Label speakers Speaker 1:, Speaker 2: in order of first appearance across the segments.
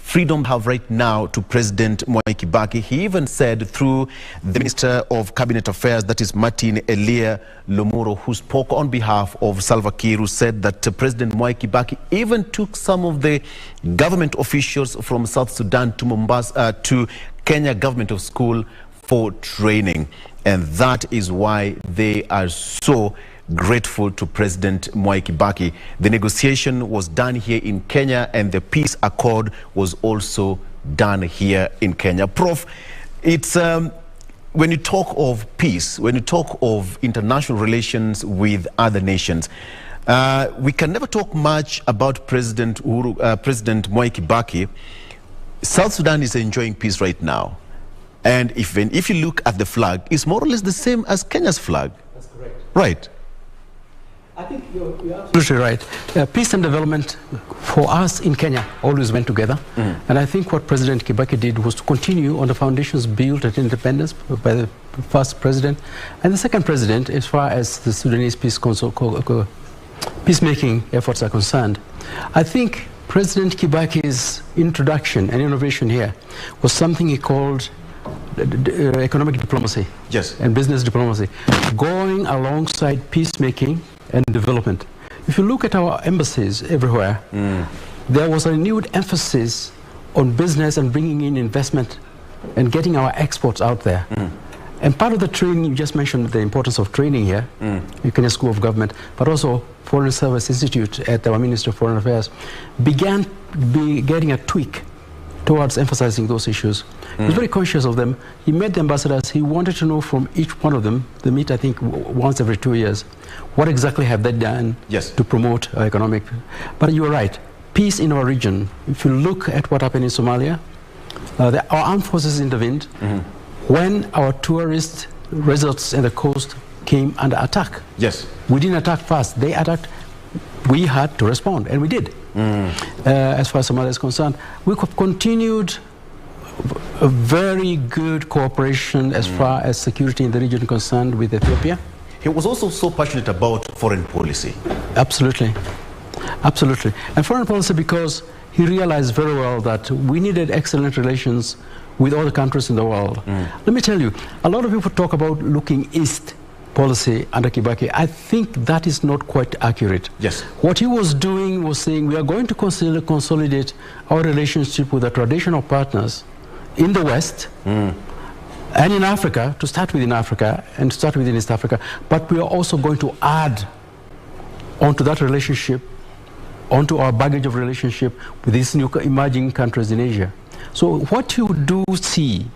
Speaker 1: freedom have right now to President Mwai Kibaki. He even said through the Minister of Cabinet Affairs, that is Martin Elia Lomuro, who spoke on behalf of Salva Kiir, who said that President Mwai Kibaki even took some of the government officials from South Sudan to Mombasa, to Kenya Government of School for training. And that is why they are so grateful to President Mwai Kibaki. The negotiation was done here in Kenya, and the peace accord was also done here in Kenya. Prof, it's when you talk of peace, when you talk of international relations with other nations, we can never talk much about President Mwai Kibaki. South Sudan is enjoying peace right now, and if you look at the flag, it's more or less the same as Kenya's flag.
Speaker 2: That's correct.
Speaker 1: Right.
Speaker 2: I think you're absolutely right. Peace and development for us in Kenya always went together. And I think what President Kibaki did was to continue on the foundations built at independence by the first president and the second president, as far as the Sudanese peacemaking efforts are concerned. I think President Kibaki's introduction and innovation here was something he called economic diplomacy,
Speaker 1: yes,
Speaker 2: and business diplomacy, going alongside peacemaking and development. If you look at our embassies everywhere, there was a renewed emphasis on business and bringing in investment and getting our exports out there. And part of the training, you just mentioned the importance of training here, in Kenya School of Government, but also Foreign Service Institute at our Ministry of Foreign Affairs began getting a tweak towards emphasizing those issues. He was very conscious of them. He met the ambassadors. He wanted to know from each one of them, they meet I think once every 2 years, what exactly have they done to promote economic. But you're right, peace in our region. If you look at what happened in Somalia, our armed forces intervened when our tourist resorts in the coast came under attack.
Speaker 1: Yes.
Speaker 2: We didn't attack first, they attacked. We had to respond, and we did. As far as Somalia is concerned, we have continued a very good cooperation as far as security in the region is concerned with Ethiopia.
Speaker 1: He was also so passionate about foreign policy.
Speaker 2: Absolutely. Absolutely. And foreign policy because he realized very well that we needed excellent relations with other countries in the world. Let me tell you, a lot of people talk about looking east policy under Kibaki. I think that is not quite accurate.
Speaker 1: Yes.
Speaker 2: What he was doing was saying we are going to consolidate our relationship with the traditional partners in the West and in Africa, to start with in Africa and to start with in East Africa, but we are also going to add onto that relationship, onto our baggage of relationship with these new emerging countries in Asia. So what you do see,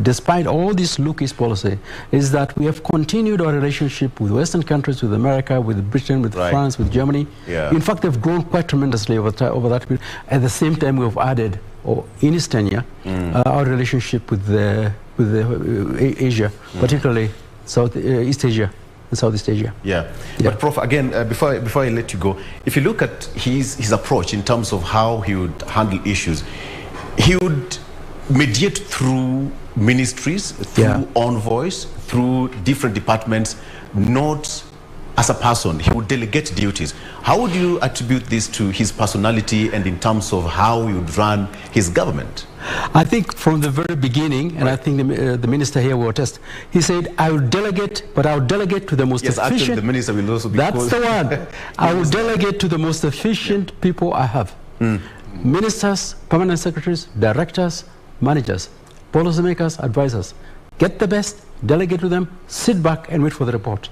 Speaker 2: despite all this look-east policy, is that we have continued our relationship with Western countries, with America, with Britain, with France, with Germany. In fact, they've grown quite tremendously over that period. At the same time, we have added, in Eastern our relationship with Asia, particularly East Asia and Southeast Asia.
Speaker 1: But Prof, again, before I let you go, if you look at his approach in terms of how he would handle issues, he would mediate through ministries, through envoys, through different departments, not as a person. He would delegate duties. How would you attribute this to his personality and in terms of how he would run his government?
Speaker 2: I think from the very beginning, and I think the minister here will attest, he said, I will delegate, but I will delegate to the most efficient.
Speaker 1: Actually, the minister will also be
Speaker 2: That's the one. I will delegate to the most efficient people I have. Ministers, permanent secretaries, directors, managers, policymakers, advisors. Get the best, delegate to them, sit back and wait for the report.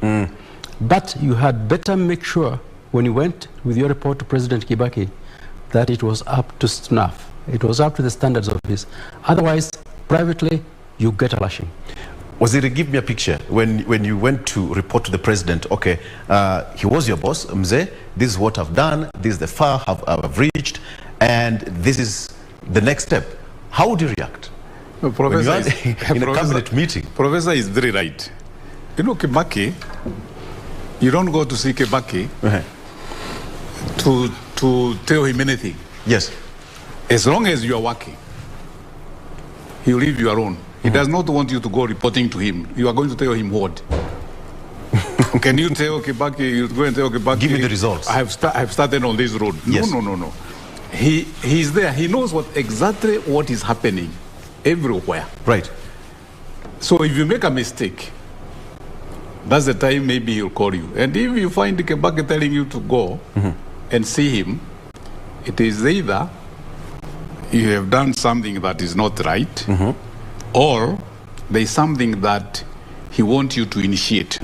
Speaker 2: But you had better make sure when you went with your report to President Kibaki that it was up to snuff. It was up to the standards of his. Otherwise, privately, you get a lashing.
Speaker 1: Waziri, give me a picture. When you went to report to the president, okay, he was your boss, Mzee, this is what I've done, this is the far I've reached, and this is the next step. How would you react?
Speaker 3: No, Professor
Speaker 1: in a cabinet meeting?
Speaker 3: Professor is very right. You know, Kibaki, you don't go to see Kibaki to tell him anything.
Speaker 1: Yes.
Speaker 3: As long as you are working, he will leave you alone. He does not want you to go reporting to him. You are going to tell him what? Can you tell Kibaki, you go and tell Kibaki,
Speaker 1: give me the results.
Speaker 3: I have started on this road.
Speaker 1: Yes.
Speaker 3: No. He's there. He knows exactly what is happening everywhere.
Speaker 1: Right.
Speaker 3: So if you make a mistake, that's the time maybe he'll call you. And if you find Kibaki telling you to go and see him, it is either you have done something that is not right, or there is something that he wants you to initiate.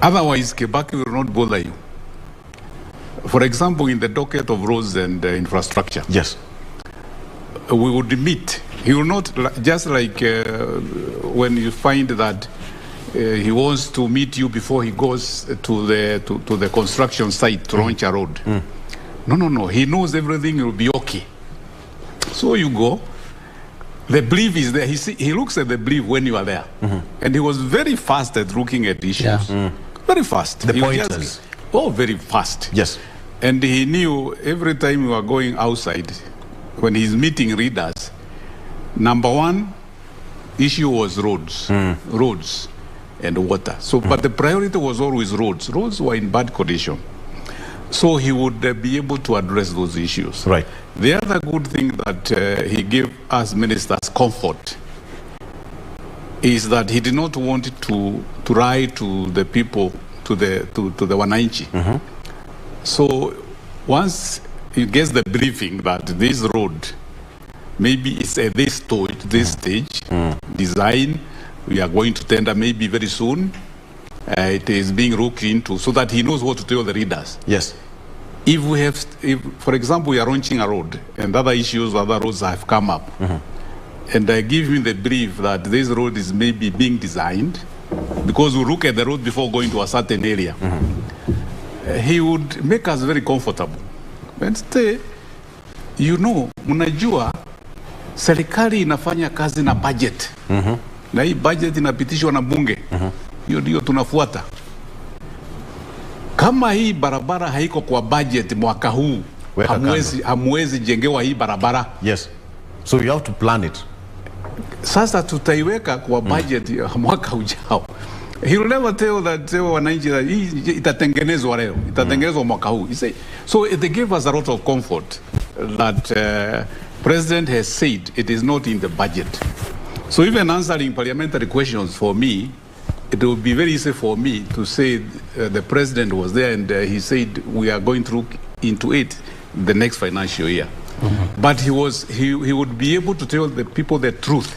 Speaker 3: Otherwise, Kibaki will not bother you. For example, in the docket of roads and infrastructure,
Speaker 1: Yes.
Speaker 3: we would meet. He will not, just like when you find that he wants to meet you before he goes to the construction site to launch a road. No. He knows everything will be okay. So you go. The belief is there. He looks at the belief when you are there. And he was very fast at looking at issues. Very fast.
Speaker 1: The
Speaker 3: He
Speaker 1: pointers.
Speaker 3: very fast.
Speaker 1: Yes.
Speaker 3: And he knew every time you are going outside, when he's meeting readers, number one issue was roads. Roads and water. So, but the priority was always roads. Roads were in bad condition. So he would be able to address those issues.
Speaker 1: Right.
Speaker 3: The other good thing that he gave us ministers comfort is that he did not want to write to the people, to the wananchi. So once he gets the briefing that this road maybe it's at this stage, design, we are going to tender maybe very soon. It is being looked into so that he knows what to tell the readers.
Speaker 1: Yes.
Speaker 3: If, for example, we are launching a road and other roads have come up, and I give him the brief that this road is maybe being designed, because we look at the road before going to a certain area, he would make us very comfortable. And say, mnajua, serikali inafanya kazi na budget. Na hii budget inapitishwa na bunge. Hiyo ndio tunafuata. Kama hii barabara haiko kwa budget mwaka huu, hamwezi jengewa hii barabara.
Speaker 1: Yes. So you have to plan it.
Speaker 3: Sasa tutaiweka kwa budget mwaka ujao. He will never tell wananchi that itatengenezwa leo, itatengenezwa mwaka huu. So they gave us a lot of comfort that President has said it is not in the budget. So even answering parliamentary questions for me, it would be very easy for me to say the president was there and he said we are going to look into it the next financial year. But he would be able to tell the people the truth,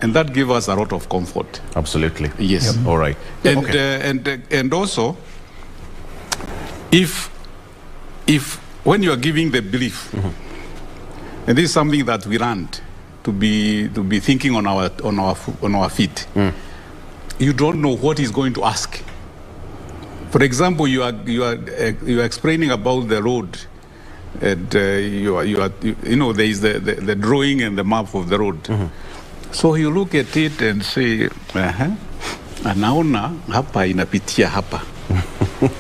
Speaker 3: and that gave us a lot of comfort.
Speaker 1: Absolutely.
Speaker 3: Yes.
Speaker 1: All right.
Speaker 3: And
Speaker 1: Okay.
Speaker 3: And also, if when you are giving the belief, and this is something that we learned to be thinking on our feet. You don't know what he's going to ask. For example, you are explaining about the road, and there is the drawing and the map of the road. So you look at it and say, anaona hapa inapitia hapa.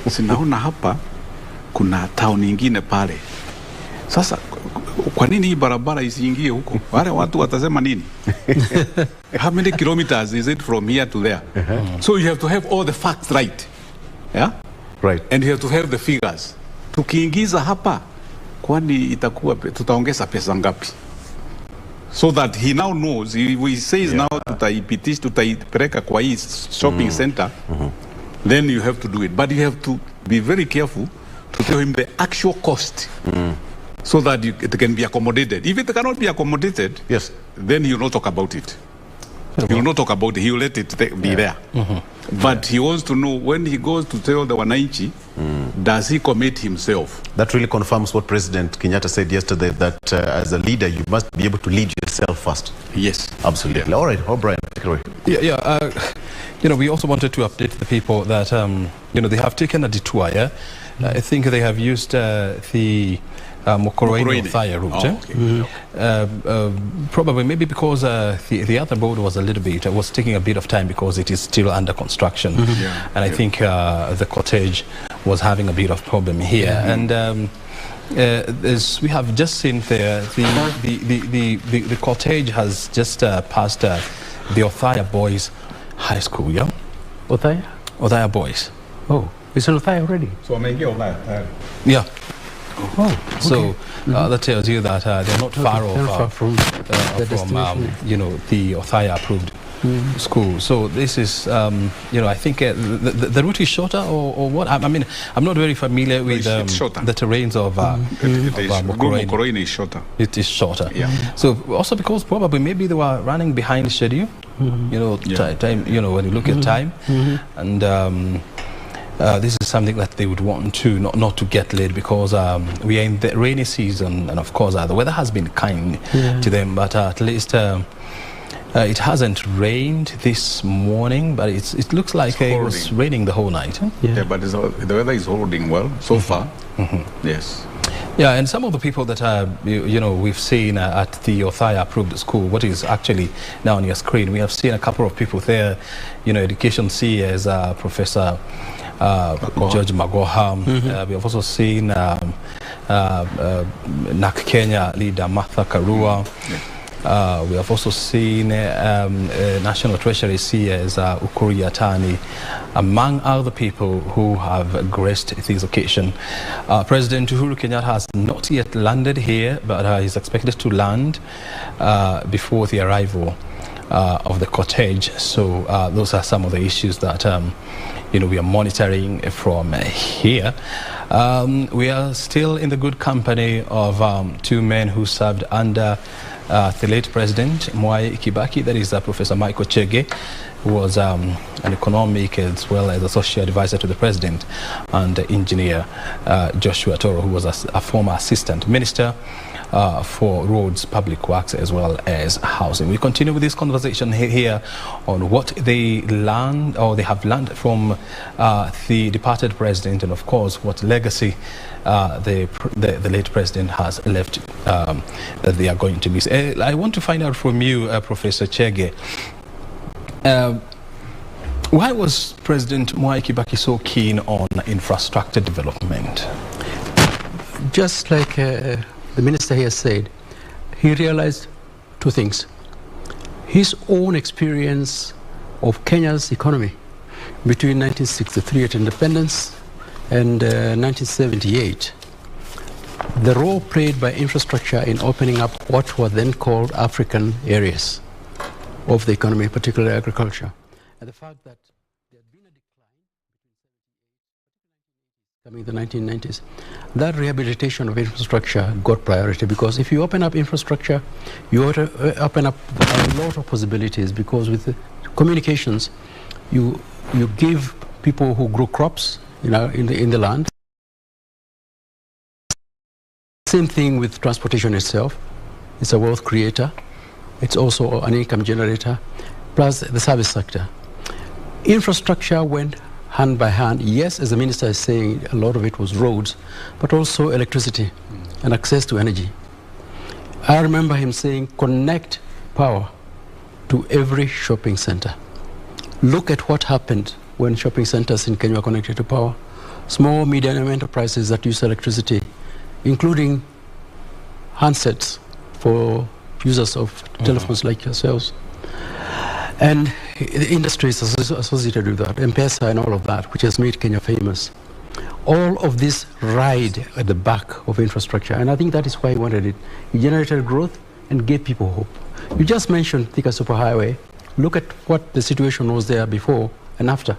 Speaker 3: Sinaona hapa kuna town nyingine pale. Sasa kwa nini hii barabara isiingie huko? Wale watu watasema nini? How many kilometers is it from here to there? So you have to have all the facts right. Yeah?
Speaker 1: Right.
Speaker 3: And you have to have the figures. Tukiingiza hapa, kwani tutaongeza pesa ngapi? So that he now knows, he says now tutaipeleka kwa hii shopping center, then you have to do it. But you have to be very careful to tell him the actual cost. So that it can be accommodated. If it cannot be accommodated,
Speaker 1: Yes.
Speaker 3: then he will not talk about it. He will not talk about it. He will let it be there. But he wants to know when he goes to tell the wananchi, does he commit himself?
Speaker 1: That really confirms what President Kenyatta said yesterday, that as a leader, you must be able to lead yourself first.
Speaker 3: Yes.
Speaker 1: Absolutely. All right. O'Brien, take it away.
Speaker 4: We also wanted to update the people that, they have taken a detour, yeah? I think they have used the Mokoroini route. Probably maybe because the other road was was taking a bit of time because it is still under construction. And I think the cortege was having a bit of problem here. And as we have just seen there, the cortege has just passed the Othaya Boys High School, yeah?
Speaker 2: Othaya?
Speaker 4: Othaya Boys.
Speaker 2: Oh, it's in Othaya already?
Speaker 3: So I'm here.
Speaker 4: Yeah. So that tells you that they're not far off from the Othaya-approved school. So this is, I think the route is shorter, or what? I mean, I'm not very familiar with the terrains of
Speaker 3: Mokoroini is shorter.
Speaker 4: It is shorter.
Speaker 3: Yeah.
Speaker 4: So also because probably maybe they were running behind schedule. Time. When you look at time, and this is something that they would want to not to get late, because we are in the rainy season, and of course the weather has been kind to them, but at least it hasn't rained this morning, but it looks like it was raining the whole night.
Speaker 3: Yeah, but the weather is holding well so far. Yes.
Speaker 4: Yeah, and some of the people that we've seen at the Othaya-approved school, what is actually now on your screen, we have seen a couple of people there, education CEs, Professor George Magoha. We have also seen NAC Kenya leader Martha Karua. We have also seen National Treasury CS Ukuri Yatani, among other people who have graced this occasion. President Uhuru Kenyatta has not yet landed here, but is expected to land before the arrival of the cortege. So those are some of the issues that we are monitoring from here. We are still in the good company of two men who served under the late President Mwai Kibaki, that is Professor Michael Chege, who was an economic as well as associate advisor to the President, and engineer Joshua Toro, who was a former assistant minister for roads, public works, as well as housing. We continue with this conversation here on what they learned, or they have learned from the departed president, and of course what legacy the late president has left that they are going to miss. I want to find out from you, Professor Chege, why was President Mwai Kibaki so keen on infrastructure development?
Speaker 2: Just like the minister here said, he realized two things. His own experience of Kenya's economy between 1963 at independence and 1978, the role played by infrastructure in opening up what were then called African areas of the economy, particularly agriculture. And the fact that there had been a decline coming in the 1990s, that rehabilitation of infrastructure got priority, because if you open up infrastructure, you open up a lot of possibilities, because with the communications, you give people who grow crops in the land. Same thing with transportation itself. It's a wealth creator. It's also an income generator, plus the service sector. Infrastructure went hand by hand. Yes, as the minister is saying, a lot of it was roads, but also electricity and access to energy. I remember him saying, connect power to every shopping center. Look at what happened when shopping centers in Kenya were connected to power. Small, medium enterprises that use electricity, including handsets for users of telephones like yourselves. And the industries associated with that, M-Pesa and all of that, which has made Kenya famous. All of this ride at the back of infrastructure, and I think that is why he wanted it. He generated growth and gave people hope. You just mentioned Thika Superhighway. Look at what the situation was there before and after.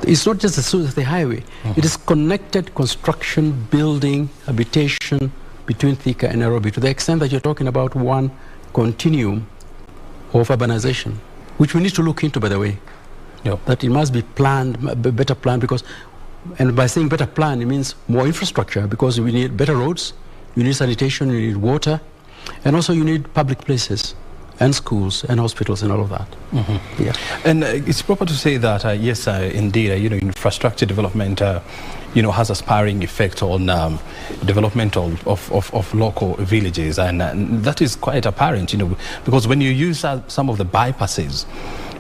Speaker 2: It's not just the highway. It is connected construction, building, habitation between Thika and Nairobi, to the extent that you're talking about one continuum of urbanization, which we need to look into, by the way. Yep. That it must be planned, better planned, because, and by saying better planned, it means more infrastructure, because we need better roads, you need sanitation, you need water, and also you need public places and schools and hospitals and all of that. Yeah. And
Speaker 4: it's proper to say that yes, indeed, infrastructure development, has a spurring effect on development of local villages, and that is quite apparent, because when you use some of the bypasses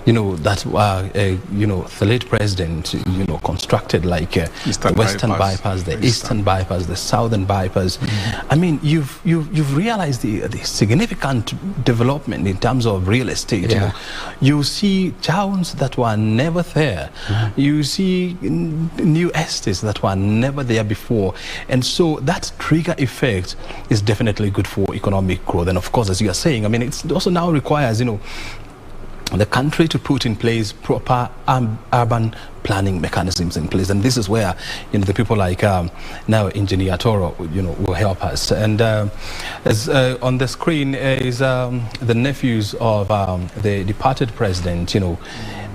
Speaker 4: that the late president, constructed like the Western bypass, the Eastern bypass, the Southern bypass. I mean, you've realized the significant development in terms of real estate. You see towns that were never there. You see new estates that were never there before, and so that trigger effect is definitely good for economic growth. And of course, as you are saying, I mean, it also now requires the country to put in place proper urban planning mechanisms in place, and this is where the people like now Engineer Toro will help us. And as on the screen is the nephews of the departed president,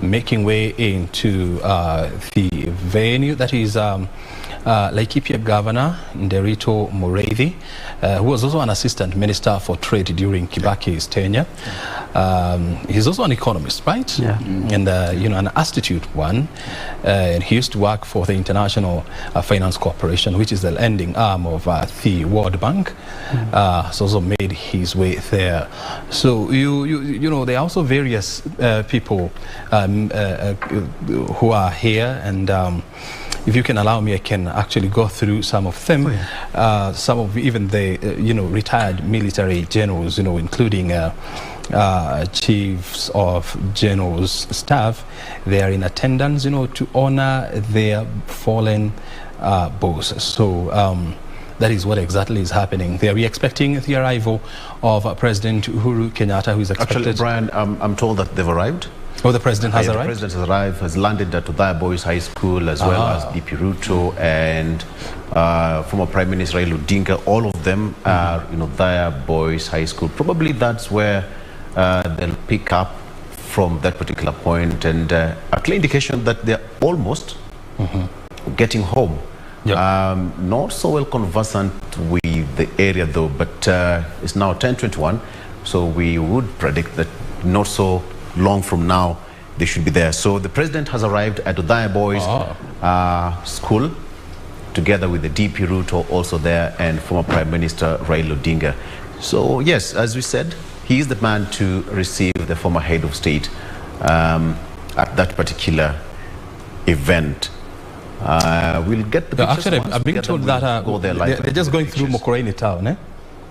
Speaker 4: making way into the venue. That is Laikipia Governor Nderito Mureithi, who was also an assistant minister for trade during Kibaki's tenure. He's also an economist, right? And an astute one. And he used to work for the International Finance Corporation, which is the lending arm of the World Bank. So also made his way there. So there are also various people who are here, and if you can allow me, I can actually go through some of them. Some of even the retired military generals, including chiefs of generals staff. They are in attendance, to honor their fallen bosses. So that is what exactly is happening there. We're expecting the arrival of President Uhuru Kenyatta, who is expected.
Speaker 1: Actually, Brian, I'm told that they've arrived.
Speaker 4: Oh, the president has arrived?
Speaker 1: The president has arrived, has landed at Udaya Boys High School, as well as DP Ruto and former Prime Minister Raila Odinga. All of them are in Udaya Boys High School. Probably that's where they'll pick up from that particular point, and a clear indication that they're almost getting home. Not so well conversant with the area though, but it's now 10:21, so we would predict that not so long from now they should be there. So the president has arrived at Udaya Boys School, together with the DP Ruto also there, and former Prime Minister Raila Odinga. So yes, as we said, he is the man to receive the former head of state at that particular event. We'll get the pictures.
Speaker 4: Actually, I've been told that they're just going through Mokoraini town, eh?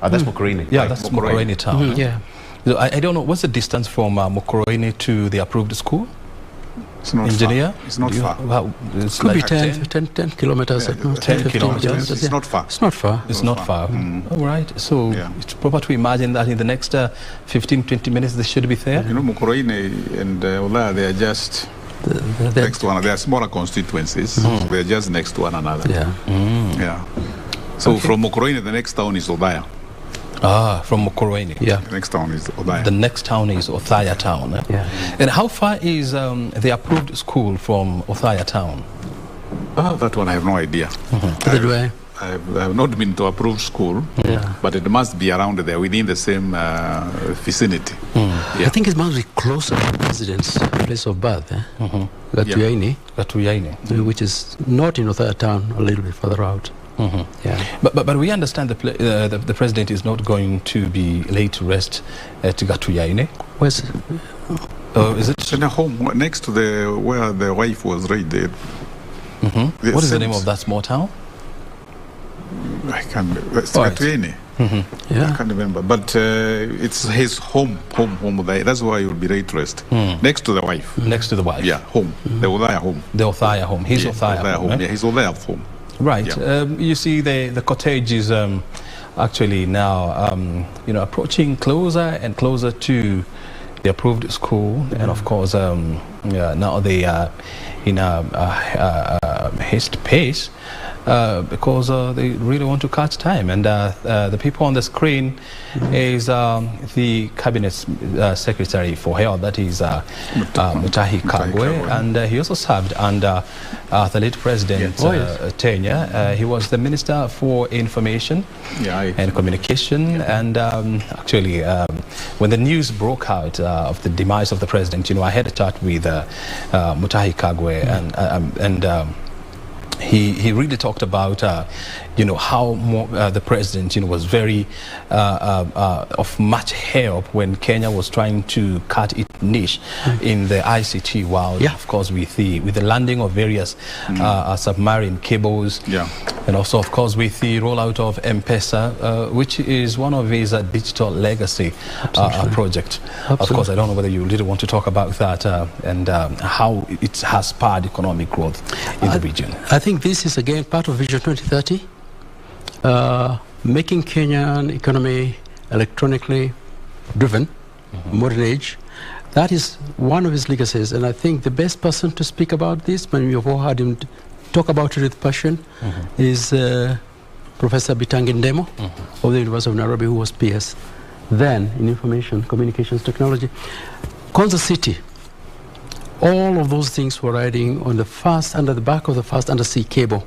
Speaker 1: That's Mokoraini.
Speaker 4: Yeah, that's Mokoraini town. I don't know, what's the distance from Mokoraini to the approved school?
Speaker 3: It's not
Speaker 4: Engineer?
Speaker 3: Far. It's not far.
Speaker 2: It could be 10 kilometers.
Speaker 4: 10 kilometers.
Speaker 3: It's not far.
Speaker 2: It's not far.
Speaker 4: It's not far. All right. So it's proper to imagine that in the next 15-20 minutes they should be there.
Speaker 3: Mokoraini and Ola, they are just next to one another. They are smaller constituencies. They are just next to one another. So from Mokoraini, the next town is Odaya.
Speaker 4: From Mokoraini.
Speaker 3: The next town is Odaya.
Speaker 4: The next town is Othaya town. And how far is the approved school from Othaya town?
Speaker 3: That one I have no idea. I have not been to approved school, but it must be around there, within the same vicinity.
Speaker 2: I think it must be closer to the president's place of birth, Gatuyaini, which is not in Othaya town, a little bit further out.
Speaker 4: But we understand the president is not going to be laid to rest at Gatuyaini.
Speaker 2: Where's it?
Speaker 4: Is it
Speaker 3: in a home next to where the wife was raided?
Speaker 4: What is the name of that small town?
Speaker 3: I can't. It's Gatuyaini. I can't remember, but it's his home there. That's why he will be laid to rest next to the wife.
Speaker 4: Next to the wife.
Speaker 3: Home. The Othaya home.
Speaker 4: The Othaya home. His Othaya home.
Speaker 3: His Othaya home.
Speaker 4: Right. You see, the cottage is actually now, approaching closer and closer to the approved school, and of course, now they are in a haste pace because they really want to catch time. And the people on the screen is the cabinet secretary for health, that is Mutahi Kagwe, and he also served under the late president's tenure. He was the Minister for Information and Communication, and actually when the news broke out of the demise of the president, I had a chat with Mutahi Kagwe, and he really talked about how the president, was very of much help when Kenya was trying to cut its niche in the ICT world. Of course, with the landing of various submarine cables, and also, of course, with the rollout of M-Pesa, which is one of his digital legacy project. Of course, I don't know whether you really want to talk about that and how it has spurred economic growth in the region.
Speaker 2: I think this is again part of Vision 2030. Making Kenyan economy electronically driven, modern age, that is one of his legacies. And I think the best person to speak about this, when we've all heard him talk about it with passion, is Professor Bitangi Ndemo of the University of Nairobi, who was PS then in information communications technology. Konza City, all of those things were riding on under the back of the first undersea cable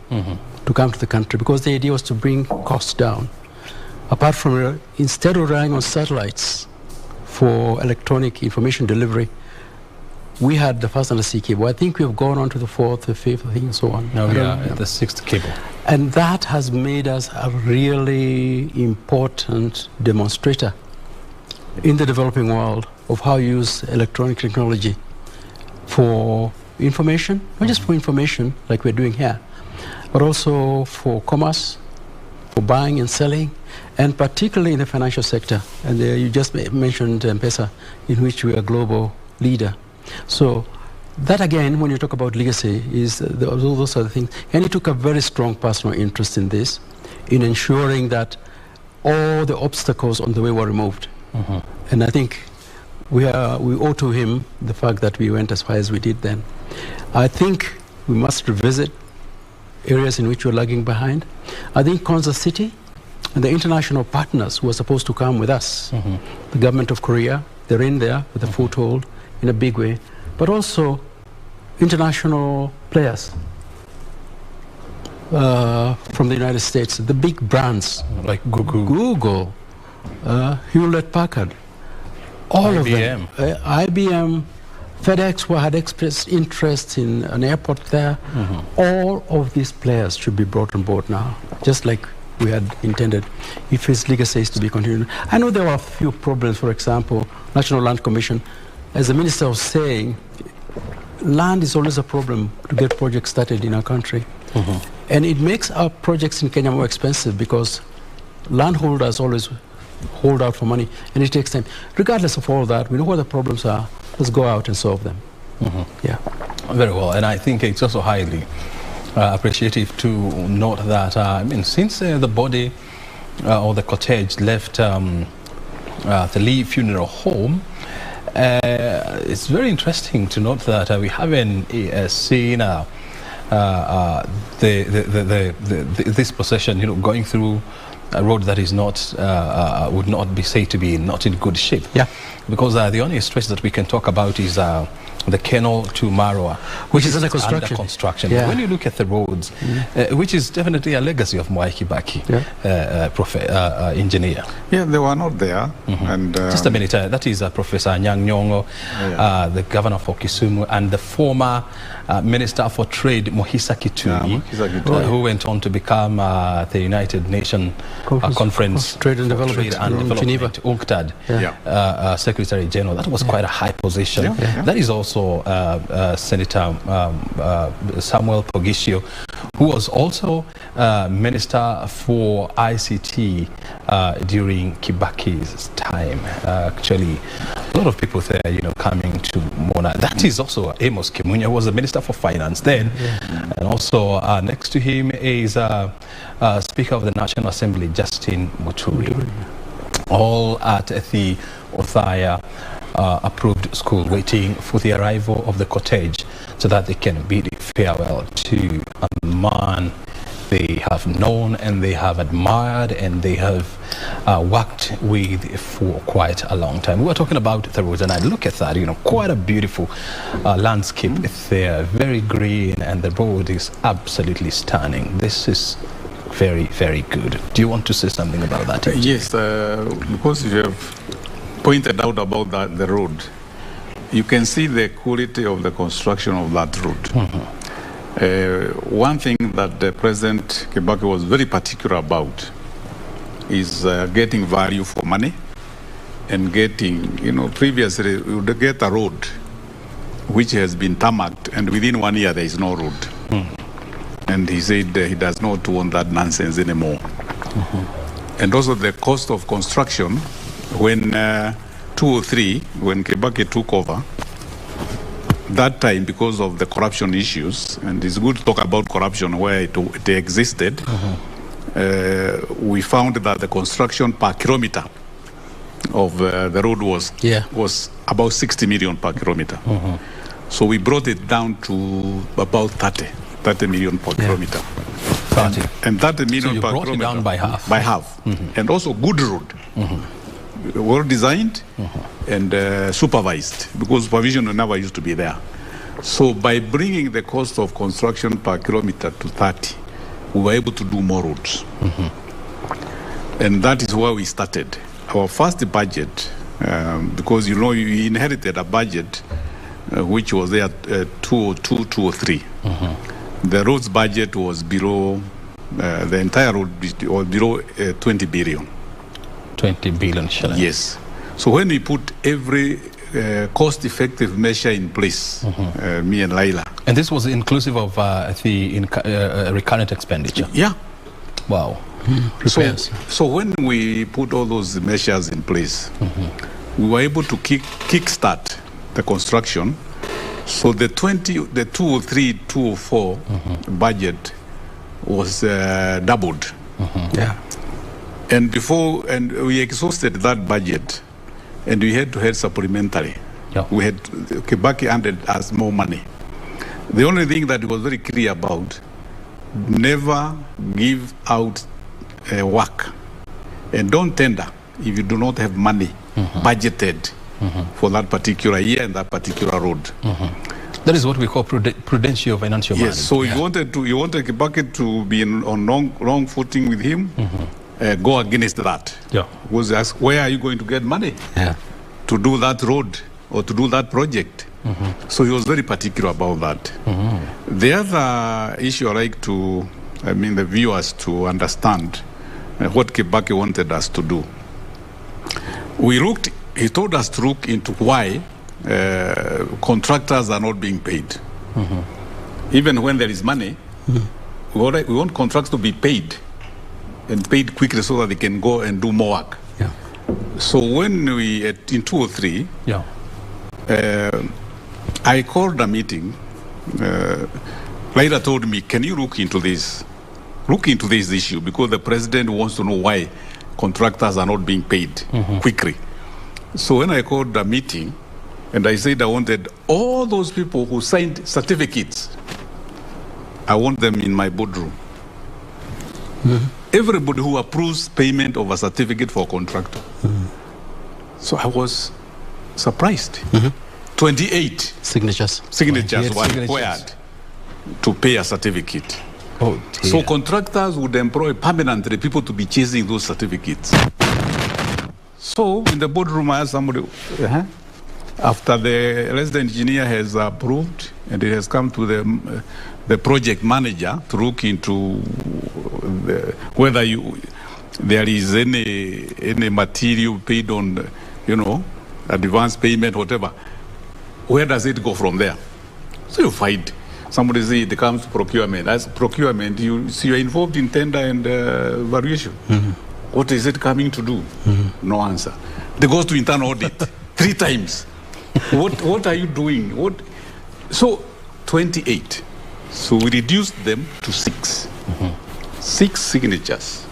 Speaker 2: to come to the country, because the idea was to bring costs down. Apart from, instead of relying on satellites for electronic information delivery, we had the first undersea cable. I think we've gone on to the fourth, the fifth, and so on.
Speaker 4: Now we are at the sixth cable.
Speaker 2: And that has made us a really important demonstrator in the developing world of how you use electronic technology for information, not just for information like we're doing here, but also for commerce, for buying and selling, and particularly in the financial sector. And you just mentioned M-Pesa, in which we are a global leader. So that again, when you talk about legacy, is those are the things. And he took a very strong personal interest in this, in ensuring that all the obstacles on the way were removed. And I think we owe to him the fact that we went as far as we did then. I think we must revisit areas in which we're lagging behind. I think Konza City and the international partners who are supposed to come with us, the government of Korea, they're in there with a foothold in a big way, but also international players from the United States, the big brands
Speaker 4: like Google,
Speaker 2: Hewlett-Packard, all
Speaker 4: IBM.
Speaker 2: of them, IBM, FedEx, who had expressed interest in an airport there. All of these players should be brought on board now, just like we had intended, if his legacy is to be continued. I know there were a few problems. For example, National Land Commission, as the minister was saying, land is always a problem to get projects started in our country. And it makes our projects in Kenya more expensive, because landholders always hold out for money, and it takes time. Regardless of all that, we know what the problems are. Let's go out and solve them. Yeah.
Speaker 4: Very well. And I think it's also highly appreciative to note that, since the body or the cortege left the Lee Funeral Home, it's very interesting to note that we haven't seen this procession, going through a road that is not would not be said to be not in good shape. Because the only stretch that we can talk about is the Keno to Marwa,
Speaker 2: which is under construction.
Speaker 4: When you look at the roads, which is definitely a legacy of Mwai Kibaki, engineer.
Speaker 3: Yeah, they were not there. And
Speaker 4: just a minute, that is Professor Anyang' Nyong'o, the governor for Kisumu, and the former Minister for Trade, Mohisa Kitui, who went on to become the United Nations Conference
Speaker 2: Trade and Development in Geneva,
Speaker 4: UNCTAD, Secretary General. That was quite a high position. That is also Senator Samuel Pogisio, who was also Minister for ICT during Kibaki's time. Actually, a lot of people there, coming to Mona. That is also Amos Kimunya, who was the Minister for Finance then. And also next to him is Speaker of the National Assembly, Justin Muturi. All at the Othaya approved school, waiting for the arrival of the cortege so that they can bid farewell to a man they have known and they have admired and they have worked with for quite a long time. We were talking about the roads, and I look at that, quite a beautiful landscape there, very green, and the road is absolutely stunning. This is very, very good. Do you want to say something about that?
Speaker 3: Yes, because you have pointed out about the road, you can see the quality of the construction of that road. One thing that President Kibaki was very particular about is getting value for money and getting, previously you would get a road which has been tarmacked and within 1 year there is no road. And he said he does not want that nonsense anymore. And also the cost of construction, when 2003, when Kibaki took over, that time because of the corruption issues, and it's good to talk about corruption where it existed, we found that the construction per kilometer of the road was about 60 million per kilometer. So we brought it down to about 30 million per kilometer. 30. And 30 million per kilometer. It down
Speaker 4: by half.
Speaker 3: By half. And also good road. Well designed and supervised, because supervision never used to be there. So by bringing the cost of construction per kilometer to 30, we were able to do more roads. And that is where we started. Our first budget, because we inherited a budget which was there 2002, 2003. The roads budget was below, the entire road was below 20 billion. 20 billion shillings. Yes. So when we put every cost-effective measure in place, me and Laila.
Speaker 4: And this was inclusive of the recurrent expenditure?
Speaker 3: Yeah.
Speaker 4: Wow.
Speaker 3: So when we put all those measures in place, we were able to kickstart the construction. So the 2003, 2004 budget was doubled.
Speaker 4: Yeah.
Speaker 3: And we exhausted that budget, and we had to have supplementary.
Speaker 4: Yeah.
Speaker 3: Kibaki handed us more money. The only thing that was very clear about, never give out work, and don't tender if you do not have money budgeted for that particular year and that particular road.
Speaker 4: That is what we call prudential financial management.
Speaker 3: Yes. So you wanted Kibaki to be on wrong footing with him. Go against that.
Speaker 4: Yeah.
Speaker 3: Was asked, where are you going to get money to do that road or to do that project? So he was very particular about that. The other issue I like the viewers to understand what Kibaki wanted us to do. He told us to look into why contractors are not being paid. Even when there is money, we want contracts to be paid, and paid quickly so that they can go and do more work.
Speaker 4: Yeah.
Speaker 3: So when in 2003, I called a meeting. Laila told me, can you look into this issue, because the president wants to know why contractors are not being paid quickly. So when I called a meeting, and I said I wanted all those people who signed certificates, I want them in my boardroom. Everybody who approves payment of a certificate for a contractor. So I was surprised. 28 signatures were required to pay a certificate. So contractors would employ permanently people to be chasing those certificates. So in the boardroom, I asked somebody, after the resident engineer has approved and it has come to the project manager to look into whether there is any material paid on, advance payment, whatever, where does it go from there? So you find somebody say it comes to procurement. As procurement, you are involved in tender and valuation. What is it coming to do? No answer. They go to internal audit 3 times. What are you doing? So 28. So we reduced them to 6. 6 signatures.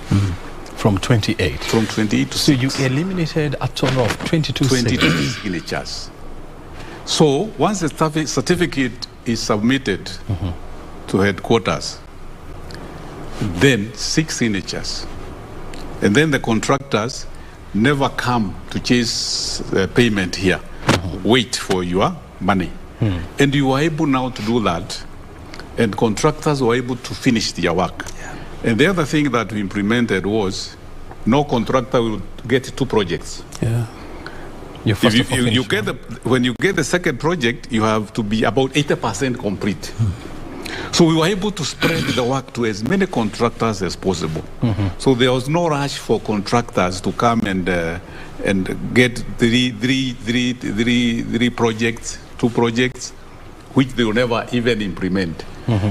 Speaker 4: From 28?
Speaker 3: From 28 to 6.
Speaker 4: So you eliminated a total of 22
Speaker 3: signatures. So once the certificate is submitted to headquarters, then 6 signatures. And then the contractors never come to chase payment here. Wait for your money. And you were able now to do that, and contractors were able to finish their work. And the other thing that we implemented was no contractor will get 2 projects.
Speaker 4: When
Speaker 3: you get the second project, you have to be about 80% complete. So we were able to spread the work to as many contractors as possible. So there was no rush for contractors to come and get three projects, 2 projects, which they will never even implement.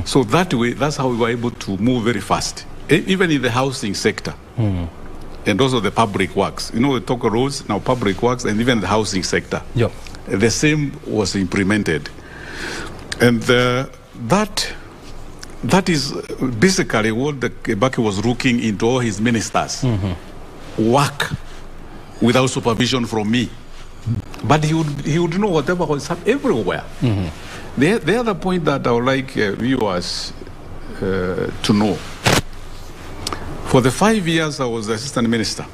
Speaker 3: So that way, that's how we were able to move very fast, even in the housing sector. And also the public works. You know, the talk roads, now public works, and even the housing sector.
Speaker 4: Yep.
Speaker 3: The same was implemented. And that is basically what the Kibaki was looking into all his ministers. Work without supervision from me. But he would know whatever was happening everywhere. The other point that I would like viewers to know, for the 5 years I was the assistant minister,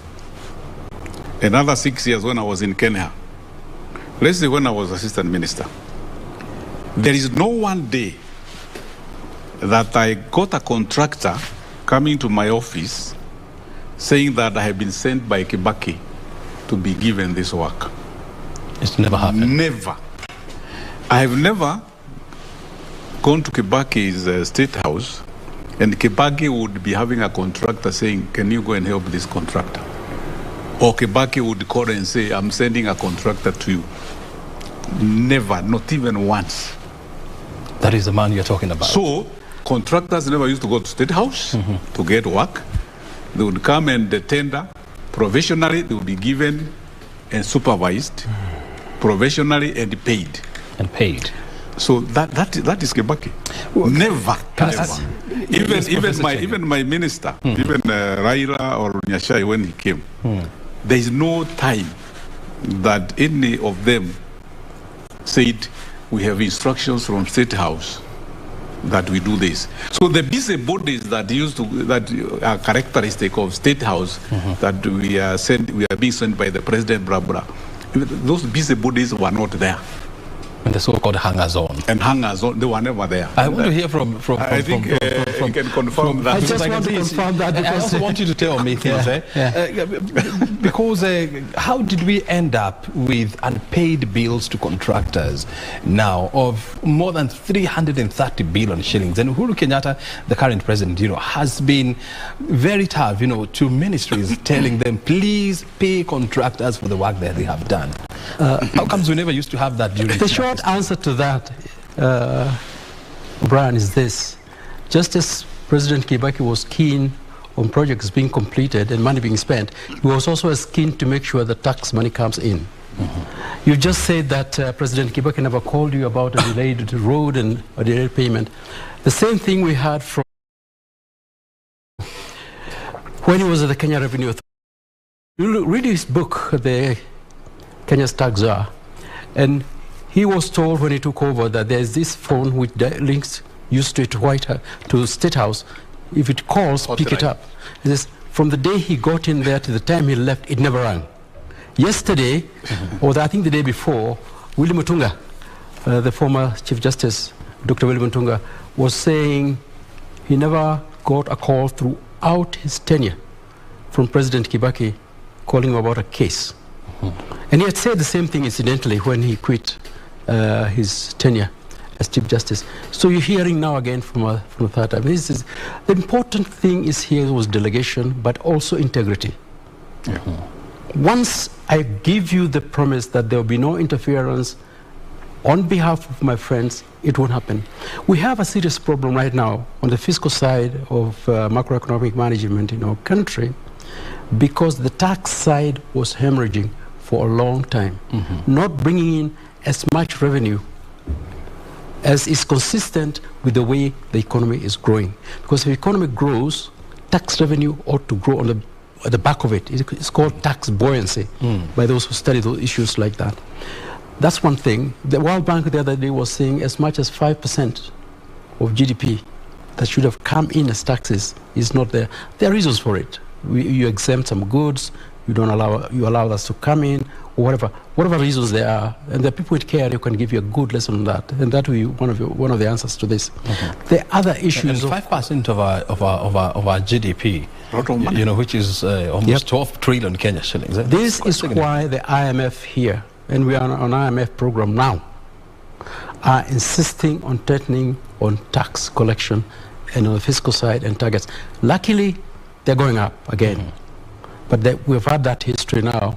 Speaker 3: another 6 years when I was in Kenya, let's say when I was assistant minister, there is no one day that I got a contractor coming to my office saying that I have been sent by Kibaki to be given this work.
Speaker 4: It's never happened.
Speaker 3: Never. I have never gone to Kibaki's state house and Kibaki would be having a contractor saying, can you go and help this contractor? Or Kibaki would call and say, I'm sending a contractor to you. Never, not even once.
Speaker 4: That is the man you're talking about.
Speaker 3: So, contractors never used to go to State House to get work. They would come and tender professionally. They would be given and supervised professionally and paid.
Speaker 4: And paid.
Speaker 3: So that is Kibaki. Well, never. Even my minister, even Raila or Nyashai when he came, there is no time that any of them said we have instructions from State House that we do this. So the busy bodies that are characteristic of State House that we are being sent by the president, blah blah. Those busy bodies were not there.
Speaker 4: And the so-called hangers-on.
Speaker 3: And hangers-on, they were never there.
Speaker 4: I want to hear from
Speaker 3: I think you can confirm that.
Speaker 2: I just want to confirm that.
Speaker 4: I also want you to tell me things, because how did we end up with unpaid bills to contractors now of more than 330 billion shillings? And Uhuru Kenyatta, the current president, has been very tough, to ministries telling them, please pay contractors for the work that they have done. How comes we never used to have that during
Speaker 2: the short answer to that, Brian, is this. Just as President Kibaki was keen on projects being completed and money being spent, he was also as keen to make sure the tax money comes in. You just said that President Kibaki never called you about a delayed road and a delayed payment. The same thing we had from when he was at the Kenya Revenue Authority. You read his book, the Kenya's Tax Czar, and he was told when he took over that there's this phone which links you straight to State House. If it calls, pick it up. He says, from the day he got in there to the time he left, it never rang. Yesterday, or I think the day before, Willie Mutunga, the former Chief Justice, Dr. Willie Mutunga, was saying he never got a call throughout his tenure from President Kibaki calling him about a case. And he had said the same thing, incidentally, when he quit his tenure as Chief Justice. So you're hearing now again from a third time. The important thing is here was delegation, but also integrity. Once I give you the promise that there will be no interference on behalf of my friends, it won't happen. We have a serious problem right now on the fiscal side of macroeconomic management in our country because the tax side was hemorrhaging for a long time, not bringing in as much revenue as is consistent with the way the economy is growing. Because if the economy grows, tax revenue ought to grow on the back of it. It's called tax buoyancy by those who study those issues like that. That's one thing. The World Bank the other day was saying as much as 5% of GDP that should have come in as taxes is not there. There are reasons for it. You exempt some goods, you allow us to come in, or whatever reasons there are, and the people with care who can give you a good lesson on that, and that will be one of the answers to this. The other issues,
Speaker 4: and 5% of our GDP, which is almost 12 trillion Kenya shillings.
Speaker 2: This is why the IMF here, and we are on an IMF program now, are insisting on tightening on tax collection and on the fiscal side and targets. Luckily, they're going up again. But we've had that history now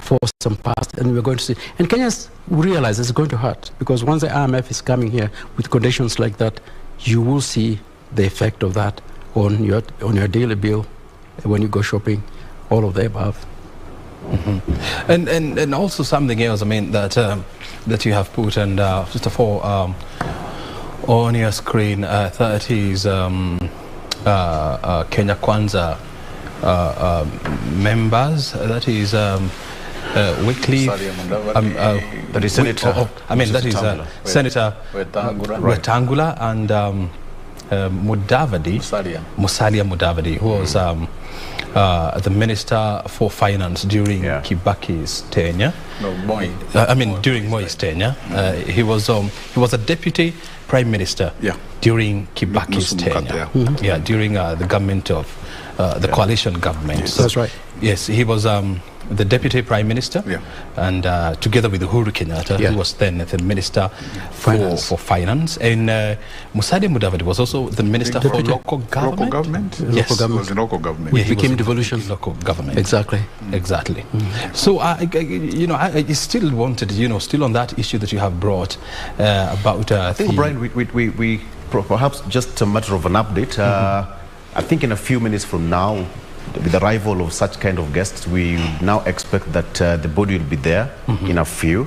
Speaker 2: for some past, and we're going to see. And Kenyans realize it's going to hurt, because once the IMF is coming here with conditions like that, you will see the effect of that on your daily bill when you go shopping, all of the above.
Speaker 4: And also something else, I mean, that that you have put, and first of all, on your screen, that is Kenya Kwanza members, that is weekly,
Speaker 1: that is Senator,
Speaker 4: that is Senator Wetangula and Musalia Mudavadi, who was the Minister for Finance during Kibaki's tenure. During Mwai's tenure. He was a Deputy Prime Minister during Kibaki's tenure. During the government of the coalition government.
Speaker 2: So, that's right.
Speaker 4: Yes, he was the Deputy Prime Minister, and together with Uhuru Kenyatta, who was then the Minister for Finance. And Musalia Mudavadi was also the Minister for Local Government.
Speaker 3: Yes, he was in local government.
Speaker 2: We became devolution.
Speaker 4: Local government.
Speaker 2: Exactly.
Speaker 4: Exactly. So, I still wanted, still on that issue that you have brought about...
Speaker 1: I think, Brian, we perhaps just a matter of an update. I think in a few minutes from now, with the arrival of such kind of guests, we now expect that the body will be there in a few.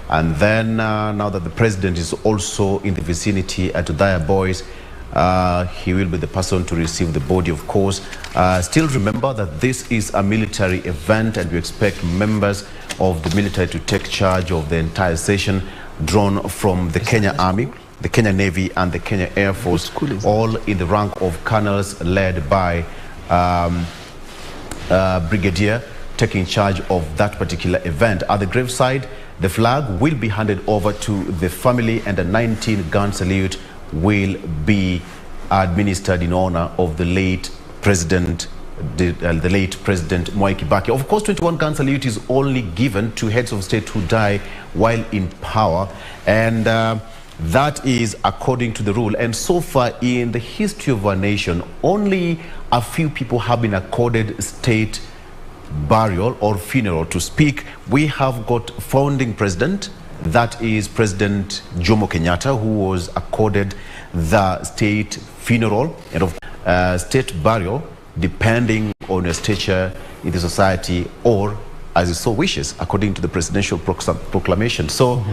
Speaker 1: And then now that the president is also in the vicinity at Udaya Boys, he will be the person to receive the body, of course. Still remember that this is a military event, and we expect members of the military to take charge of the entire session, drawn from the Kenya Army, the Kenya Navy and the Kenya Air Force, all in the rank of colonels, led by brigadier, taking charge of that particular event. At the graveside, the flag will be handed over to the family, and a 19-gun salute will be administered in honor of the late President Mwai Kibaki. Of course, 21-gun salute is only given to heads of state who die while in power, and that is according to the rule. And so far in the history of our nation, only a few people have been accorded state burial or funeral. To speak, we have got founding president, that is President Jomo Kenyatta, who was accorded the state funeral and of state burial, depending on your stature in the society, or as he so wishes, according to the presidential proclamation. So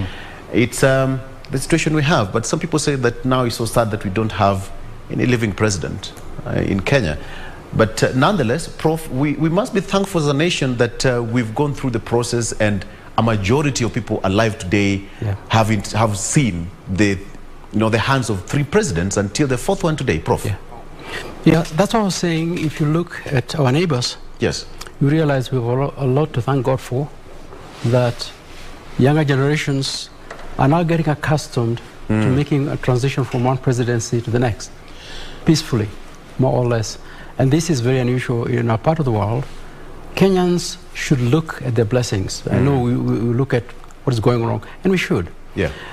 Speaker 1: it's the situation we have. But some people say that now it's so sad that we don't have any living president in Kenya. But nonetheless, Prof, we must be thankful as a nation that we've gone through the process, and a majority of people alive today have seen the hands of 3 presidents until the 4th one today, Prof.
Speaker 2: Yeah, that's what I was saying. If you look at our neighbors, you realize we have a lot to thank God for, that younger generations are now getting accustomed to making a transition from one presidency to the next, peacefully, more or less. And this is very unusual in our part of the world. Kenyans should look at their blessings. I know we look at what is going wrong, and we should.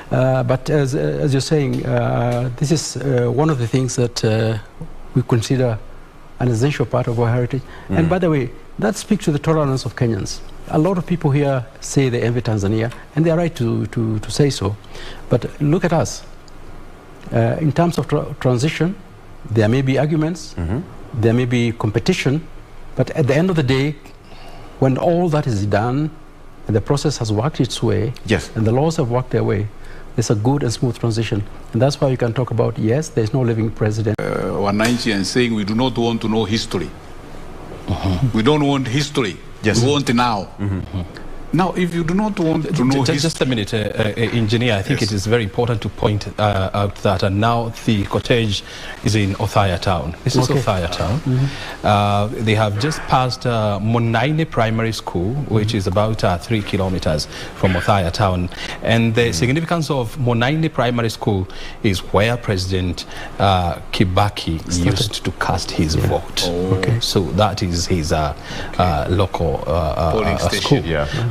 Speaker 2: But as you're saying, this is one of the things that we consider an essential part of our heritage. And by the way, that speaks to the tolerance of Kenyans. A lot of people here say they envy Tanzania, and they're right to say so. But look at us. In terms of transition, there may be arguments, there may be competition, but at the end of the day, when all that is done, and the process has worked its way, and the laws have worked their way, there's a good and smooth transition. And that's why you can talk about, yes, there's no living president.
Speaker 3: Wananchi and saying we do not want to know history. We don't want history. We want now. Now, if you do not want to know
Speaker 4: just a minute, engineer, I think it is very important to point out that now the cottage is in Othaya town. This is Othaya town. They have just passed Monaine Primary School, which is about 3 kilometers from Othaya town. And the significance of Monaine Primary School is where President Kibaki used to cast his vote. So that is his local
Speaker 3: polling
Speaker 4: school.
Speaker 3: station.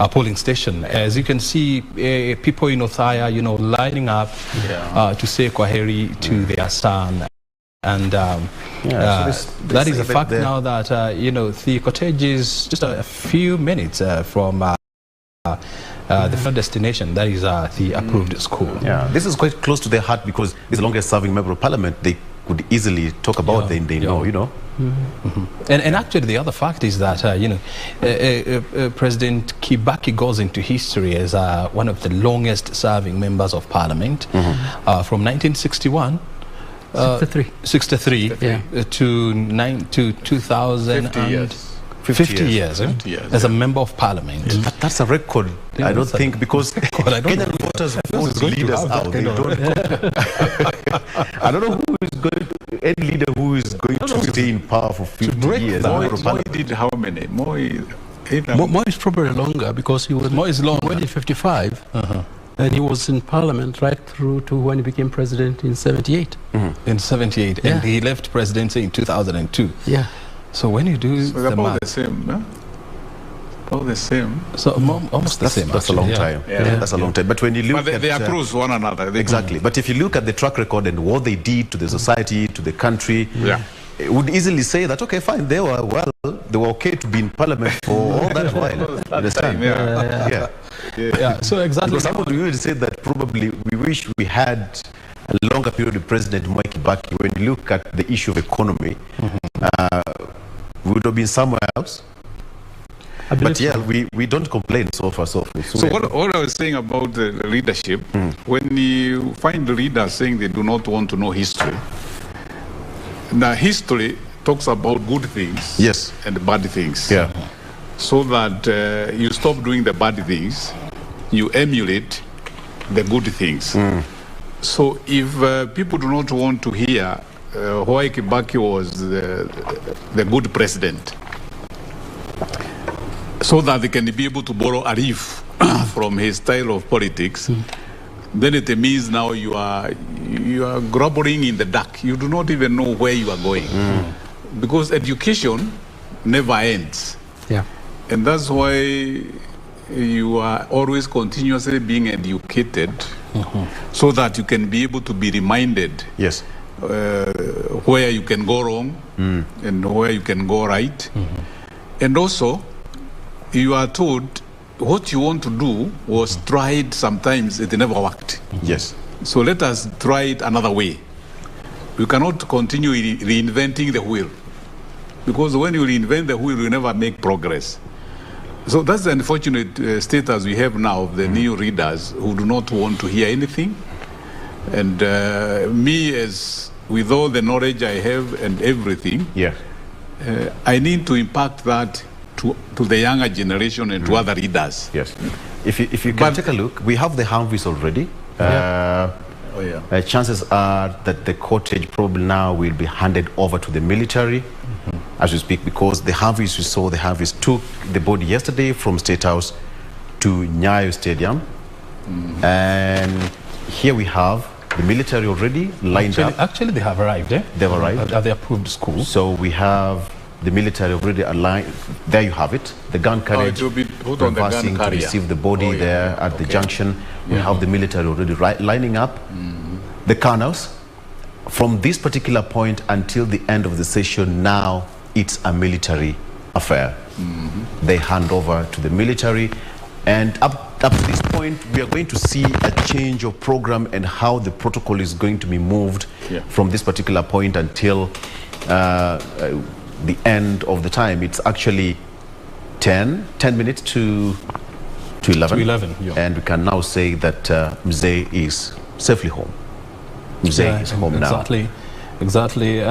Speaker 4: polling station. As you can see, people in Othaya, lining up to say kwaheri to their son. And that is a fact now that, the cottage is just a few minutes from the final destination, that is the approved school.
Speaker 1: Yeah, this is quite close to their heart because it's the longest serving member of parliament. They could easily talk about they know.
Speaker 4: And actually the other fact is that, President Kibaki goes into history as one of the longest serving members of parliament from 1961 63 to 2000 50 years as a member of parliament.
Speaker 1: That's a record. I don't think, because Kenyan voters vote leaders out. They don't. I don't know who is going to, any leader who is going to stay in power for 50 years.
Speaker 3: Moi did how many?
Speaker 2: Moi is probably longer because he was already 55. And he was in parliament right through to when he became president in 78.
Speaker 4: In 78. And he left presidency in 2002.
Speaker 2: Yeah.
Speaker 4: So when you do the math,
Speaker 3: the same, no? About the same.
Speaker 4: So almost the same.
Speaker 1: That's a long time. Yeah. That's a long time. But when you look
Speaker 3: at they accrue one another.
Speaker 1: Exactly. But if you look at the track record and what they did to the society, to the country, it would easily say that, okay, fine, they were okay to be in parliament for all that while. Understand?
Speaker 4: So exactly.
Speaker 1: Because someone would say that probably we wish we had a longer period with President Mwai Kibaki. When you look at the issue of economy, we would have been somewhere else. But we don't complain so far. So
Speaker 3: what I was saying about the leadership, when you find the leaders saying they do not want to know history, now history talks about good things and bad things. So that you stop doing the bad things, you emulate the good things. So if people do not want to hear why Kibaki was the good president, so that they can be able to borrow a leaf from his style of politics, then it means now you are grubbling in the dark. You do not even know where you are going, because education never ends. And that's why you are always continuously being educated, so that you can be able to be reminded where you can go wrong and where you can go right. And also, you are told what you want to do was tried, sometimes it never worked. So let us try it another way. You cannot continue reinventing the wheel, because when you reinvent the wheel, you never make progress. So that's the unfortunate status we have now of the new readers who do not want to hear anything. And me, as with all the knowledge I have and everything, I need to impact that to the younger generation and to other readers.
Speaker 1: If you can take a look, we have the Humvees already. Chances are that the cottage probably now will be handed over to the military as we speak, because the Humvees, we saw the Humvees took the body yesterday from State House to Nyayo Stadium. And here we have the military already lined up.
Speaker 4: Actually, they have arrived.
Speaker 1: They've arrived
Speaker 4: at the approved school.
Speaker 1: So we have the military already aligned. There you have it. The gun carriage reversing to receive the body there at the junction. We have the military already lining up. The colonels, from this particular point until the end of the session, now it's a military affair. They hand over to the military. And up to this point, we are going to see a change of program and how the protocol is going to be moved from this particular point until the end of the time. It's actually 10 minutes to 11. And we can now say that Mzee is safely home. Mzee is home now.
Speaker 4: Exactly.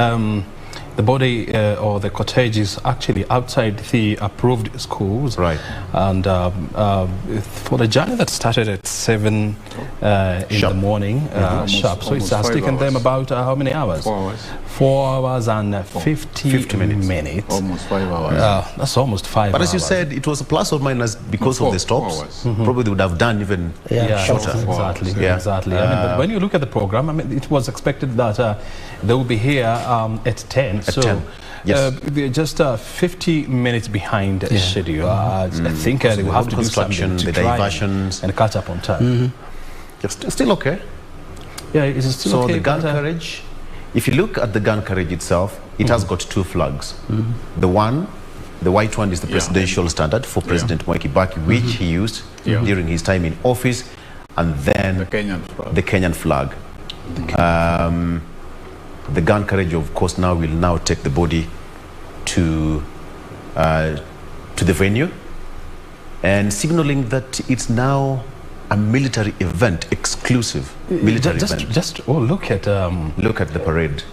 Speaker 4: The body or the cottage is actually outside the approved schools. And for the journey that started at 7 in the morning, sharp. So it has taken them about how many hours?
Speaker 3: 4 hours.
Speaker 4: 4 hours and 50 minutes.
Speaker 3: Almost 5 hours.
Speaker 4: That's almost 5 hours.
Speaker 1: But as you said, it was a plus or minus because of the stops. Probably they would have done even shorter.
Speaker 4: Exactly.
Speaker 1: Yeah.
Speaker 4: Exactly. I mean, but when you look at the program, I mean, it was expected that they will be here at 10.
Speaker 1: At 10. Yes.
Speaker 4: They're just 50 minutes behind schedule. I think they will have to do something to
Speaker 1: the
Speaker 4: try
Speaker 1: diversions,
Speaker 4: and catch up on time.
Speaker 1: Still okay.
Speaker 4: Yeah, it is still
Speaker 1: so
Speaker 4: okay.
Speaker 1: The gun carriage, if you look at the gun carriage itself, it has got 2 flags. The white one is the presidential standard for President Mwai Kibaki, which he used during his time in office, and then the Kenyan flag. The gun carriage, of course, now will take the body to the venue, and signaling that it's now a military event, exclusive military event.
Speaker 4: Just look at
Speaker 1: the parade.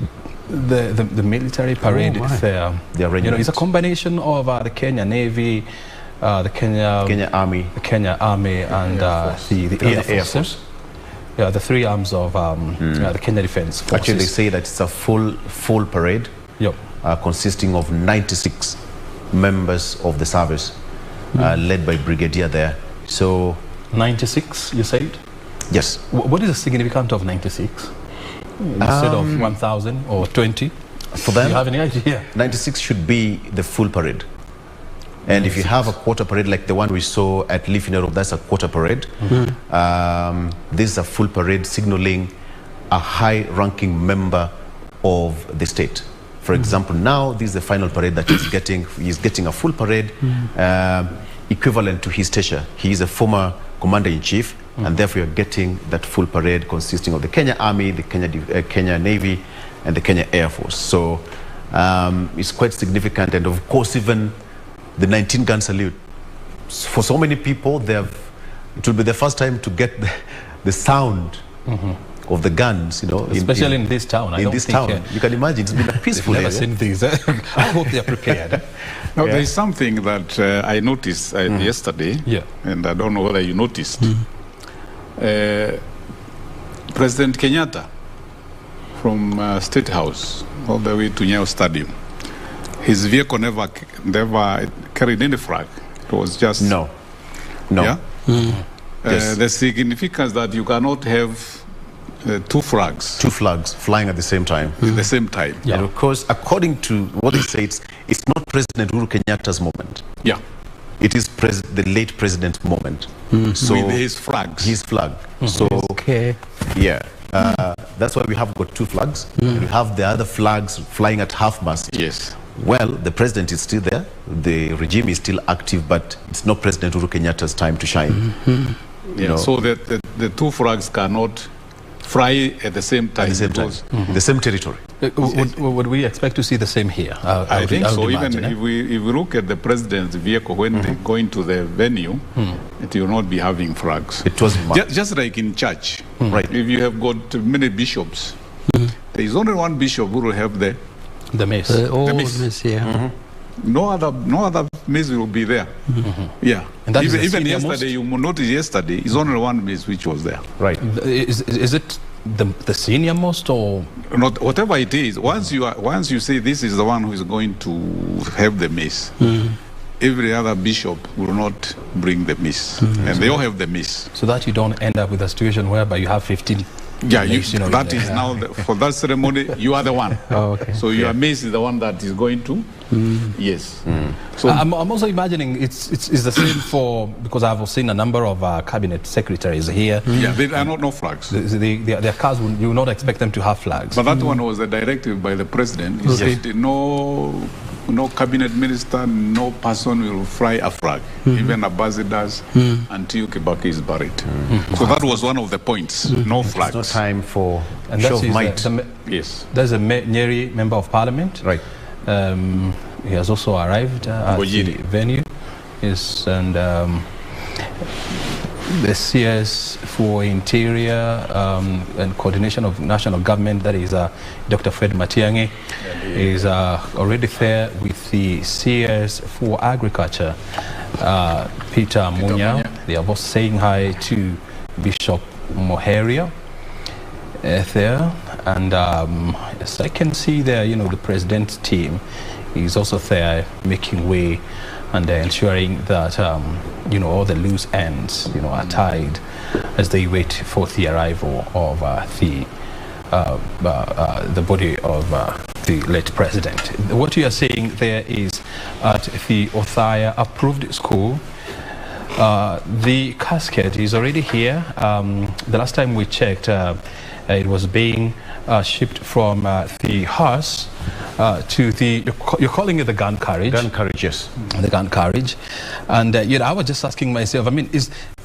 Speaker 4: The military parade there.
Speaker 1: The arrangement.
Speaker 4: It's a combination of the Kenya Navy, the Kenya Army, and the Air Force. Yeah, the 3 arms of the Kenya Defense Forces.
Speaker 1: Actually, they say that it's a full parade, consisting of 96 members of the service, led by brigadier there. So
Speaker 4: 96, you said?
Speaker 1: Yes.
Speaker 4: What is the significance of 96 instead of 1,000 or 20?
Speaker 1: For them,
Speaker 4: do you have any idea?
Speaker 1: 96 should be the full parade. And if you have a quarter parade like the one we saw at Leaf in Europe, that's a quarter parade. This is a full parade signaling a high-ranking member of the state. For example, now this is the final parade that he's getting. He's getting a full parade equivalent to his stature. He is a former commander-in-chief, and therefore you're getting that full parade consisting of the Kenya Army, the Kenya Navy, and the Kenya Air Force. So it's quite significant, and of course even the 19-gun salute. For so many people, it will be the first time to get the sound of the guns,
Speaker 4: especially in this town.
Speaker 1: You can imagine it's been a peaceful area.
Speaker 4: Never seen these. I hope they are prepared.
Speaker 3: Now, there is something that I noticed yesterday, and I don't know whether you noticed. President Kenyatta, from State House all the way to Nyayo Stadium, his vehicle never carried any flag. It was just
Speaker 1: no.
Speaker 3: Yeah?
Speaker 1: Yes.
Speaker 3: The significance that you cannot have 2 flags
Speaker 1: flying at the same time.
Speaker 3: At the same time.
Speaker 1: Yeah. And of course, according to what they say, it's not President Uhuru Kenyatta's moment.
Speaker 3: Yeah.
Speaker 1: It is the late president's moment.
Speaker 3: So with his flags.
Speaker 1: His flag. So yeah. That's why we have got 2 flags. We have the other flags flying at half-mast.
Speaker 3: Yes.
Speaker 1: Well, the president is still there. The regime is still active, but it's not President Uhuru Kenyatta's time to shine.
Speaker 3: So the 2 flags cannot fly at the same time.
Speaker 1: At the same time. The same territory.
Speaker 4: Would we expect to see the same here?
Speaker 3: I think so. Even if we look at the president's vehicle when they go into the venue, it will not be having flags.
Speaker 1: It was
Speaker 3: just like in church.
Speaker 1: Right.
Speaker 3: If you have got many bishops, there is only one bishop who will have the
Speaker 4: mace.
Speaker 3: The mace. No other mace will be there. Yeah. And that even yesterday, you noticed yesterday, it's only one mace which was there.
Speaker 1: Right.
Speaker 4: Is it the senior most or
Speaker 3: not? Whatever it is, once you say this is the one who is going to have the mace, every other bishop will not bring the mace, and they all have the mace.
Speaker 4: So that you don't end up with a situation whereby you have 15.
Speaker 3: Yeah, that is now for that ceremony. You are the one. So your mace is the one that is going to. Yes.
Speaker 4: So I'm also imagining it's the same because I've seen a number of cabinet secretaries here.
Speaker 3: Yeah, they are no flags.
Speaker 4: Their cars, you will not expect them to have flags.
Speaker 3: But that one was a directive by the president. He said no cabinet minister, no person will fly a flag, even ambassadors, until Kibaki is buried. So that was one of the points. No flags.
Speaker 1: It's no time for show of might.
Speaker 3: Yes.
Speaker 4: There's a Nyeri member of parliament.
Speaker 1: Right.
Speaker 4: He has also arrived at the venue. Yes, and the CS for Interior and Coordination of National Government, that is Dr. Fred Matiang'i, is already there with the CS for Agriculture, Peter Munyao. They are both saying hi to Bishop Moheria there, And as I can see there, the president's team is also there making way and ensuring that, all the loose ends, are tied as they wait for the arrival of the body of the late president. What you are saying there is at the Othaya approved school. The casket is already here. The last time we checked, it was being shipped from the hearse to the, you're calling it the gun carriage?
Speaker 1: Gun carriage, yes.
Speaker 4: The gun carriage. And I was just asking myself,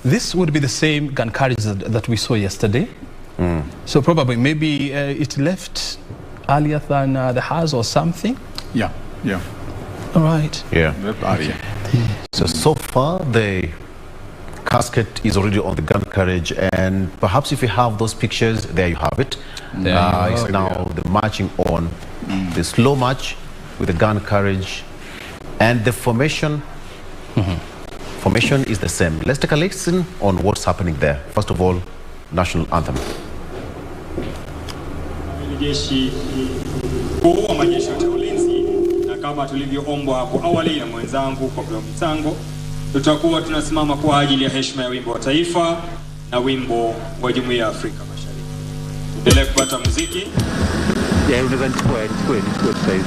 Speaker 4: this would be the same gun carriage that we saw yesterday? So probably maybe it left earlier than the hearse or something?
Speaker 3: Yeah.
Speaker 4: All right.
Speaker 1: Yeah.
Speaker 3: Earlier.
Speaker 1: So far, the casket is already on the gun carriage, and perhaps if you have those pictures, there you have it. It's now the marching on, the slow march with the gun carriage, and the formation. Formation is the same. Let's take a listen on what's happening there. First of all, national anthem.
Speaker 5: Jeshi mkuu wa majeshi ya ulinzi, na kama tulivyoombwa hapo awali na mwenzangu kwa mchango, tutakuwa tunasimama kwa ajili ya heshima ya wimbo wa taifa na wimbo wa Jumuiya ya Afrika Mashariki. Endelea kupata muziki.
Speaker 6: Unaweza nichukue sasa hivi.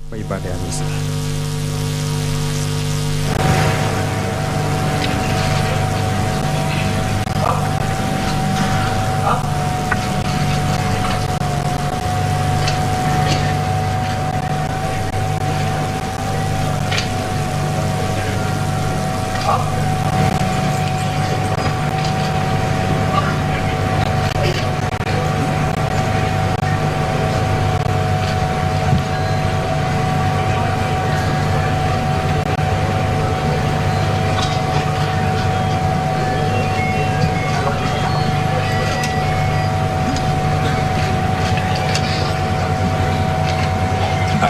Speaker 5: kwa ibada ya misa.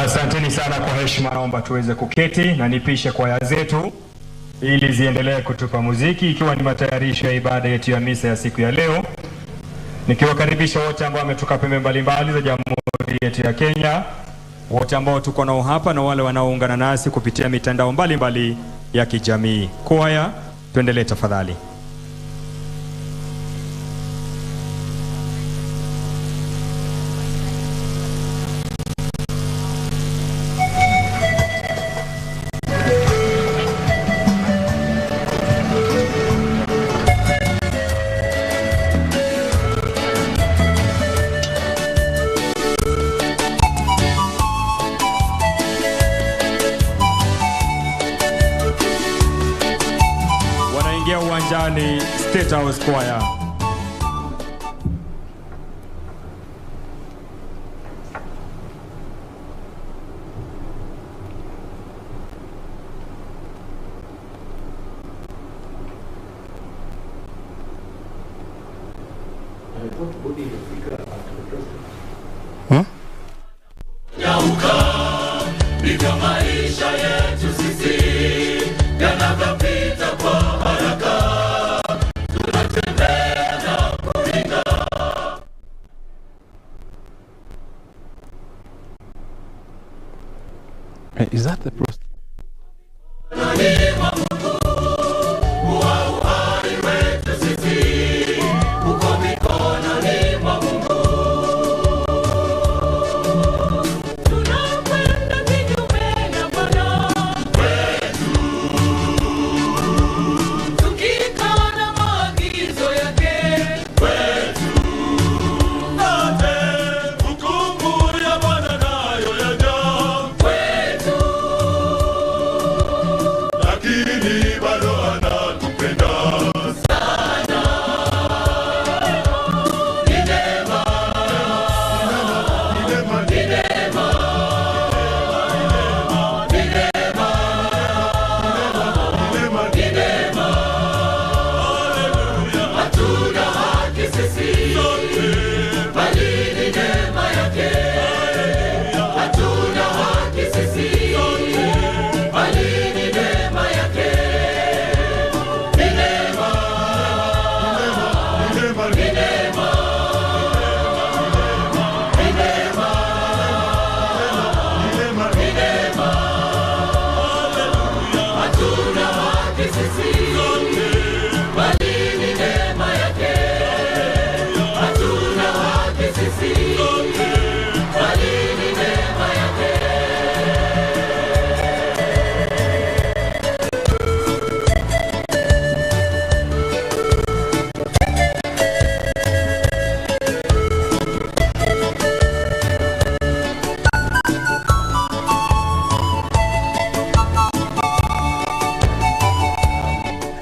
Speaker 5: Asanteni sana kwa heshima, naomba tuweze kuketi na nipishe kwaya zetu ili ziendelee kutupa muziki, ikiwa ni matayarisho ya ibada yetu ya misa ya siku ya leo. Nikiwakaribisha wote ambao wametoka pembe mbalimbali za Jamhuri yetu ya Kenya, wote ambao tuko nao hapa na wale wanaoungana nasi kupitia mitandao mbalimbali ya kijamii. Kwaya, tuendelee tafadhali. Uwanjani State House Choir.
Speaker 7: Ndivyo maisha yetu sisi yanavyopita kwa haraka, tunatembea na kuringa.
Speaker 4: Is that the process?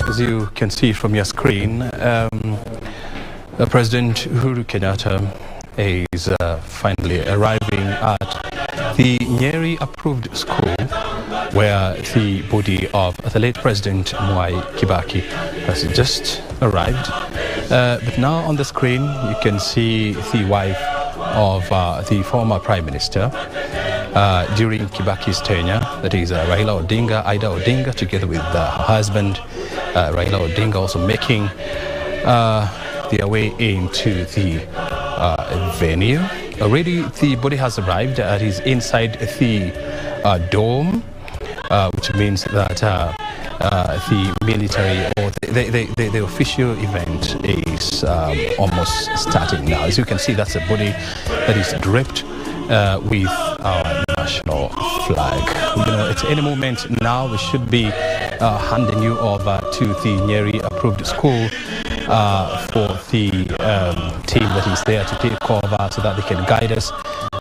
Speaker 4: As you can see from your screen, President Uhuru Kenyatta is finally arriving at the Nyeri approved school where the body of the late President Mwai Kibaki has just arrived. But now on the screen you can see the wife of the former Prime Minister during Kibaki's tenure, that is Raila Odinga, Ida Odinga, together with her husband Raila Odinga, also making their way into the venue. Already the body has arrived. It is inside the dome, which means that the military or the official event is almost starting now. As you can see, that's a body that is draped with our national flag. You know, at any moment now we should be handing you over to the Nyeri approved school for the team that is there to take over so that they can guide us,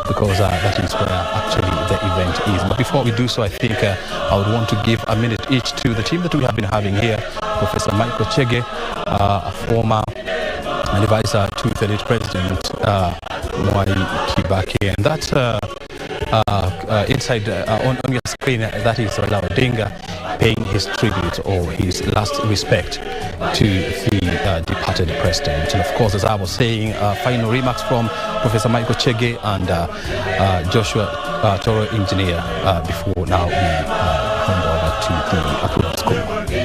Speaker 4: because that is where actually the event is. But before we do so, I think I would want to give a minute each to the team that we have been having here. Professor Michael Chege, a former advisor to the late President Mwai Kibaki, and that inside on your screen, that is Raila Odinga paying his tribute or his last respect to the departed president. And of course, as I was saying, final remarks from Professor Michael Chege and Joshua Toro, engineer, before now we hand over to the approved school.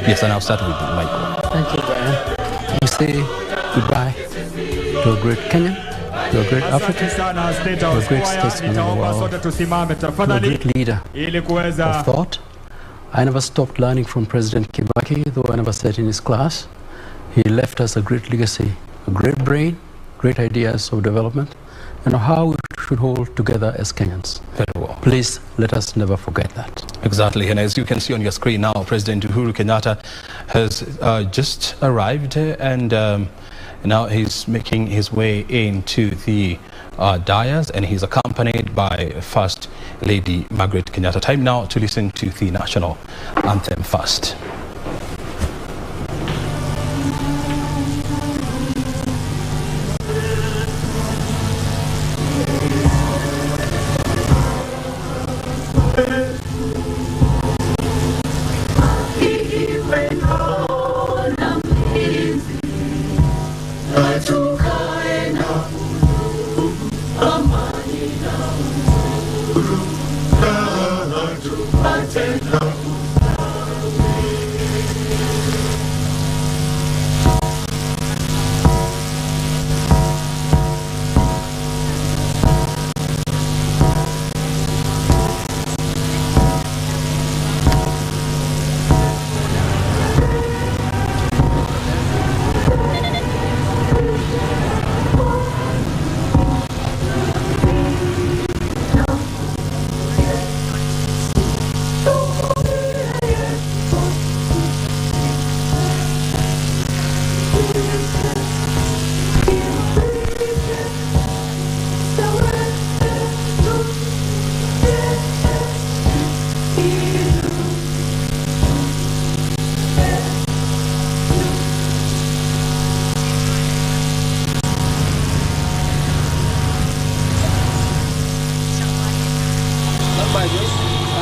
Speaker 4: Yes, and I'll start with Michael.
Speaker 2: Thank you, Brian. We say goodbye to a great Kenyan, to a great African, to a great statesman of the world, to a great leader of thought. I never stopped learning from President Kibaki, though I never sat in his class. He left us a great legacy, a great brain, great ideas of development, and how we should hold together as Kenyans.
Speaker 4: Very well.
Speaker 2: Please let us never forget that.
Speaker 4: Exactly, and as you can see on your screen now, President Uhuru Kenyatta has just arrived, and now he's making his way into the dais, and he's accompanied by First Lady Margaret Kenyatta. Time now to listen to the national anthem first.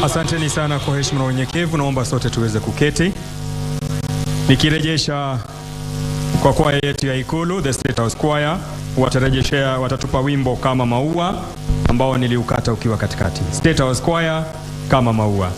Speaker 5: Asanteni sana kwa heshima na unyenyekevu, naomba sote tuweze kuketi. Nikirejesha kwa kwaya yetu ya Ikulu, the State House Choir, watatupa wimbo Kama Maua ambao niliukata ukiwa katikati. State House Choir, Kama Maua.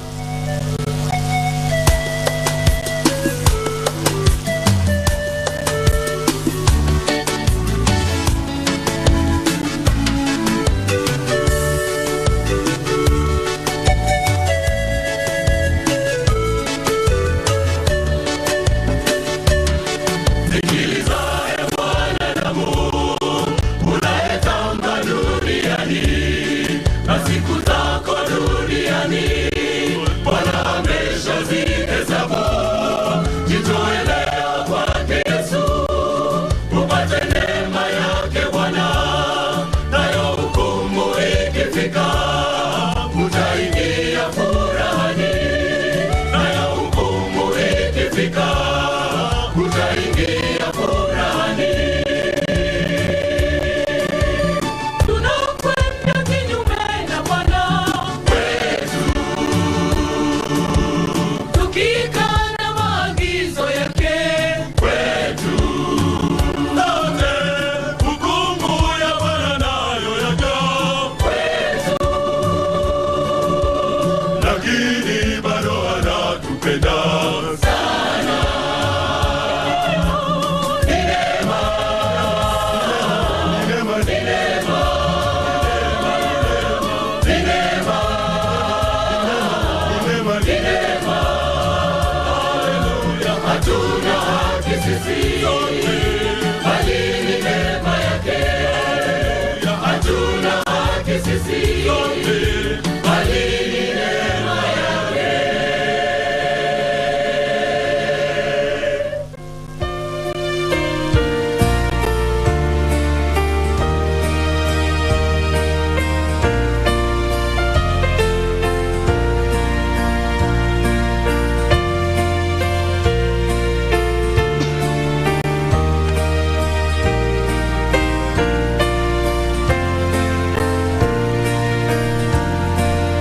Speaker 7: Hatuna haki sisi yote, bali ni neema yake.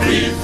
Speaker 7: We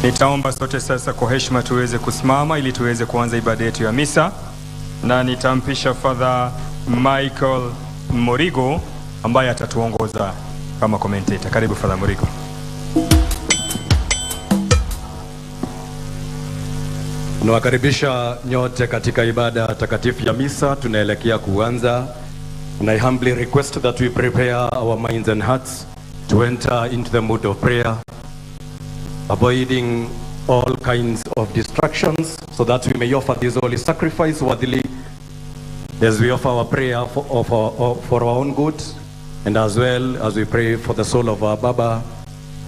Speaker 5: Nitaomba sote sasa kwa heshima tuweze kusimama ili tuweze kuanza ibada yetu ya misa, na nitampisha Father Michael Morigo ambaye atatuongoza kama commentator. Karibu Father Morigo.
Speaker 8: Nawakaribisha nyote katika ibada takatifu ya misa. Tunaelekea kuanza, and I humbly request that we prepare our minds and hearts to enter into the mood of prayer, avoiding all kinds of distractions, so that we may offer this holy sacrifice worthily as we offer our prayer for our own good, and as well as we pray for the soul of our Baba,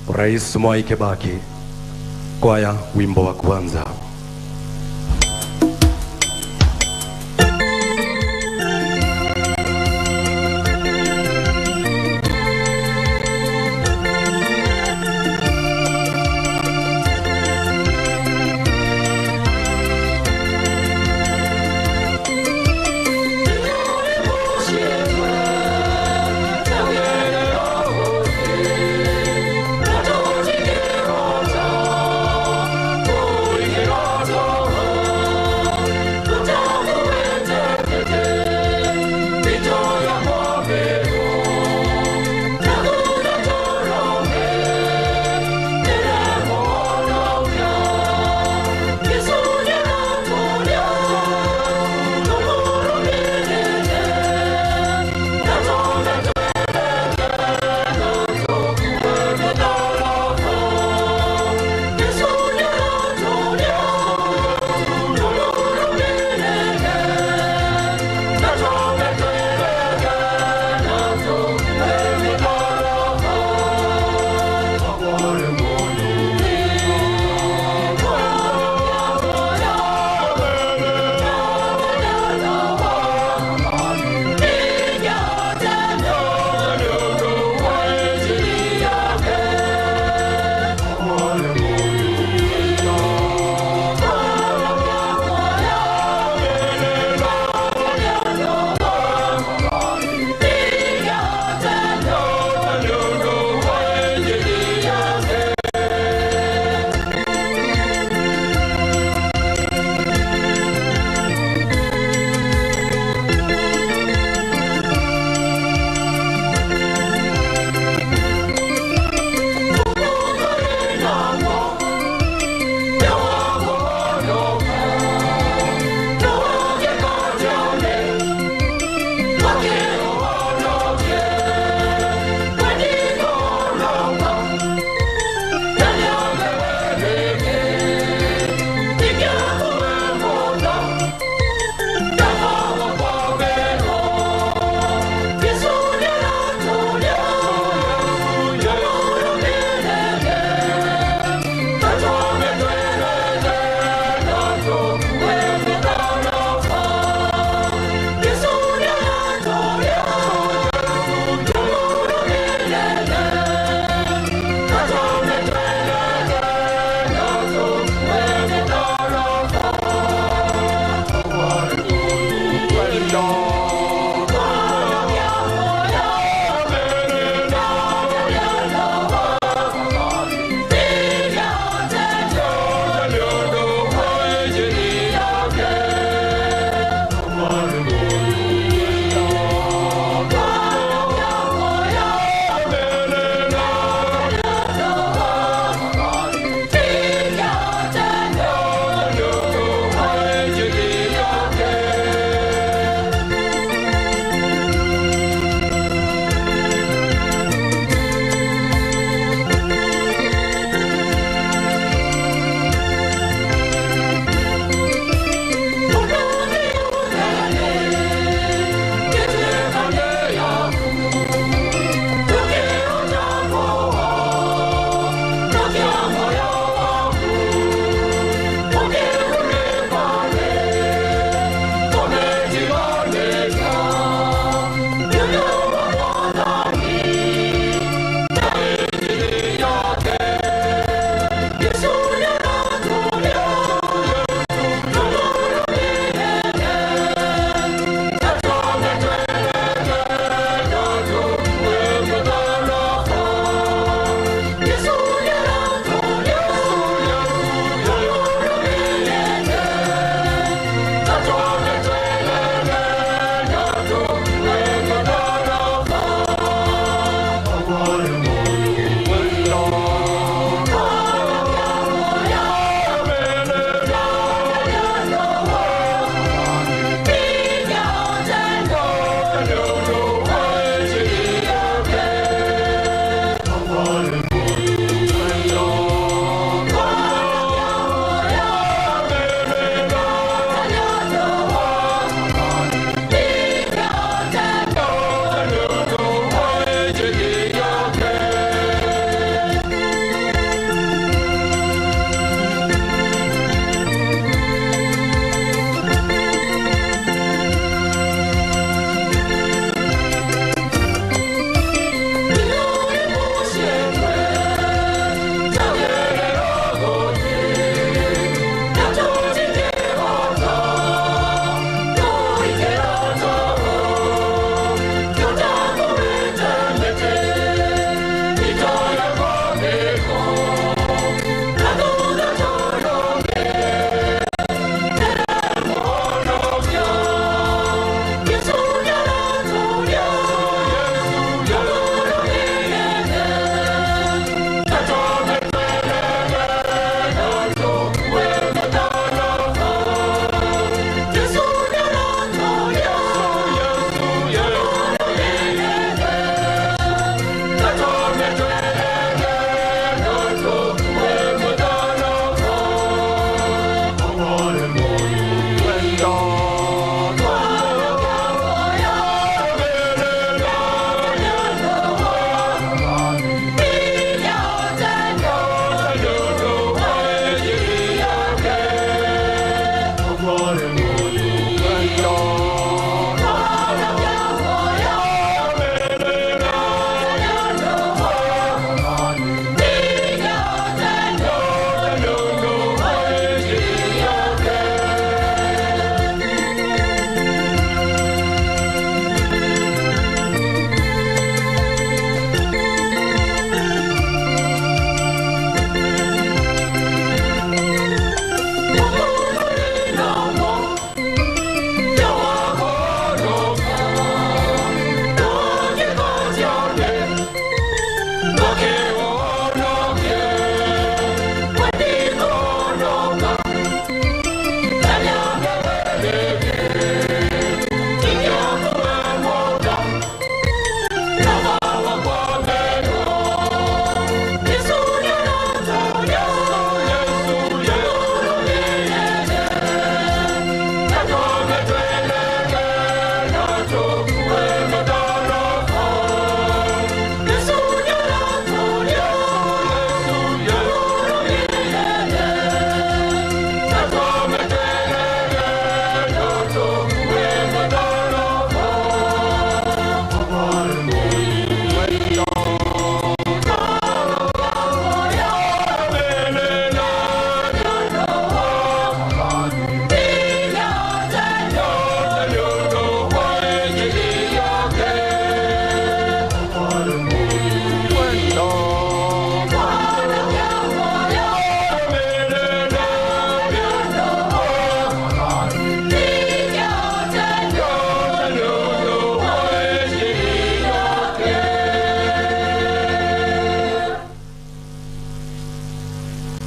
Speaker 8: Rais Mwai Kibaki. Kwaya, wimbo wa kwanza.
Speaker 7: Oh,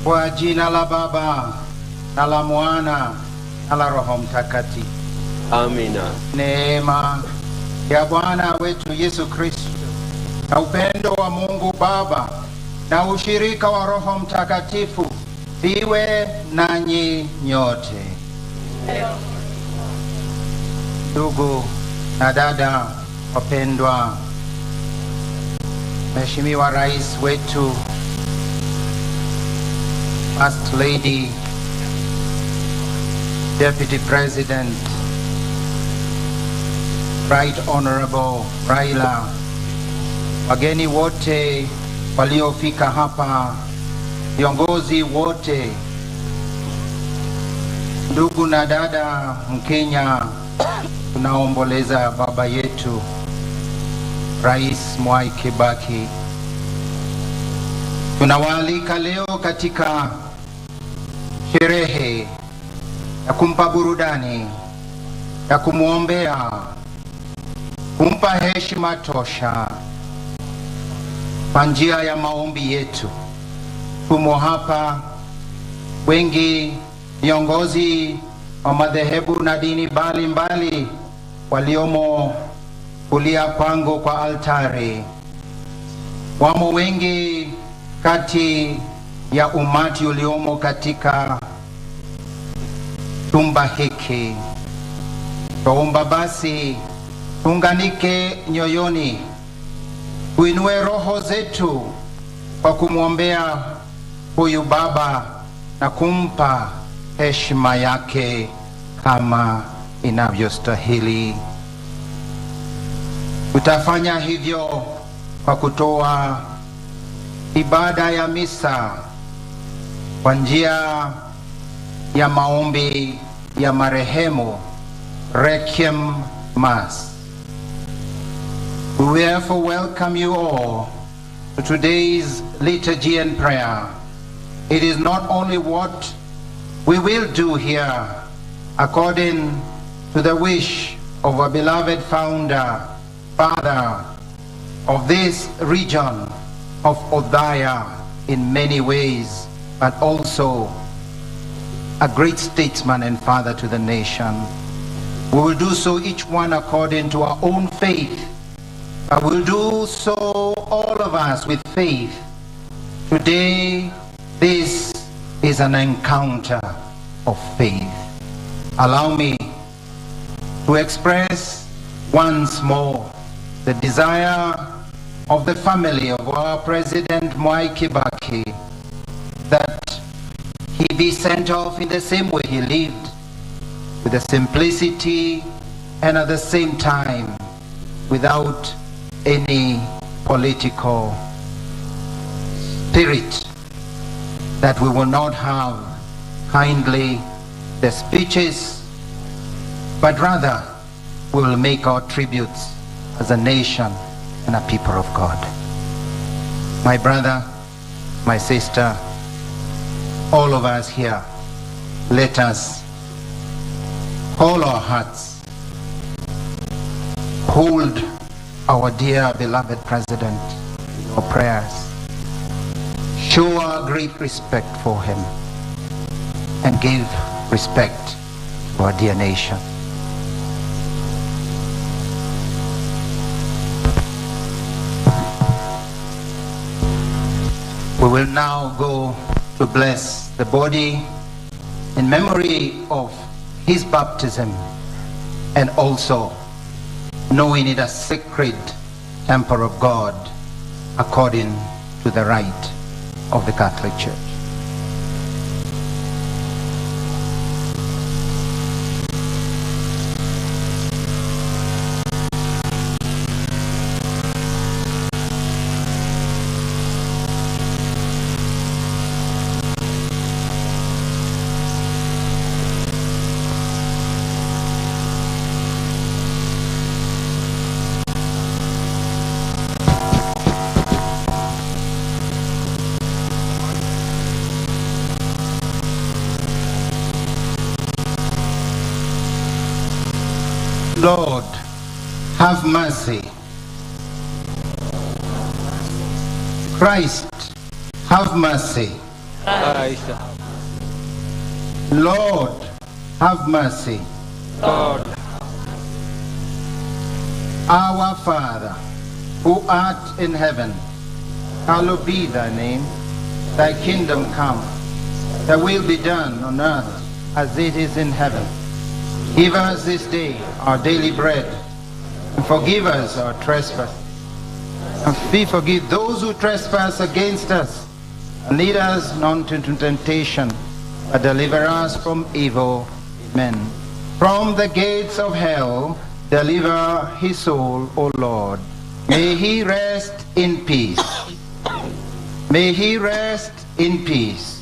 Speaker 9: Kwa jina la Baba na la Mwana na la Roho Mtakatifu.
Speaker 10: Amina.
Speaker 9: Neema ya Bwana wetu Yesu Kristo na upendo wa Mungu Baba na ushirika wa Roho Mtakatifu viwe nanyi nyote. Ndugu na dada wapendwa, Mheshimiwa Rais wetu, First Lady, Deputy President, Right Honorable Raila, wageni wote waliofika hapa, viongozi wote, ndugu na dada Mkenya, tunaomboleza baba yetu Rais Mwai Kibaki. Tunawaalika leo katika sherehe ya kumpa burudani, ya kumwombea, kumpa heshima tosha kwa njia ya maombi yetu. Tumo hapa wengi viongozi wa madhehebu na dini mbalimbali waliomo kulia kwangu kwa altari. Wamo wengi kati ya umati uliomo katika chumba hiki. Tuomba basi tuunganike nyoyoni, tuinue roho zetu kwa kumwombea huyu baba na kumpa heshima yake kama inavyostahili. Tutafanya hivyo kwa kutoa ibada ya misa kwa njia ya maombi ya marehemu, Requiem Mass. We therefore welcome you all to today's liturgy and prayer. It is not only what we will do here according to the wish of our beloved founder, father of this region of Othaya in many ways, but also a great statesman and father to the nation. We will do so each one according to our own faith, but we'll do so all of us with faith. Today, this is an encounter of faith. Allow me to express once more the desire of the family of our President Mwai Kibaki that he be sent off in the same way he lived, with the simplicity and at the same time without any political spirit, that we will not have kindly the speeches, but rather we will make our tributes as a nation and a people of God. My brother, my sister, all of us here, let us hold our hearts, hold our dear beloved president in our prayers, show our great respect for him, and give respect to our dear nation. We will now go to bless the body in memory of his baptism, and also knowing it as sacred temple of God according to the rite of the Catholic Church. Lord, have mercy. Christ, have mercy. Lord, have mercy.
Speaker 6: Lord.
Speaker 9: Our Father, who art in heaven, hallowed be thy name. Thy kingdom come. Thy will be done on earth as it is in heaven. Give us this day our daily bread, and forgive us our trespasses, and we forgive those who trespass against us. And lead us not into temptation, but deliver us from evil. Amen. From the gates of hell, deliver his soul, O Lord. May he rest in peace. May he rest in peace.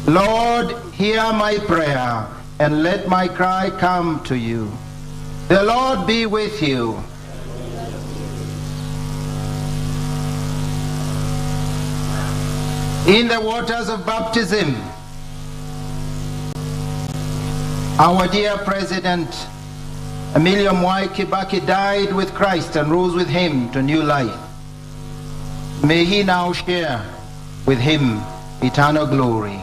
Speaker 9: Lord, hear my prayer, and let my cry come to you. The Lord be with you. In the waters of baptism, our dear President Mwai Kibaki died with Christ and rose with him to new life. May he now share with him eternal glory.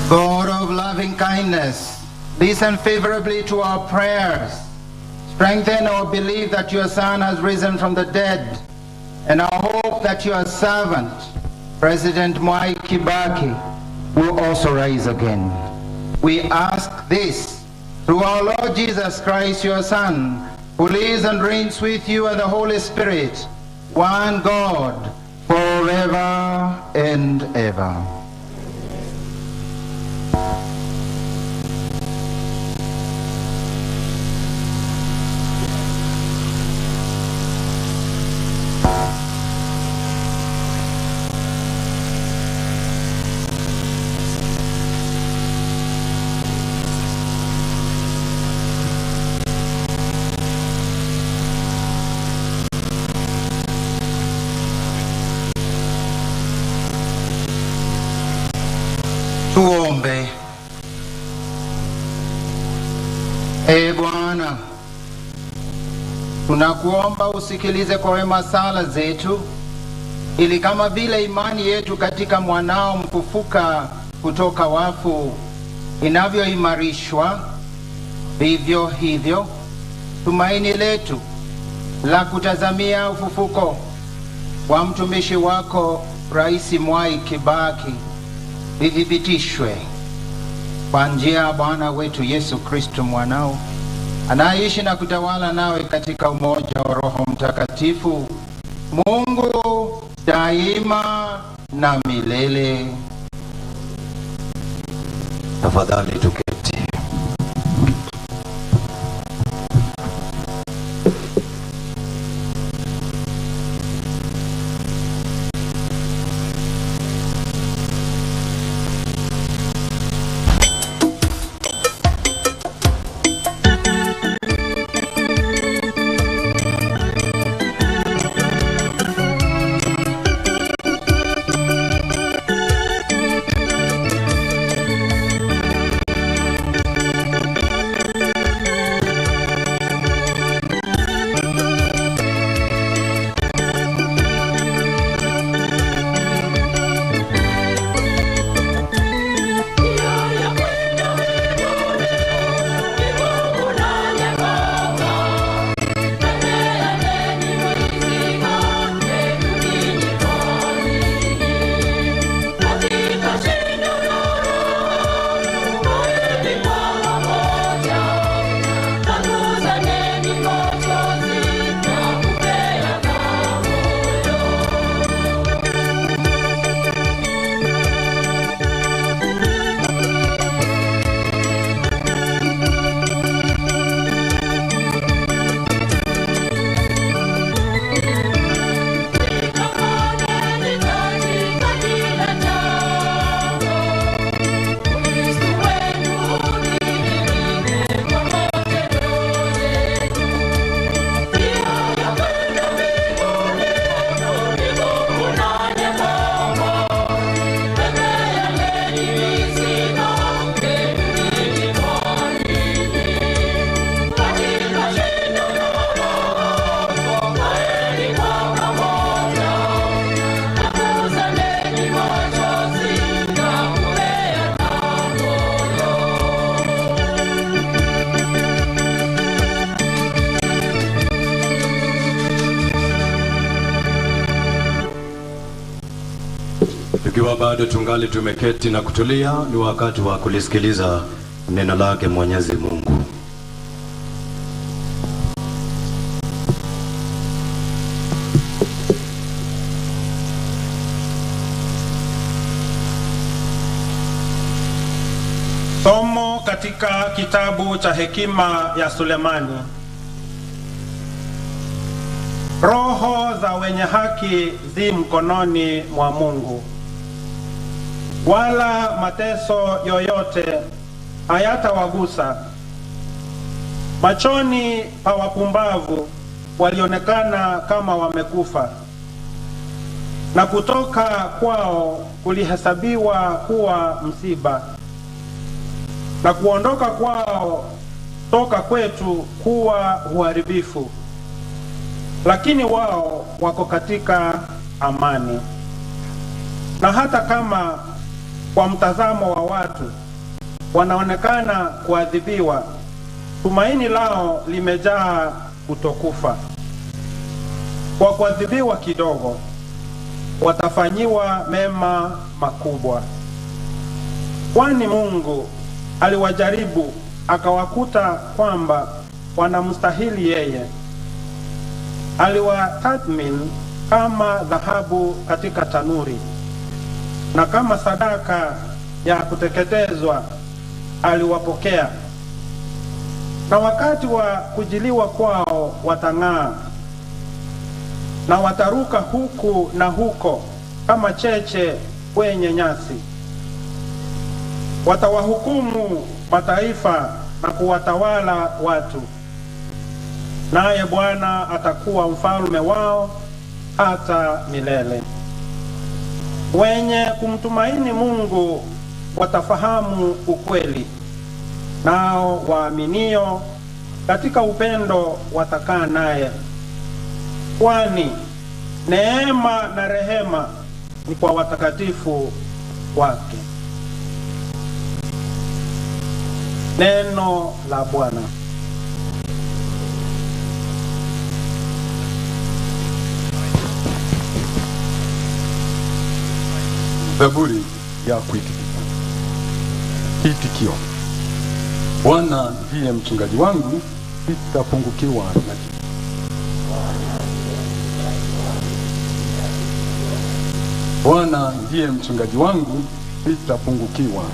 Speaker 9: God of loving kindness, listen favorably to our prayers. Strengthen our belief that your Son has risen from the dead, and our hope that your servant, President Mwai Kibaki, will also rise again. We ask this through our Lord Jesus Christ, your Son, who lives and reigns with you and the Holy Spirit, one God, forever and ever. Tuombe. Ee Bwana, tunakuomba usikilize kwa wema sala zetu, ili kama vile imani yetu katika mwanao mfufuka kutoka wafu inavyoimarishwa, vivyo hivyo tumaini letu la kutazamia ufufuko wa mtumishi wako Rais Mwai Kibaki lithibitishwe kwa njia ya Bwana wetu Yesu Kristo mwanao, anaishi na kutawala nawe katika umoja wa Roho Mtakatifu, Mungu daima na milele.
Speaker 8: Tafadhali tuketi. Tukiwa bado tungali tumeketi na kutulia, ni wakati wa kulisikiliza neno lake Mwenyezi Mungu.
Speaker 9: Somo katika kitabu cha hekima ya Sulemani. Roho za wenye haki zi mkononi mwa Mungu, wala mateso yoyote hayatawagusa. Machoni pa wapumbavu walionekana kama wamekufa, na kutoka kwao kulihesabiwa kuwa msiba, na kuondoka kwao toka kwetu kuwa uharibifu. Lakini wao wako katika amani. Na hata kama kwa mtazamo wa watu wanaonekana kuadhibiwa, tumaini lao limejaa kutokufa. Kwa kuadhibiwa kidogo, watafanyiwa mema makubwa. Kwani Mungu aliwajaribu akawakuta kwamba wanamstahili yeye. Aliwatathmini kama dhahabu katika tanuri, na kama sadaka ya kuteketezwa aliwapokea. Na wakati wa kujiliwa kwao watang'aa, na wataruka huku na huko kama cheche kwenye nyasi. Watawahukumu mataifa na kuwatawala watu, naye Bwana atakuwa mfalme wao hata milele. Wenye kumtumaini Mungu watafahamu ukweli, nao waaminio katika upendo watakaa naye. Kwani neema na rehema ni kwa watakatifu wake. Neno la Bwana.
Speaker 10: Zaburi ya kuitikia. Itikio. Bwana ndiye mchungaji wangu, sitapungukiwa na kitu. Bwana ndiye mchungaji wangu, sitapungukiwa.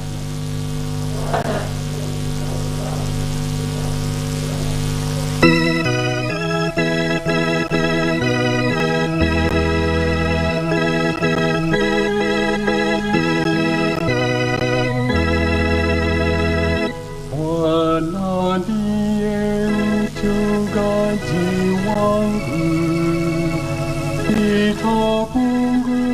Speaker 7: Wow.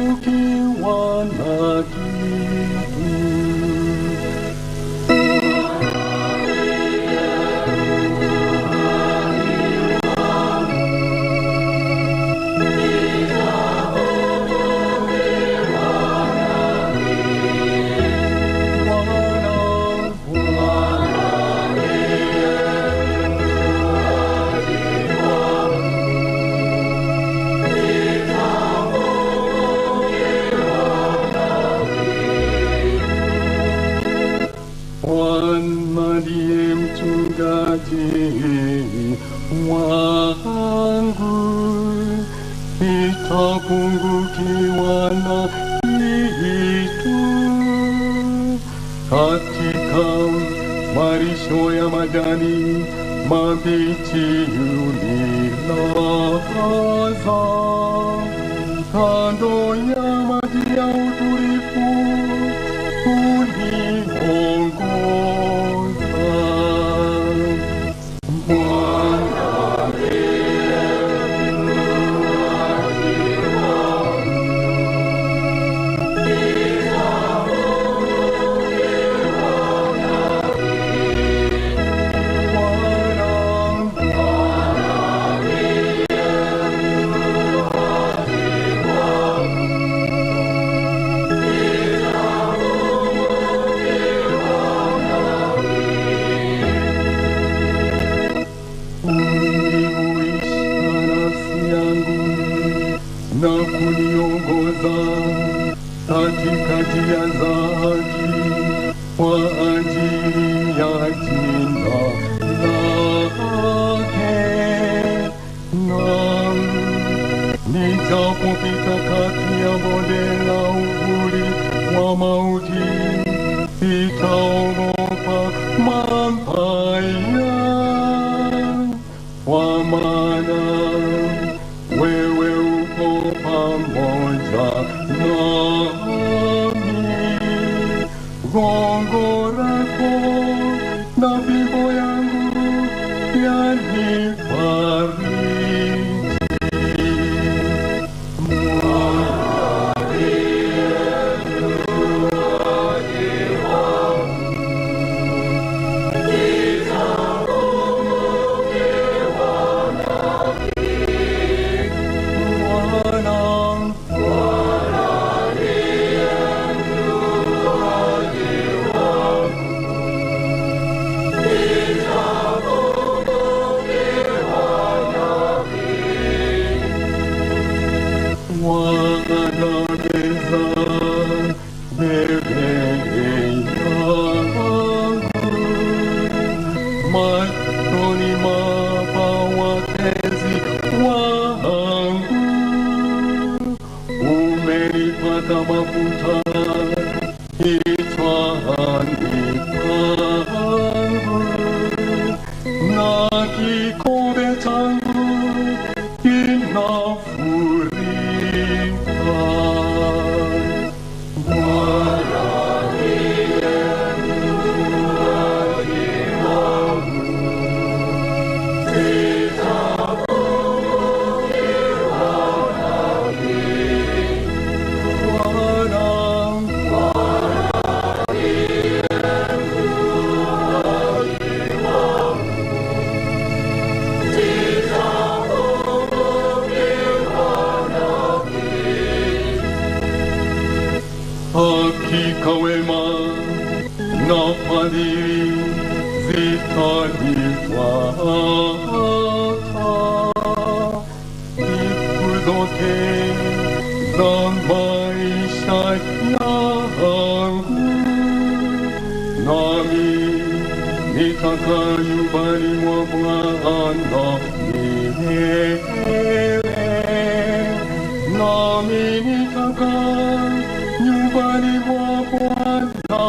Speaker 10: katika njia zake kwa ajili ya jina lake. Naam, nijapopita kati ya bonde la uvuli wa mauti, sitaogopa mabaya, kwa maana wewe uko pamoja nami. Gongo lako na fimbo yangu yanifariji. Hakika wema na fadhili zitanifuata siku zote za maisha yangu, nami nitakaa nyumbani mwa Bwana milele. Nami nitakaa nyumbani mwa Bwana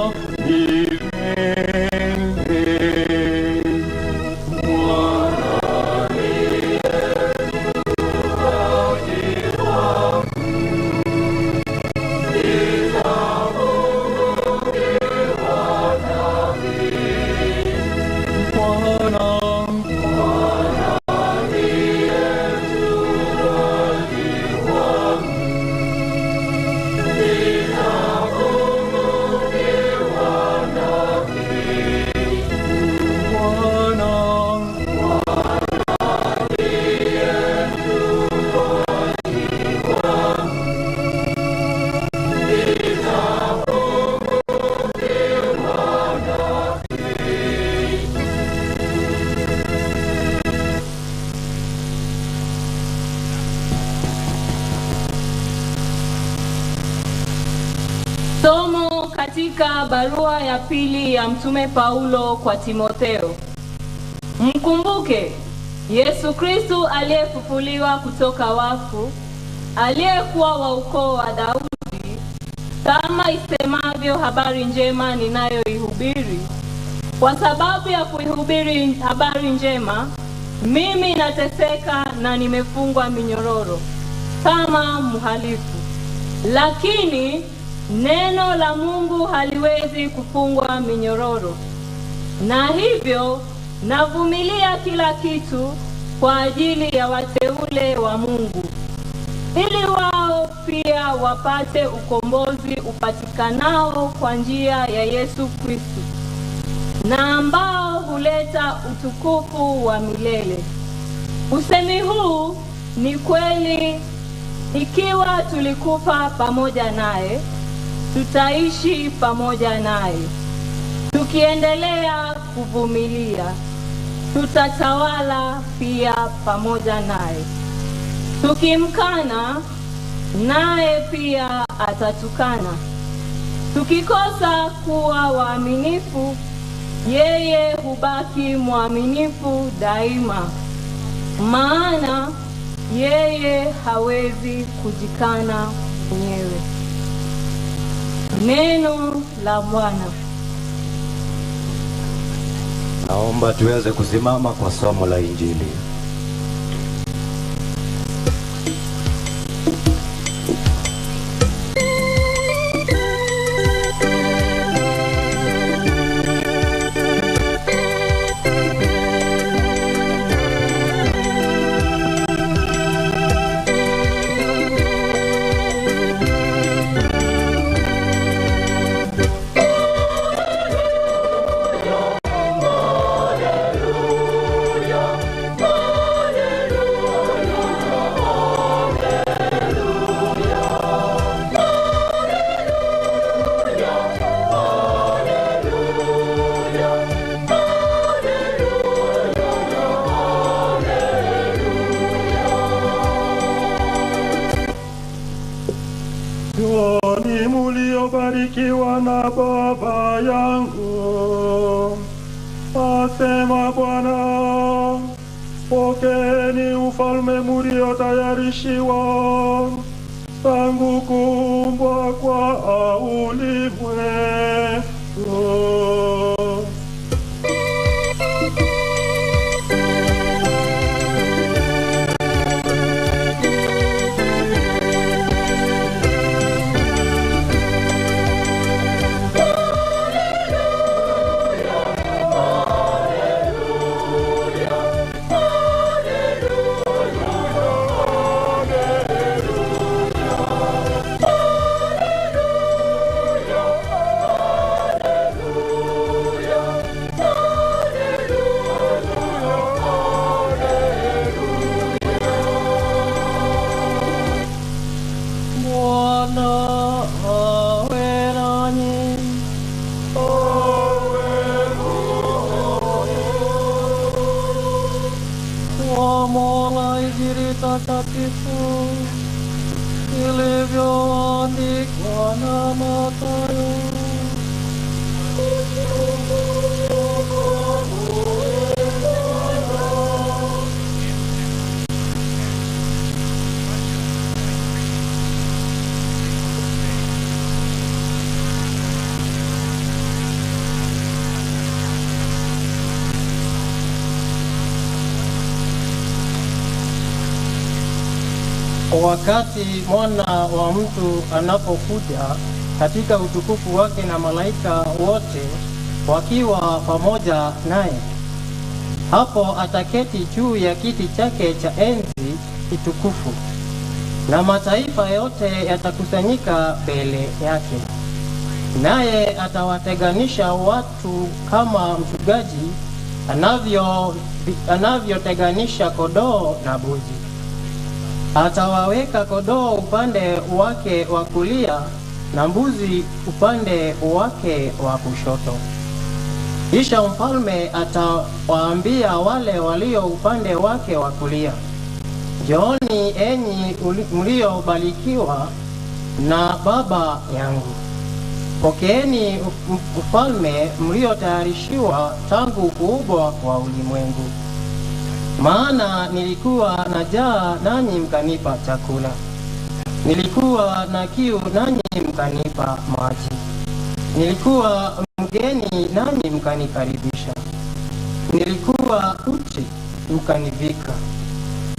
Speaker 10: milele. Bwana ndiye mchungaji wangu, nitapungukiwa na nini? Bwana ndiye mchungaji wangu.
Speaker 11: Somo katika barua ya pili ya Mtume Paulo kwa Timotheo. Mkumbuke Yesu Kristo aliyefufuliwa kutoka wafu, aliyekuwa wa ukoo wa Daudi, kama isemavyo habari njema ninayoihubiri. Kwa sababu ya kuihubiri habari njema, mimi nateseka na nimefungwa minyororo kama mhalifu. Lakini neno la Mungu haliwezi kufungwa minyororo. Na hivyo navumilia kila kitu kwa ajili ya wateule wa Mungu, ili wao pia wapate ukombozi upatikanao kwa njia ya Yesu Kristo, na ambao huleta utukufu wa milele. Usemi huu ni kweli: ikiwa tulikufa pamoja naye, tutaishi pamoja naye. Tukiendelea kuvumilia, tutatawala pia pamoja naye. Tukimkana, naye pia atatukana. Tukikosa kuwa waaminifu, yeye hubaki mwaminifu daima, maana yeye hawezi kujikana mwenyewe. Neno la Bwana.
Speaker 8: Naomba tuweze kusimama kwa somo la Injili.
Speaker 10: Nyooni muliobarikiwa na Baba yangu, asema Bwana, pokeeni ufalme muliotayarishiwa tangu kuumbwa kwa ulimwengu. Takatifu ilivyoandikwa na Mathayo.
Speaker 12: Wakati mwana wa mtu anapokuja katika utukufu wake na malaika wote wakiwa pamoja naye, hapo ataketi juu ya kiti chake cha enzi kitukufu, na mataifa yote yatakusanyika mbele yake. Naye atawatenganisha watu kama mchungaji anavyotenganisha kondoo na mbuzi. Atawaweka kondoo upande wake wa kulia na mbuzi upande wake wa kushoto. Kisha mfalme atawaambia wale walio upande wake wa kulia, njooni enyi mliobarikiwa na Baba yangu, pokeeni ufalme mliotayarishiwa tangu kuumbwa kwa ulimwengu. Maana nilikuwa na njaa nanyi mkanipa chakula, nilikuwa na kiu nanyi mkanipa maji, nilikuwa mgeni nanyi mkanikaribisha, nilikuwa uchi mkanivika,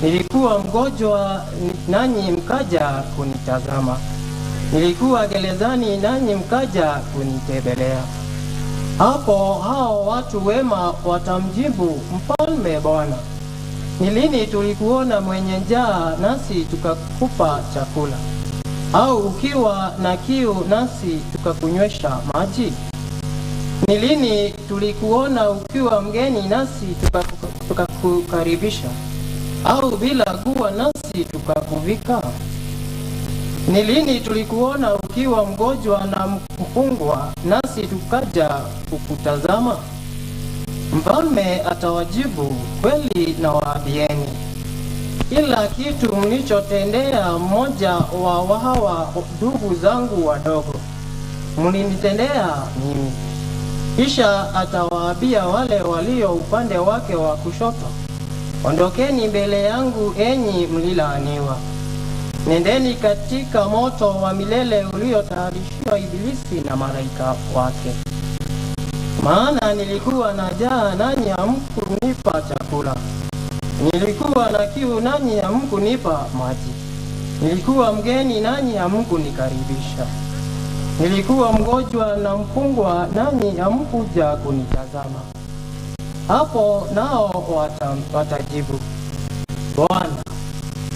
Speaker 12: nilikuwa mgonjwa nanyi mkaja kunitazama, nilikuwa gerezani nanyi mkaja kunitembelea. Hapo hao watu wema watamjibu mfalme, Bwana, ni lini tulikuona mwenye njaa nasi tukakupa chakula, au ukiwa na kiu nasi tukakunywesha maji? Ni lini tulikuona ukiwa mgeni nasi tukakukaribisha, au bila nguo nasi tukakuvika? Ni lini tulikuona ukiwa mgonjwa na mfungwa nasi tukaja kukutazama? Mfalme atawajibu, kweli nawaambieni, ila kitu mlichotendea mmoja wa hawa ndugu zangu wadogo, mlinitendea mimi. Kisha atawaambia wale walio upande wake wa kushoto, ondokeni mbele yangu enyi mlilaaniwa, nendeni katika moto wa milele uliotayarishiwa Ibilisi na malaika wake. Maana nilikuwa na njaa nanyi hamkunipa chakula, nilikuwa na kiu nanyi hamkunipa maji, nilikuwa mgeni nanyi hamkunikaribisha, nilikuwa mgonjwa na mfungwa nanyi hamkuja kunitazama. Hapo nao watajibu, Bwana,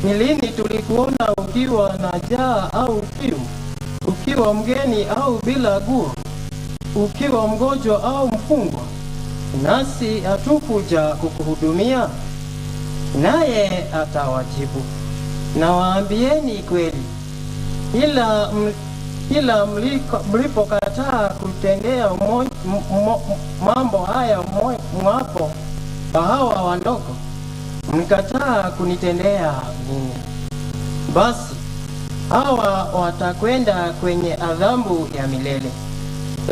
Speaker 12: ni lini tulikuona ukiwa na njaa au kiu, ukiwa mgeni au bila nguo, ukiwa mgonjwa au mfungwa, nasi hatukuja kukuhudumia? Naye atawajibu, nawaambieni kweli, ila mlipokataa kutendea mambo haya mwapo hawa wadogo, mkataa kunitendea mimi. Basi hawa watakwenda kwenye adhabu ya milele,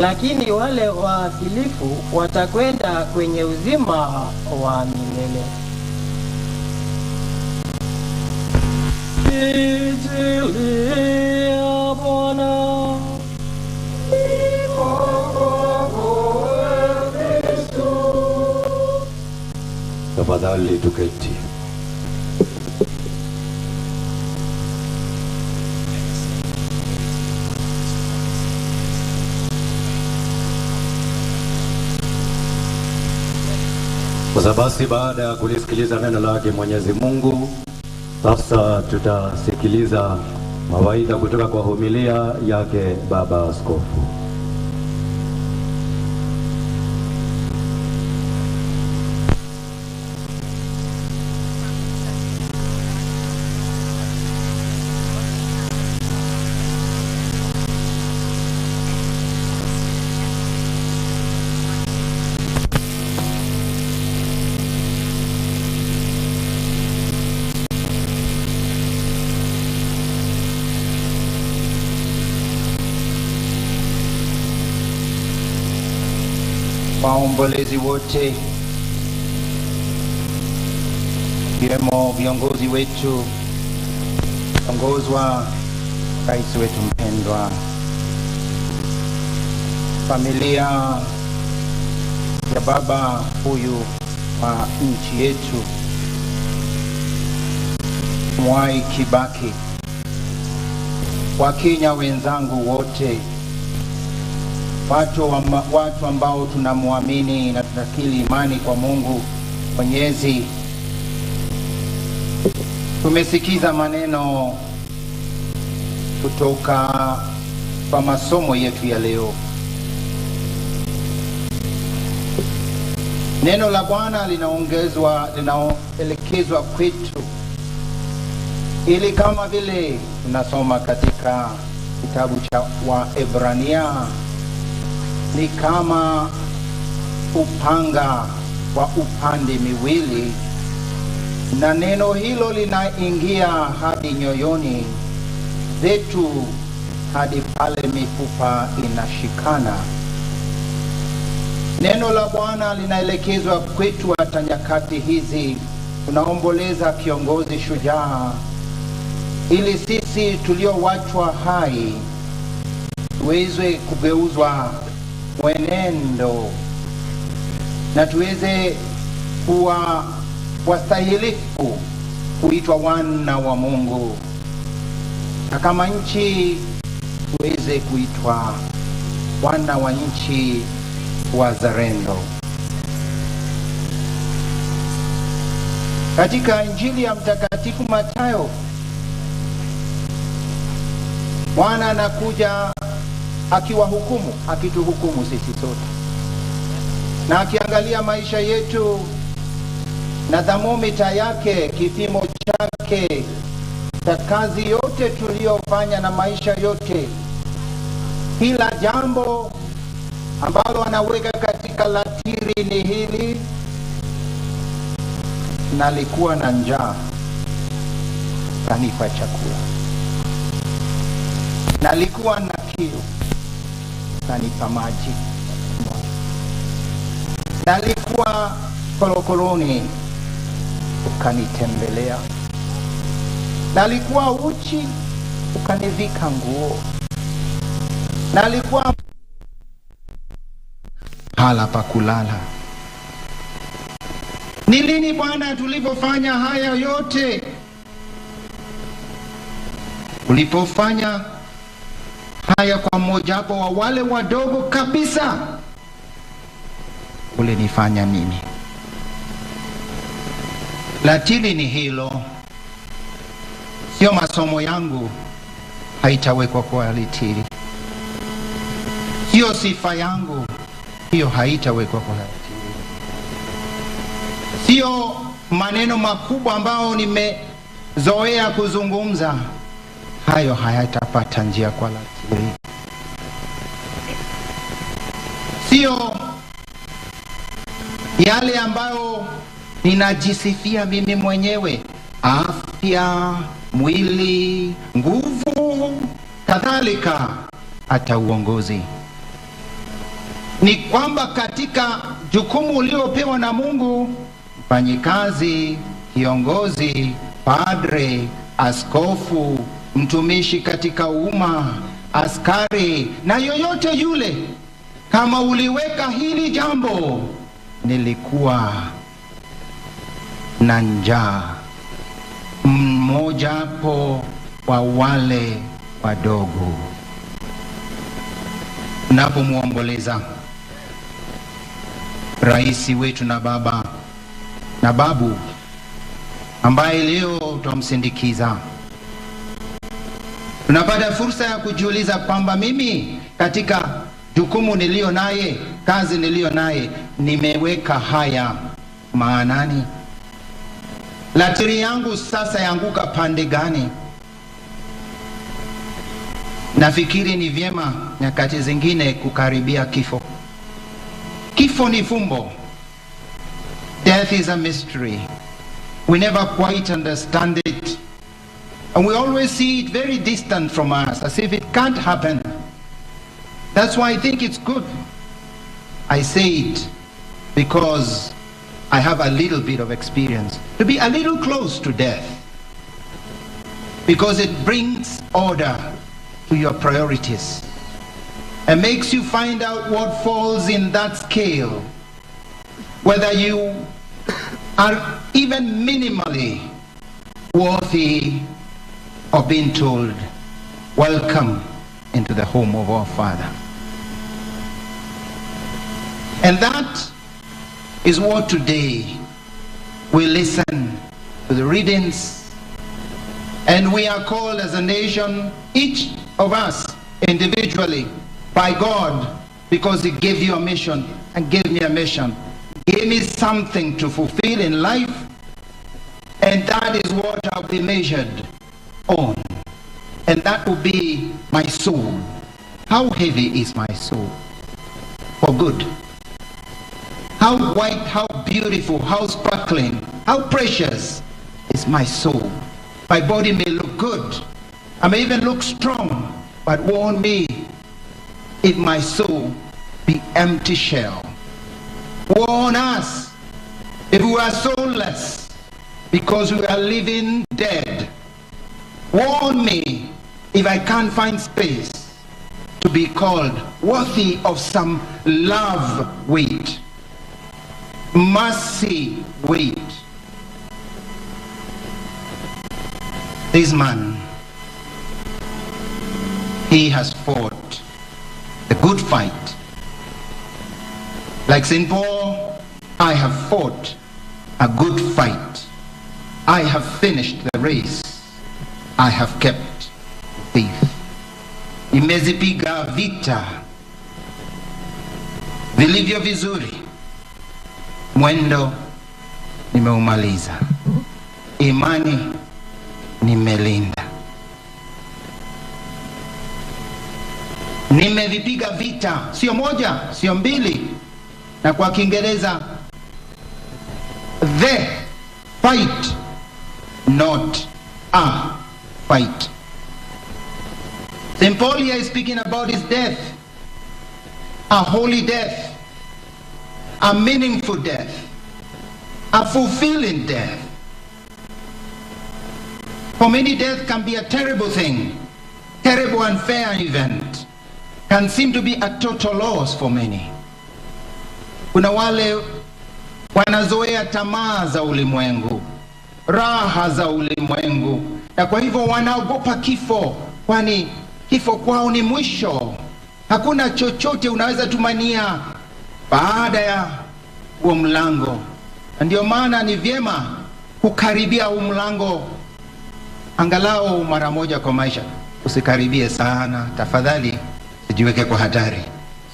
Speaker 12: lakini wale waadilifu watakwenda kwenye uzima wa milele. Injili ya Bwana.
Speaker 8: Tafadhali tuketi. Sasa basi, baada ya kulisikiliza neno lake Mwenyezi Mungu, sasa tutasikiliza mawaidha kutoka kwa homilia yake Baba Askofu.
Speaker 9: Waombolezi wote, ikiwemo viongozi wetu, ongozwa rais wetu mpendwa, familia ya baba huyu wa nchi yetu Mwai Kibaki, Wakenya wenzangu wote, watu ambao tunamwamini na tunakiri imani kwa Mungu Mwenyezi. Tumesikiza maneno kutoka kwa masomo yetu ya leo. Neno la Bwana linaelekezwa kwetu, ili kama vile tunasoma katika kitabu cha Waebrania, ni kama upanga wa upande miwili, na neno hilo linaingia hadi nyoyoni zetu, hadi pale mifupa inashikana. Neno la Bwana linaelekezwa kwetu hata nyakati hizi tunaomboleza kiongozi shujaa, ili sisi tuliowachwa hai tuweze kugeuzwa mwenendo na tuweze kuwa wastahilifu kuitwa wana wa Mungu, na kama nchi tuweze kuitwa wana wa nchi wazalendo. Katika Injili ya Mtakatifu Mathayo, Bwana anakuja akituhukumu sisi sote, na akiangalia maisha yetu na thermometa yake, kipimo chake cha kazi yote tuliyofanya na maisha yote, kila jambo ambalo anaweka katika latiri ni hili: nalikuwa na njaa ukanipa chakula. Nalikuwa na kiu, ukanipa maji. Nalikuwa korokoroni, ukanitembelea. Nalikuwa uchi, ukanivika nguo. Nalikuwa hala pa kulala. Ni lini Bwana tulipofanya haya yote? Ulipofanya haya kwa mmojawapo wa wale wadogo kabisa, ulinifanya mimi. Lakini ni hilo, sio masomo yangu haitawekwa kwa alitiri. Sio sifa yangu, hiyo haitawekwa kwa alitiri. Sio maneno makubwa ambao nimezoea kuzungumza, hayo hayatapata njia kwa alitiri. Sio yale ambayo ninajisifia mimi mwenyewe, afya, mwili, nguvu, kadhalika, hata uongozi. Ni kwamba katika jukumu uliopewa na Mungu, mfanyikazi, kiongozi, padre, askofu, mtumishi katika umma, askari na yoyote yule, kama uliweka hili jambo, nilikuwa na njaa, mmojawapo wa wale wadogo. Unapomwomboleza rais wetu na baba na babu ambaye leo tutamsindikiza, tunapata fursa ya kujiuliza kwamba mimi katika jukumu nilio naye, kazi nilio naye, nimeweka haya maanani? Latiri yangu sasa yanguka pande gani? Nafikiri ni vyema nyakati zingine kukaribia kifo. Kifo ni fumbo. Death is a mystery. We never quite understand it. And we always see it very distant from us, as if it can't happen. That's why I think it's good I say it, because I have a little bit of experience, to be a little close to death, because it brings order to your priorities and makes you find out what falls in that scale, whether you are even minimally worthy of being told, welcome into the home of our Father. And that is what today we listen to the readings, and we are called as a nation, each of us individually, by God, because He gave you a mission and gave me a mission, gave me something to fulfill in life, and that is what I'll be measured on. And that will be my soul. How heavy is my soul? For good. How white, how beautiful, how sparkling, how precious is my soul. My body may look good, I may even look strong, but warn me if my soul be empty shell. Warn us if we are soulless because we are living dead. Warn me if I can't find space to be called worthy of some love weight, mercy weight. This man, he has fought the good fight. Like St. Paul, I have fought a good fight. I have finished the race. I have kept faith. Nimezipiga vita vilivyo vizuri. Mwendo nimeumaliza. Imani nimelinda. Nimevipiga vita, sio moja, sio mbili. Na kwa Kiingereza, the fight, not a fight. St. Paul here is speaking about his death, a holy death, a meaningful death, a fulfilling death. For many, death can be a terrible thing, terrible unfair event, can seem to be a total loss for many. Kuna wale wanazoea tamaa za ulimwengu, raha za ulimwengu, na kwa hivyo wanaogopa kifo, kwani kifo kwao ni mwisho. Hakuna chochote unaweza tumania baada ya huo mlango. Ndio maana ni vyema kukaribia huo mlango angalau mara moja kwa maisha. Usikaribie sana tafadhali, sijiweke kwa hatari,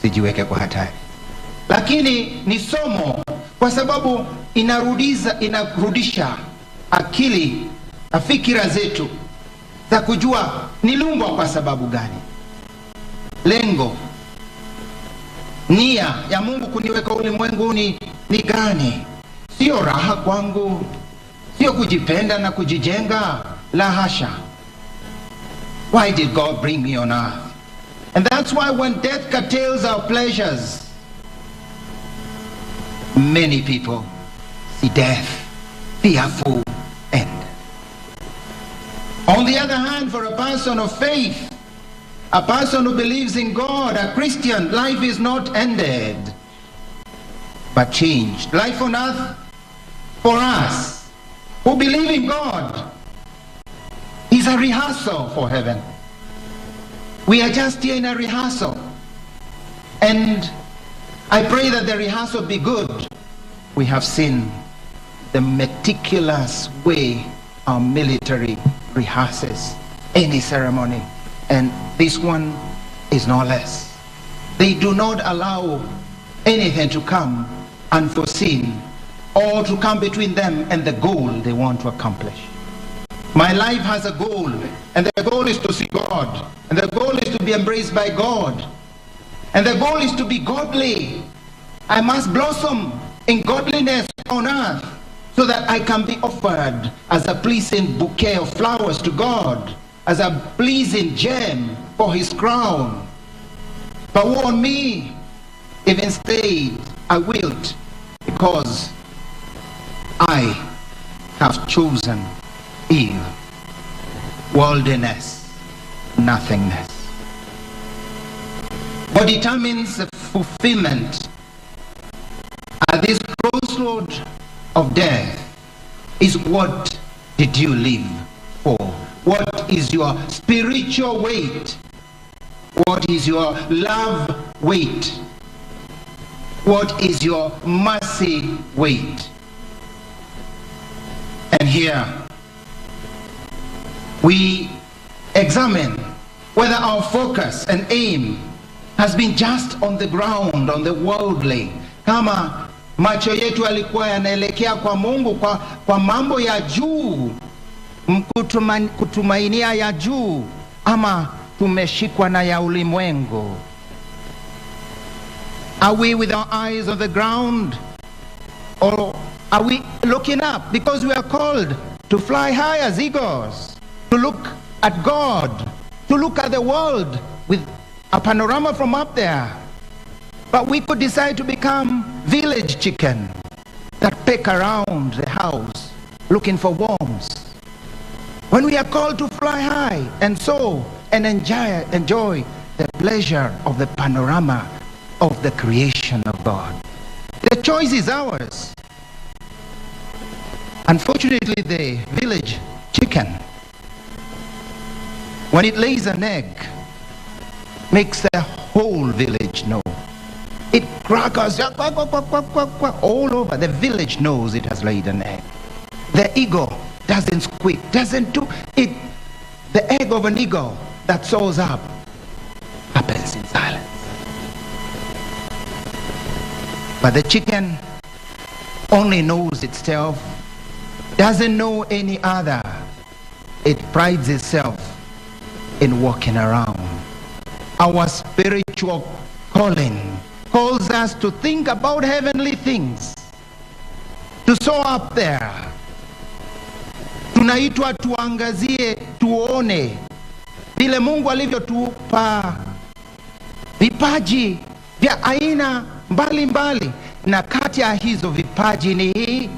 Speaker 9: sijiweke kwa hatari. Lakini ni somo, kwa sababu inarudisha akili na fikira zetu za kujua niliumbwa kwa sababu gani. Lengo, nia ya Mungu kuniweka ulimwenguni ni gani? Sio raha kwangu, sio kujipenda na kujijenga, la hasha. Why did God bring me on earth? And that's why when death curtails our pleasures, many people see death fearful end. On the other hand, for a person of faith, a person who believes in God, a Christian, life is not ended, but changed. Life on earth, for us who believe in God, is a rehearsal for heaven. We are just here in a rehearsal. And I pray that the rehearsal be good. We have seen the meticulous way our military rehearses any ceremony, and this one is no less. They do not allow anything to come unforeseen or to come between them and the goal they want to accomplish. My life has a goal, and the goal is to see God, and the goal is to be embraced by God, and the goal is to be godly. I must blossom in godliness on earth so that I can be offered as a pleasing bouquet of flowers to God, as a pleasing gem for his crown. But woe on me if instead I wilt, because I have chosen ill, worldliness, nothingness. What determines the fulfillment at this crossroad of death is, what did you live for? What is your spiritual weight? What is your love weight? What is your mercy weight? And here we examine whether our focus and aim has been just on the ground, on the worldly. Kama macho yetu yalikuwa yanaelekea kwa Mungu, kwa mambo ya juu, kutumainia ya juu, ama tumeshikwa na ya ulimwengu. Are we with our eyes on the ground, or are we looking up? Because we are called to fly high as eagles, to look at God, to look at the world with a panorama from up there. But we could decide to become village chicken that peck around the house looking for worms, when we are called to fly high and soar and enjoy the pleasure of the panorama of the creation of God. The choice is ours. Unfortunately, the village chicken, when it lays an egg, makes the whole village know. It crackers all over. The village knows it has laid an egg. The eagle doesn't squeak, doesn't do it. The egg of an eagle that soars up happens in silence. But the chicken only knows itself, doesn't know any other. It prides itself in walking around. Our spiritual calling calls us to think about heavenly things, to soar up there, Tunaitwa tuangazie, tuone vile Mungu alivyotupa vipaji vya aina mbalimbali, na kati ya hizo vipaji ni hii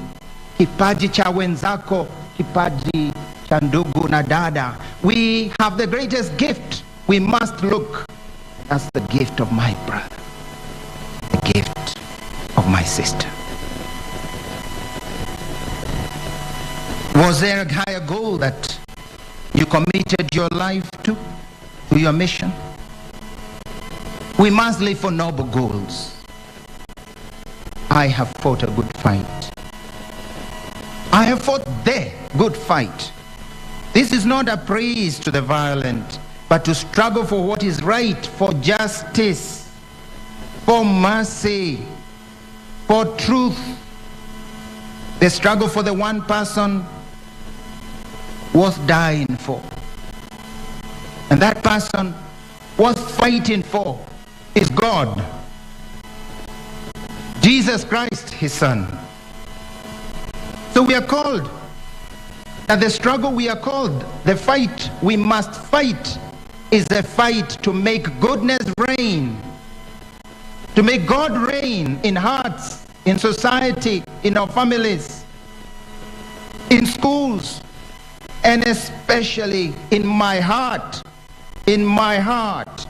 Speaker 9: kipaji cha wenzako, kipaji cha ndugu na dada. We have the greatest gift. We must look. That's the gift of my brother, the gift of my sister. Was there a higher goal that you committed your life to your mission? We must live for noble goals. I have fought a good fight. I have fought the good fight. This is not a praise to the violent, but to struggle for what is right, for justice, for mercy, for truth. The struggle for the one person worth dying for. And that person worth fighting for is God. Jesus Christ, his son. So we are called, that the struggle we are called, the fight we must fight, is a fight to make goodness reign, to make God reign in hearts, in society, in our families, in schools, and especially in my heart, in my heart,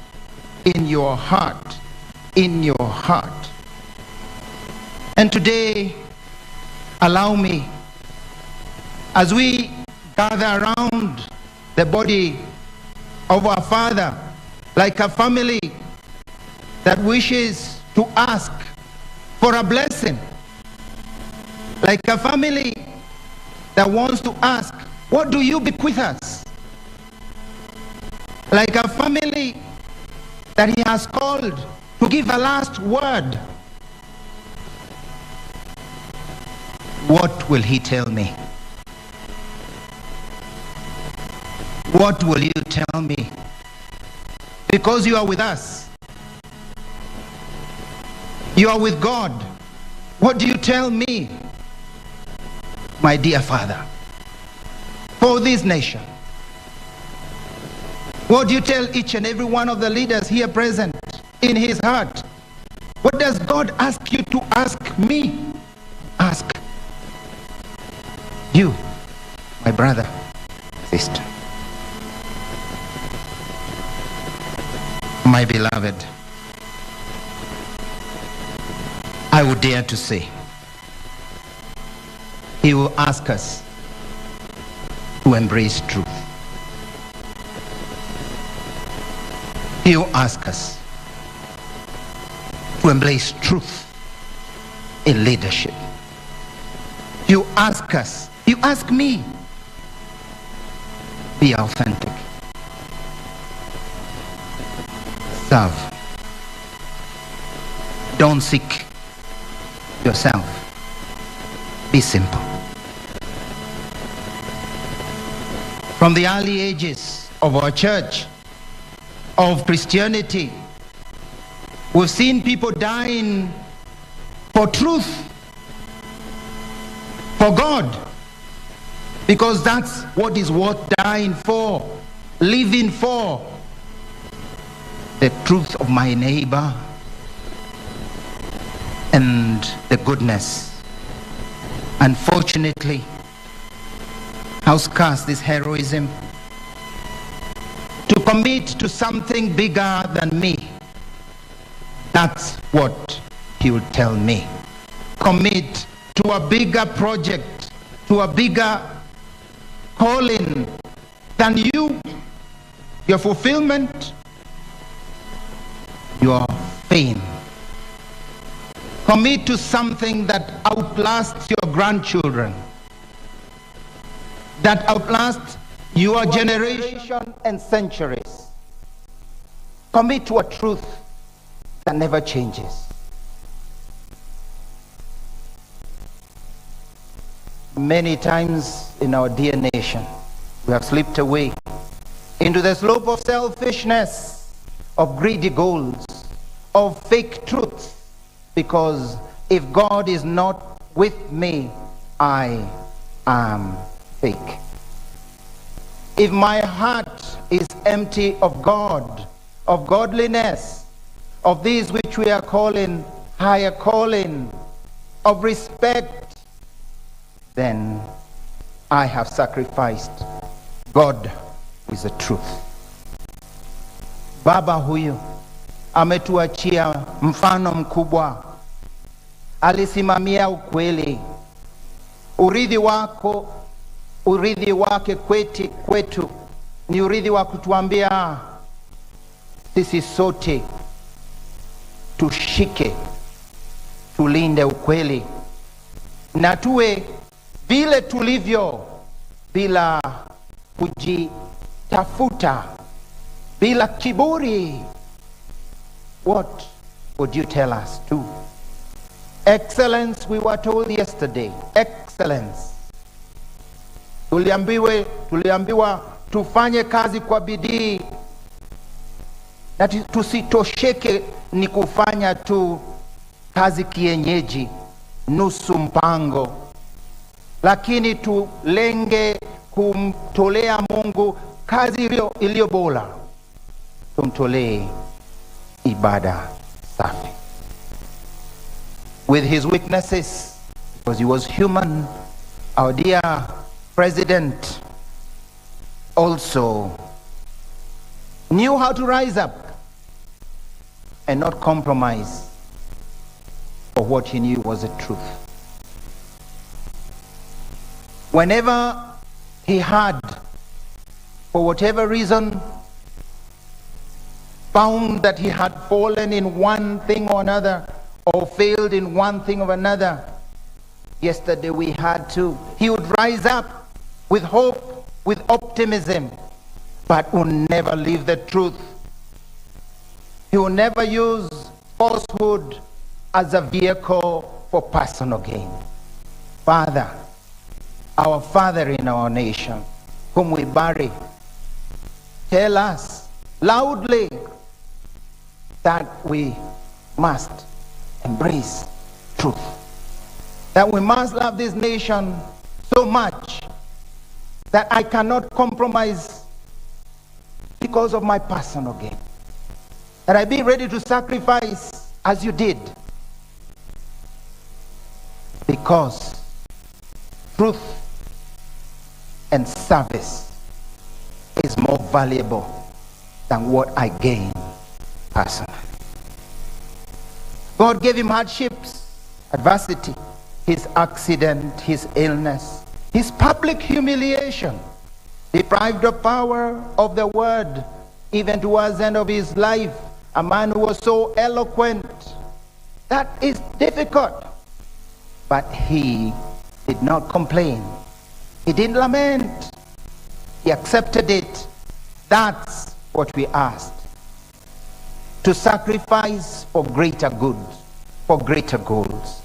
Speaker 9: in your heart, in your heart. And today, allow me, as we gather around the body of our Father, like a family that wishes to ask for a blessing, like a family that wants to ask, what do you bequeath us? Like a family that he has called to give a last word. What will he tell me? What will you tell me? Because you are with us. You are with God. What do you tell me, my dear Father, for this nation? What do you tell each and every one of the leaders here present in his heart? What does God ask you to ask me? Ask you, my brother, sister, my beloved. I would dare to say, he will ask us to embrace truth. He will ask us to embrace truth in leadership. You ask us, you ask me, be authentic. Serve. Don't seek yourself. Be simple. From the early ages of our church, of Christianity, we've seen people dying for truth, for God, because that's what is worth dying for, living for. The truth of my neighbor and the goodness. Unfortunately, how scarce this heroism to commit to something bigger than me. That's what he would tell me. Commit to a bigger project, to a bigger calling than you, your fulfillment, your fame. Commit to something that outlasts your grandchildren, that outlasts your generation and centuries. Commit to a truth that never changes. Many times in our dear nation, we have slipped away into the slope of selfishness, of greedy goals, of fake truths, because if God is not with me, I am fake. if my heart is empty of God, of godliness, of these which we are calling higher calling, of respect, then I have sacrificed God is the truth. Baba huyu ametuachia mfano mkubwa. Alisimamia ukweli. Urithi wake kwetu ni urithi wa kutuambia sisi sote tushike, tulinde ukweli na tuwe vile tulivyo, bila kujitafuta, bila kiburi. What would you tell us to? Excellence, we were told yesterday. Excellence. Tuliambiwa tufanye kazi kwa bidii na tusitosheke ni kufanya tu kazi kienyeji, nusu mpango, lakini tulenge kumtolea Mungu kazi iliyo bora, tumtolee ibada safi. With his weaknesses, because he was human, our dear president also knew how to rise up and not compromise for what he knew was the truth. Whenever he had, for whatever reason, found that he had fallen in one thing or another, or failed in one thing or another, yesterday we had to, he would rise up with hope, with optimism, but would never leave the truth. He will never use falsehood as a vehicle for personal gain. Father, our Father in our nation, whom we bury, tell us loudly that we must embrace truth, that we must love this nation so much that I cannot compromise because of my personal gain, that I be ready to sacrifice as you did, because truth and service is more valuable than what I gain personally. God gave him hardships, adversity, his accident, his illness, his public humiliation, deprived of power of the word, even towards the end of his life, a man who was so eloquent. That is difficult. But he did not complain. He didn't lament. He accepted it. That's what we asked. To sacrifice for greater good, for greater goals.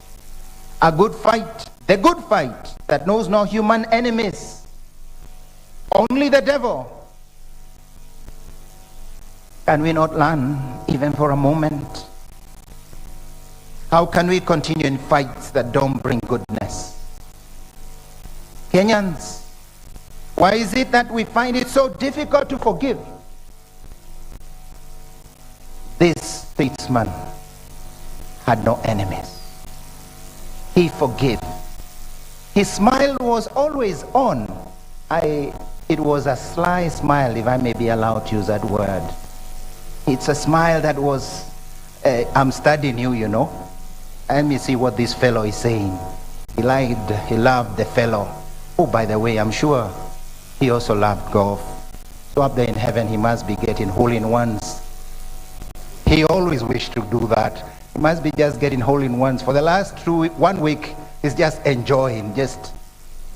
Speaker 9: A good fight, the good fight that knows no human enemies, only the devil. Can we not learn even for a moment? How can we continue in fights that don't bring goodness? Kenyans, why is it that we find it so difficult to forgive? This statesman had no enemies. He forgave. His smile was always on. It was a sly smile, if I may be allowed to use that word. It's a smile that was, I'm studying you, you know. Let me see what this fellow is saying. He loved the fellow. Oh, by the way, I'm sure he also loved golf. So up there in heaven, he must be getting hole-in-ones. He always wished to do that. He must be just getting hole-in-ones. For the last 1 week, he's just enjoying,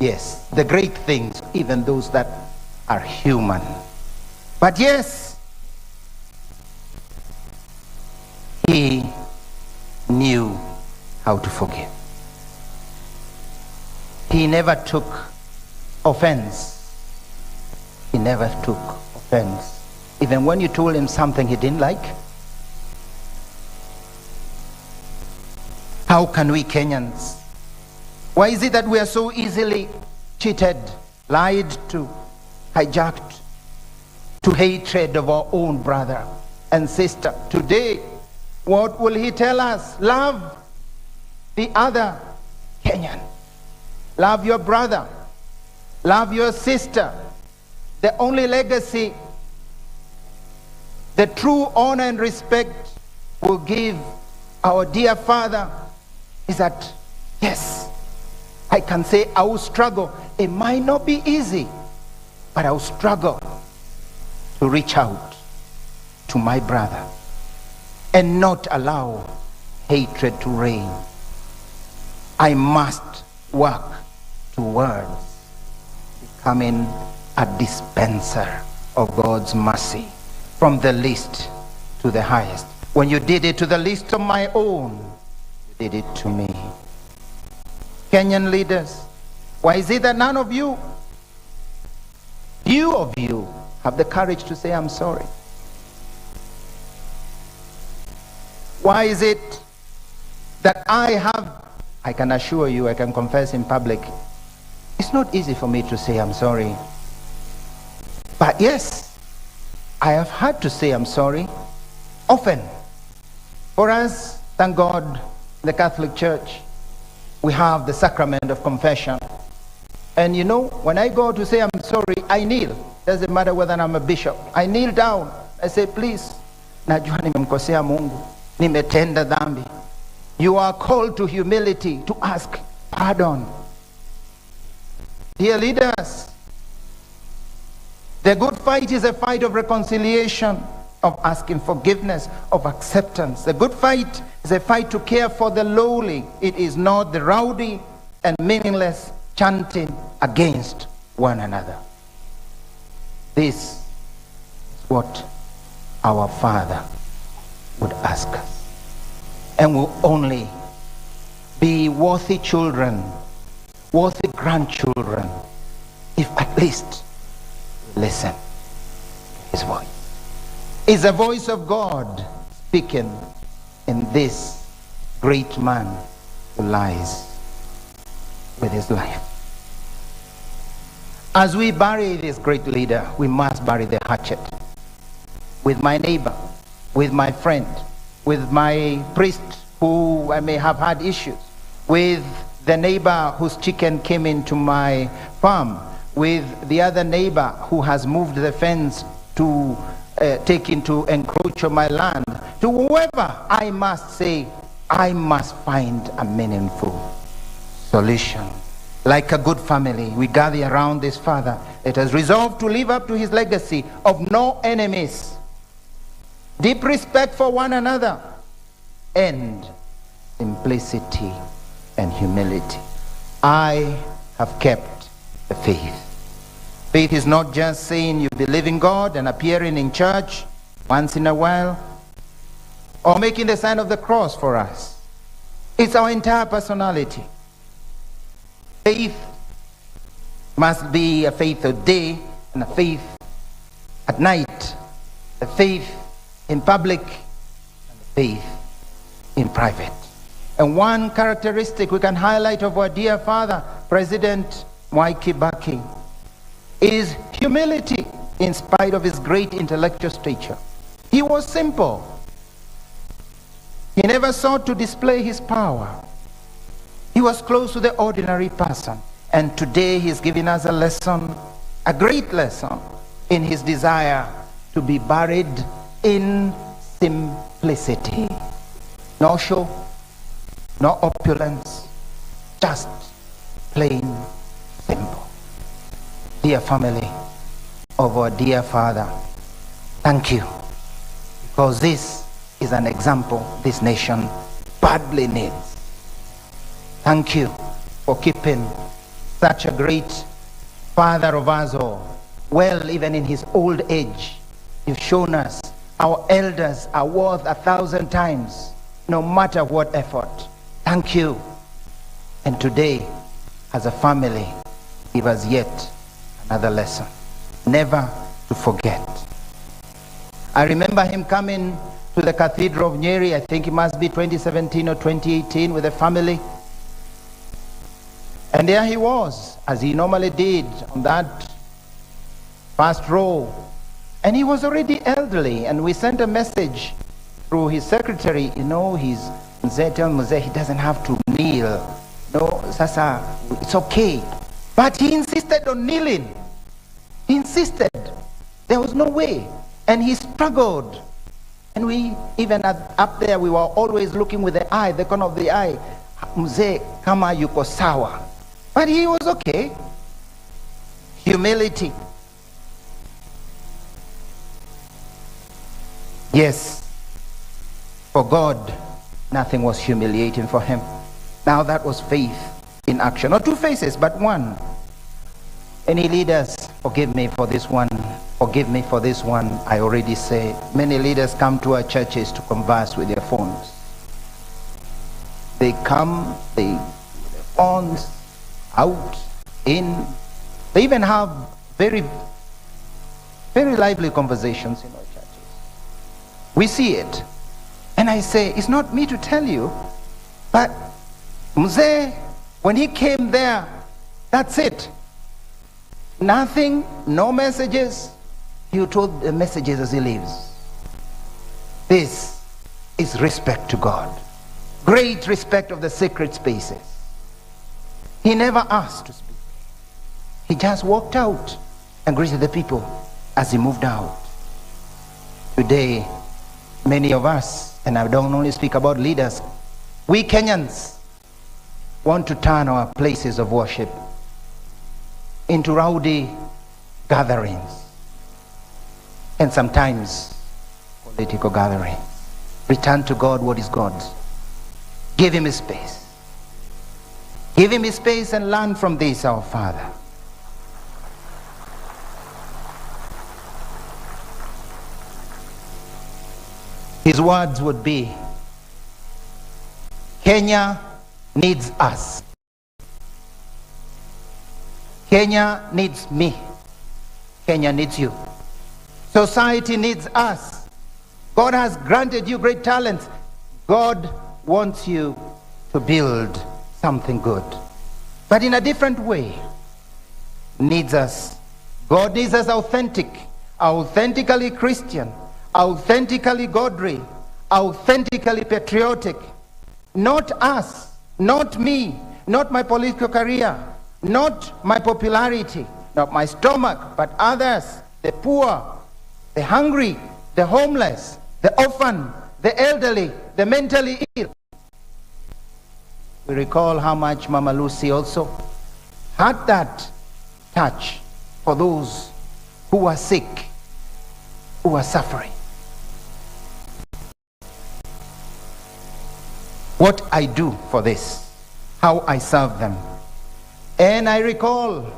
Speaker 9: yes, the great things, even those that are human. But yes, he knew how to forgive. He never took offense. He never took offense. Even when you told him something he didn't like. How can we Kenyans? Why is it that we are so easily cheated, lied to, hijacked to hatred of our own brother and sister. Today, what will he tell us? Love the other Kenyan. Love your brother. Love your sister. The only legacy, the true honor and respect we'll give our dear father is that, yes, I can say I will struggle. It might not be easy, but I will struggle to reach out to my brother and not allow hatred to reign. I must work towards becoming a dispenser of God's mercy from the least to the highest. When you did it to the least of my own, you did it to me. Kenyan leaders, why is it that none of you, few of you, have the courage to say, I'm sorry? Why is it that I can assure you, I can confess in public, it's not easy for me to say I'm sorry. But yes, I have had to say I'm sorry often. For us, thank God, the Catholic Church, we have the sacrament of confession. And you know, when I go to say I'm sorry, I kneel. Doesn't matter whether I'm a bishop. I kneel down. I say, please, najua nimemkosea Mungu, nimetenda dhambi. You are called to humility, to ask pardon. Dear leaders, the good fight is a fight of reconciliation, of asking forgiveness, of acceptance. The good fight is a fight to care for the lowly. It is not the rowdy and meaningless chanting against one another. This is what our Father would ask us. And will only be worthy children, worthy grandchildren, if at least we listen to his voice. It's the voice of God speaking in this great man who lies with his life. As we bury this great leader, we must bury the hatchet. With my neighbor, with my friend, with my priest who I may have had issues, with the neighbor whose chicken came into my farm, with the other neighbor who has moved the fence to encroach on my land, to whoever, I must say, I must find a meaningful solution. Like a good family, we gather around this father that has resolved to live up to his legacy of no enemies, deep respect for one another, and simplicity and humility. I have kept the faith. Faith is not just saying you believe in God and appearing in church once in a while, or making the sign of the cross for us. It's our entire personality. Faith must be a faith of day and a faith at night, a faith in public and a faith in private. And one characteristic we can highlight of our dear father, President Mwai Kibaki, is humility in spite of his great intellectual stature. He was simple. He never sought to display his power. He was close to the ordinary person. And today he's giving us a lesson, a great lesson, in his desire to be buried in simplicity. No show, no opulence, just plain simple. Dear family of our dear father, thank you, because this is an example this nation badly needs. Thank you for keeping such a great father of us all well, even in his old age. You've shown us our elders are worth 1,000 times, no matter what effort. Thank you. And today, as a family, give us yet another lesson, never to forget. I remember him coming to the Cathedral of Nyeri, I think it must be 2017 or 2018, with a family. And there he was, as he normally did on that first row. And he was already elderly, and we sent a message through his secretary, you know, he's Mzee, tell Mzee he doesn't have to kneel. No, sasa, it's okay. But he insisted on kneeling. He insisted. There was no way. And he struggled. And we, even up there, we were always looking with the eye, the corner of the eye. Mzee, kama yuko sawa. But he was okay. Humility. Yes, for God, nothing was humiliating for him. Now that was faith in action. Not two faces, but one. Any leaders, forgive me for this one. Forgive me for this one. I already say, many leaders come to our churches to converse with their phones. They come, their phones, out, in. They even have very, very lively conversations in our churches. We see it. And I say, it's not me to tell you, but Mzee, when he came there, that's it. Nothing, no messages. He told the messages as he leaves. This is respect to God. Great respect of the sacred spaces. He never asked to speak. He just walked out and greeted the people as he moved out. Today, many of us, and I don't only speak about leaders, we Kenyans want to turn our places of worship into rowdy gatherings and sometimes political gatherings. Return to God what is God's. Give him his space. Give him his space and learn from this, our Father. His words would be, Kenya needs us. Kenya needs me. Kenya needs you. Society needs us. God has granted you great talents. God wants you to build something good, but in a different way. Needs us. God needs us authentically Christian, authentically godly, authentically patriotic. Not us, not me, not my political career, not my popularity, not my stomach, but others, the poor, the hungry, the homeless, the orphan, the elderly, the mentally ill. We recall how much Mama Lucy also had that touch for those who were sick, who were suffering. What I do for this, how I serve them. And I recall,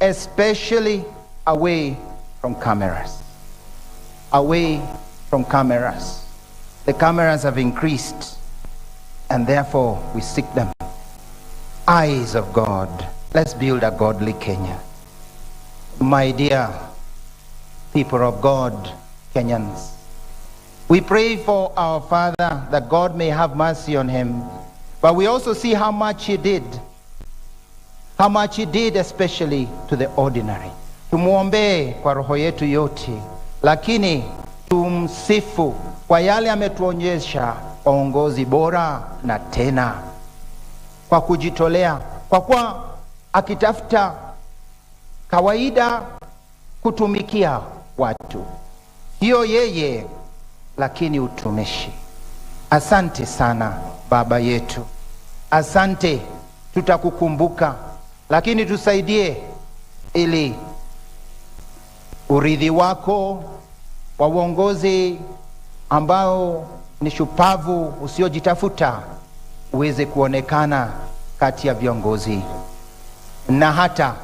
Speaker 9: especially away from cameras. Away from cameras. The cameras have increased, and therefore we seek them. Eyes of God. Let's build a godly Kenya. My dear people of God, Kenyans, we pray for our father that God may have mercy on him, but we also see how much he did. How much he did especially to the ordinary. Tumuombe kwa roho yetu yote, lakini tumsifu kwa yale ametuonyesha kwa uongozi bora na tena kwa kujitolea, kwa kuwa akitafuta kawaida kutumikia watu, sio yeye lakini utumishi. Asante sana baba yetu, asante, tutakukumbuka, lakini tusaidie ili urithi wako wa uongozi ambao ni shupavu usiojitafuta uweze kuonekana kati ya viongozi na hata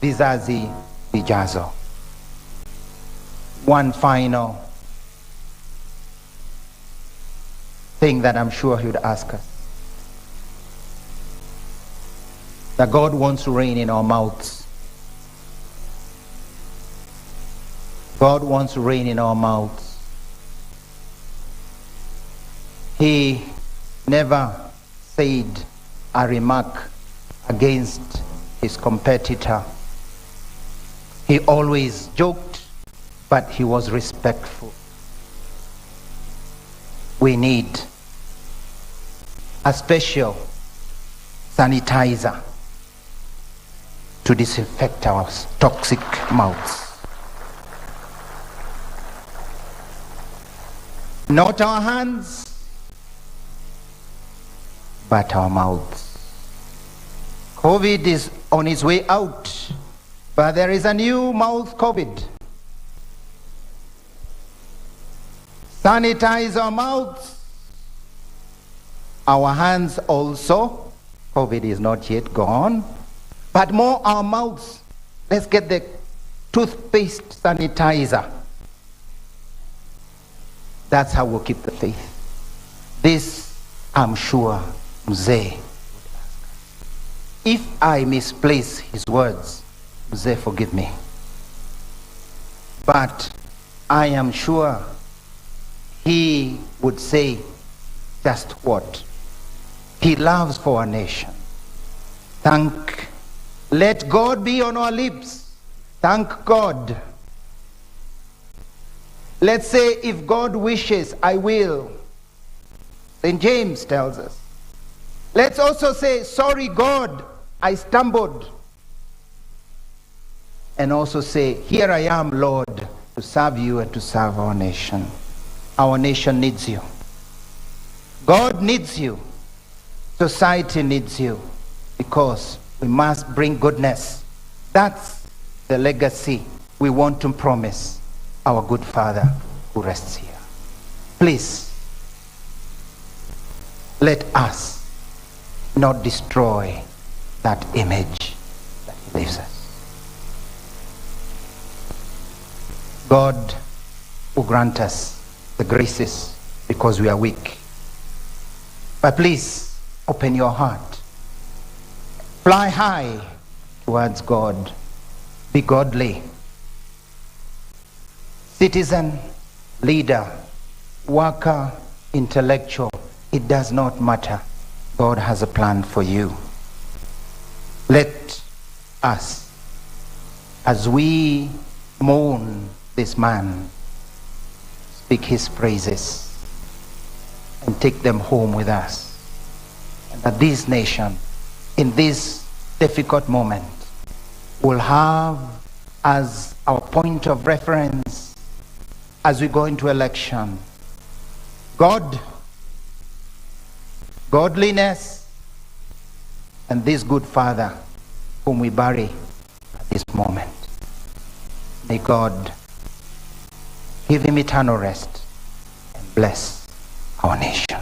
Speaker 9: vizazi vijazo. One final thing that I'm sure he would ask us. That God wants to reign in our mouths. God wants to reign in our mouths. He never said a remark against his competitor. He always joked, but he was respectful. We need a special sanitizer to disinfect our toxic mouths. Not our hands, but our mouths. COVID is on its way out, but there is a new mouth COVID. Sanitize our mouths, our hands also. COVID is not yet gone, but more our mouths. Let's get the toothpaste sanitizer. That's how we'll keep the faith. This, I'm sure, Mzee. If I misplace his words, Mzee, forgive me. But I am sure he would say just what he loves for our nation. Let God be on our lips. Thank God. Let's say, if God wishes, I will. St. James tells us. Let's also say, sorry God, I stumbled. And also say, here I am, Lord, to serve you and to serve our nation. Our nation needs you. God needs you. Society needs you. Because we must bring goodness. That's the legacy we want to promise our good Father who rests here. Please, let us not destroy that image that he leaves us. God will grant us the graces because we are weak. But please, open your heart. Fly high towards God. Be godly. Citizen, leader, worker, intellectual, it does not matter. God has a plan for you. Let us, as we mourn this man, speak his praises and take them home with us. And that this nation, in this difficult moment, will have as our point of reference as we go into election, God, godliness, and this good Father whom we bury at this moment. May God give him eternal rest and bless our nation.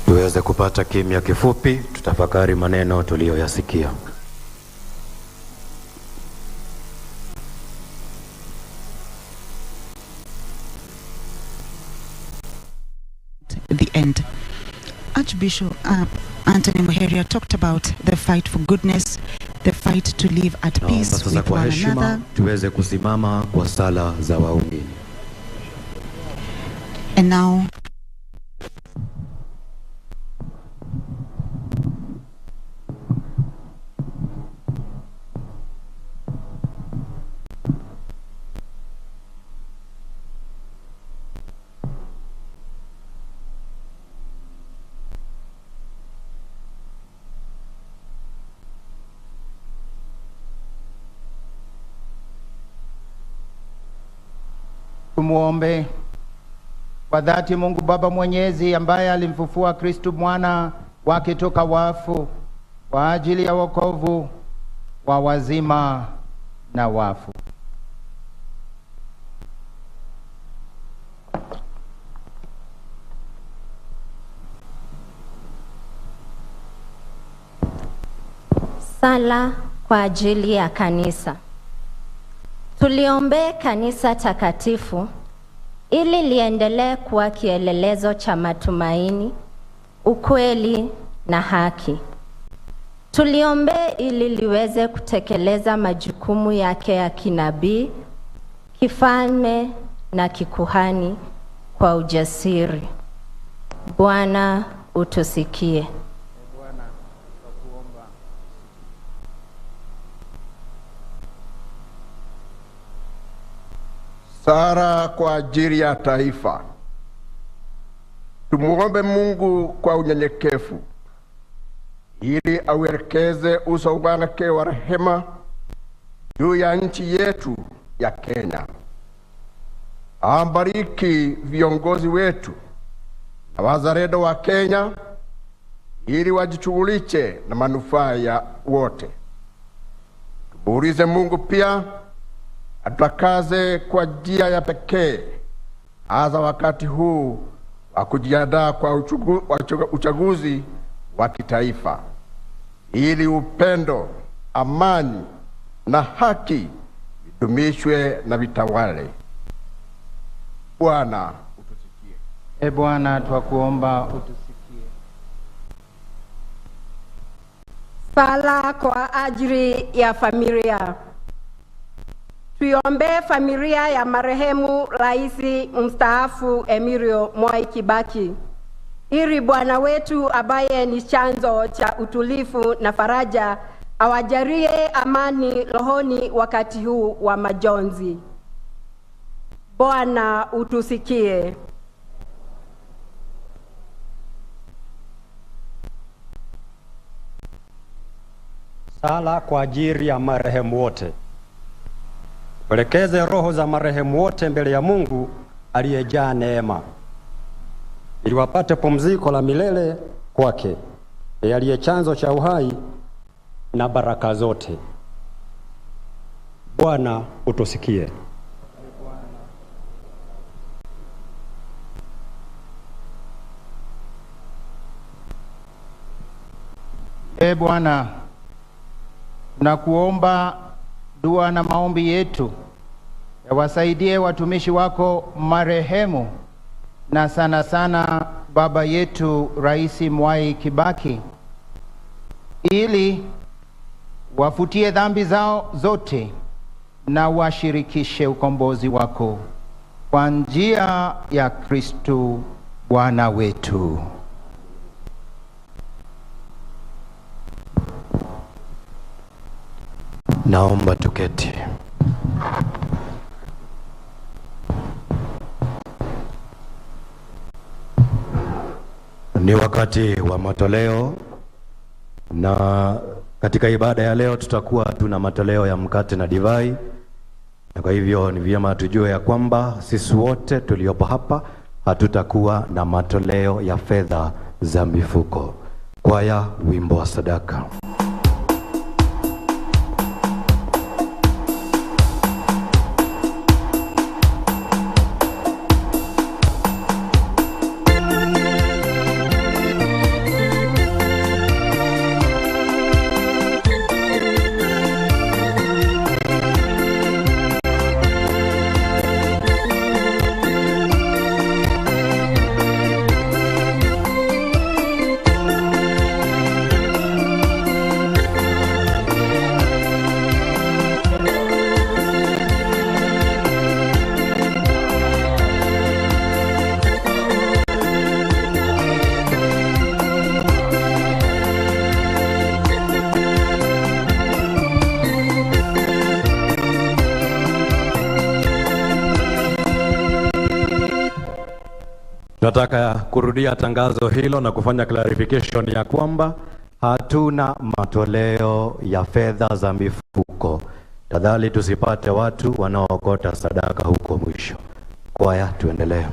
Speaker 8: Tuweze kupata kimya kifupi, tutafakari maneno tuliyoyasikia.
Speaker 13: The end. Archbishop Anthony Muheria talked about the fight for goodness, the fight to live at peace with one another.
Speaker 8: Tuweze kusimama kwa sala za waumini.
Speaker 13: And now
Speaker 9: tumuombe. Kwa dhati Mungu Baba Mwenyezi ambaye alimfufua Kristo mwana wake toka wafu kwa ajili ya wokovu wa wazima na wafu.
Speaker 14: Sala kwa ajili ya kanisa. Tuliombee kanisa takatifu ili liendelee kuwa kielelezo cha matumaini, ukweli na haki. Tuliombee ili liweze kutekeleza majukumu yake ya kinabii, kifalme na kikuhani kwa ujasiri. Bwana utusikie.
Speaker 15: Sara kwa ajili ya taifa. Tumuombe Mungu kwa unyenyekevu ili auelekeze uso wake wa rehema juu ya nchi yetu ya Kenya. Ambariki viongozi wetu na wazalendo wa Kenya ili wajishughulishe na manufaa ya wote. Tumuulize Mungu pia atakaze kwa njia ya pekee hasa wakati huu wa kujiandaa kwa uchaguzi wa kitaifa, ili upendo, amani na haki vidumishwe na vitawale. Bwana utusikie.
Speaker 9: Bwana twakuomba utusikie.
Speaker 16: Sala kwa ajili ya familia. Tuiombee familia ya marehemu Rais mstaafu Emilio Mwai Kibaki, ili Bwana wetu ambaye ni chanzo cha utulivu na faraja awajalie amani rohoni wakati huu wa majonzi. Bwana utusikie.
Speaker 8: Sala kwa ajili ya marehemu wote. Pelekeze roho za marehemu wote mbele ya Mungu aliyejaa neema, ili wapate pumziko la milele kwake, aliye chanzo cha uhai na baraka zote. Bwana utusikie.
Speaker 9: Bwana, tunakuomba dua na maombi yetu yawasaidie watumishi wako marehemu, na sana sana baba yetu Rais Mwai Kibaki, ili wafutie dhambi zao zote na washirikishe ukombozi wako kwa njia ya Kristo Bwana wetu.
Speaker 8: Naomba tuketi. Ni wakati wa matoleo, na katika ibada ya leo tutakuwa tuna matoleo ya mkate na divai, na kwa hivyo ni vyema tujue ya kwamba sisi wote tuliopo hapa hatutakuwa na matoleo ya fedha za mifuko. Kwaya, wimbo wa sadaka. Nataka kurudia tangazo hilo na kufanya clarification ya kwamba hatuna matoleo ya fedha za mifuko. Tafadhali tusipate watu wanaokota sadaka huko mwisho. Kwaya, tuendelee.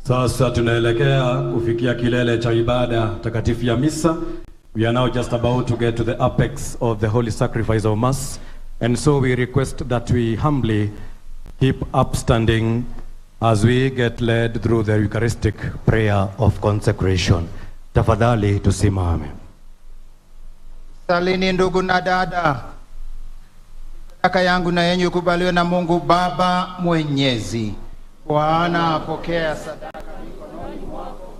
Speaker 8: Sasa tunaelekea kufikia kilele cha ibada takatifu ya misa. We are now just about to get to the apex of the holy sacrifice of mass, and so we request that we humbly keep upstanding as we get led through the Eucharistic prayer of consecration. Tafadhali tusimame.
Speaker 9: Salini ndugu na dada. Sadaka yangu na yenyu kubaliwe na Mungu Baba Mwenyezi. Bwana apokea sadaka mikononi mwako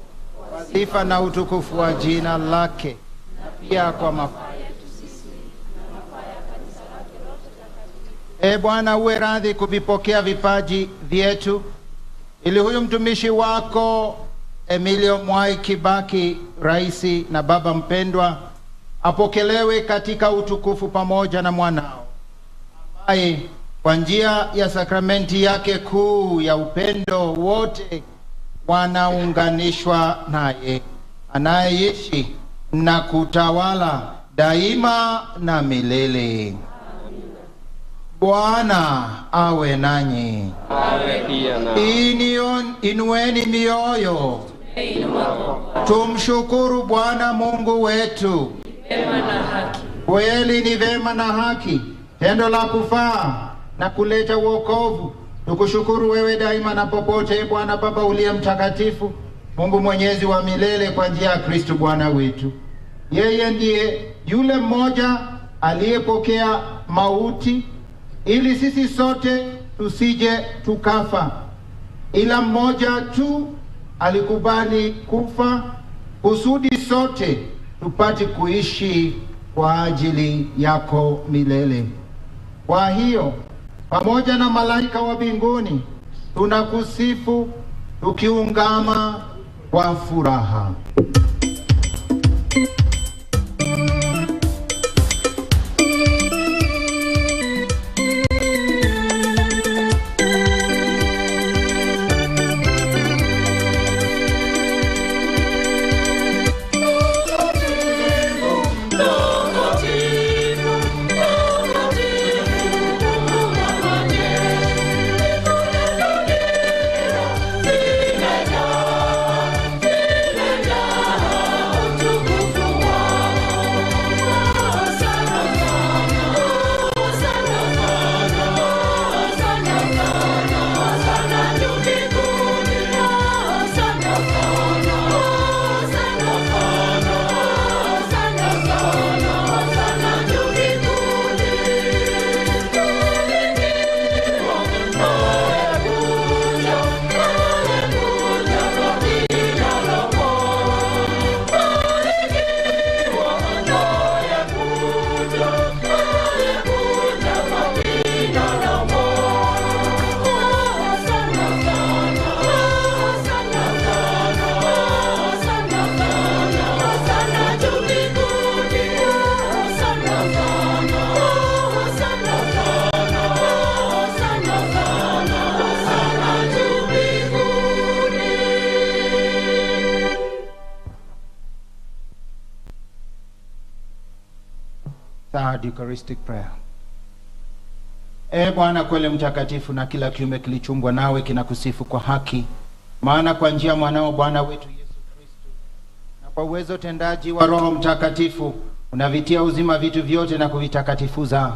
Speaker 9: kwa sifa na utukufu wa jina lake, na pia kwa mafaa yetu sisi na mafaa ya kanisa lake lote takatifu. Bwana, uwe radhi kuvipokea vipaji vyetu, ili huyu mtumishi wako Emilio Mwai Kibaki, raisi na baba mpendwa, apokelewe katika utukufu pamoja na mwanao, ambaye kwa njia ya sakramenti yake kuu ya upendo wote wanaunganishwa naye, anayeishi na kutawala daima na milele. Bwana awe nanyi.
Speaker 17: Awe pia na.
Speaker 9: Inueni mioyo. Tumshukuru Bwana Mungu wetu.
Speaker 17: Vema na haki.
Speaker 9: Kweli ni vema na haki, tendo la kufaa na kuleta wokovu. Tukushukuru wewe daima na popote, Bwana Baba uliye mtakatifu, Mungu mwenyezi wa milele, kwa njia ya Kristo Bwana wetu. Yeye ndiye yule mmoja aliyepokea mauti ili sisi sote tusije tukafa, ila mmoja tu alikubali kufa kusudi sote tupate kuishi kwa ajili yako milele. Kwa hiyo pamoja na malaika wa mbinguni tunakusifu tukiungama kwa furaha. Third Eucharistic prayer. Bwana kweli mtakatifu, na kila kiumbe kilichumbwa nawe kinakusifu kwa haki, maana kwa njia mwanao Bwana wetu Yesu Kristo na kwa uwezo tendaji wa Roho Mtakatifu unavitia uzima vitu vyote na kuvitakatifuza,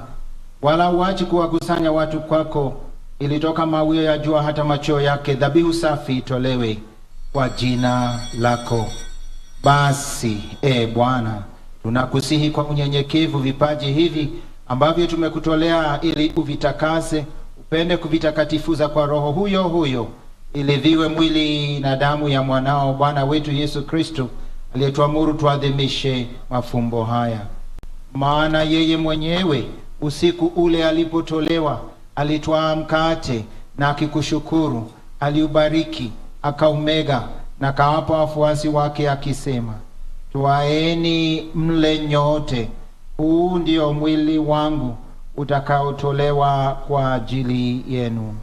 Speaker 9: wala uachi kuwakusanya watu kwako, ilitoka mawio ya jua hata macheo yake dhabihu safi itolewe kwa jina lako. Basi Bwana, tunakusihi kwa unyenyekevu vipaji hivi ambavyo tumekutolea, ili uvitakase, upende kuvitakatifuza kwa Roho huyo huyo, ili viwe mwili na damu ya mwanao Bwana wetu Yesu Kristo, aliyetuamuru tuadhimishe mafumbo haya. Maana yeye mwenyewe usiku ule alipotolewa alitwaa mkate, na akikushukuru aliubariki, akaumega na kawapa wafuasi wake akisema, twaeni mle nyote, huu ndio mwili wangu utakaotolewa kwa ajili yenu.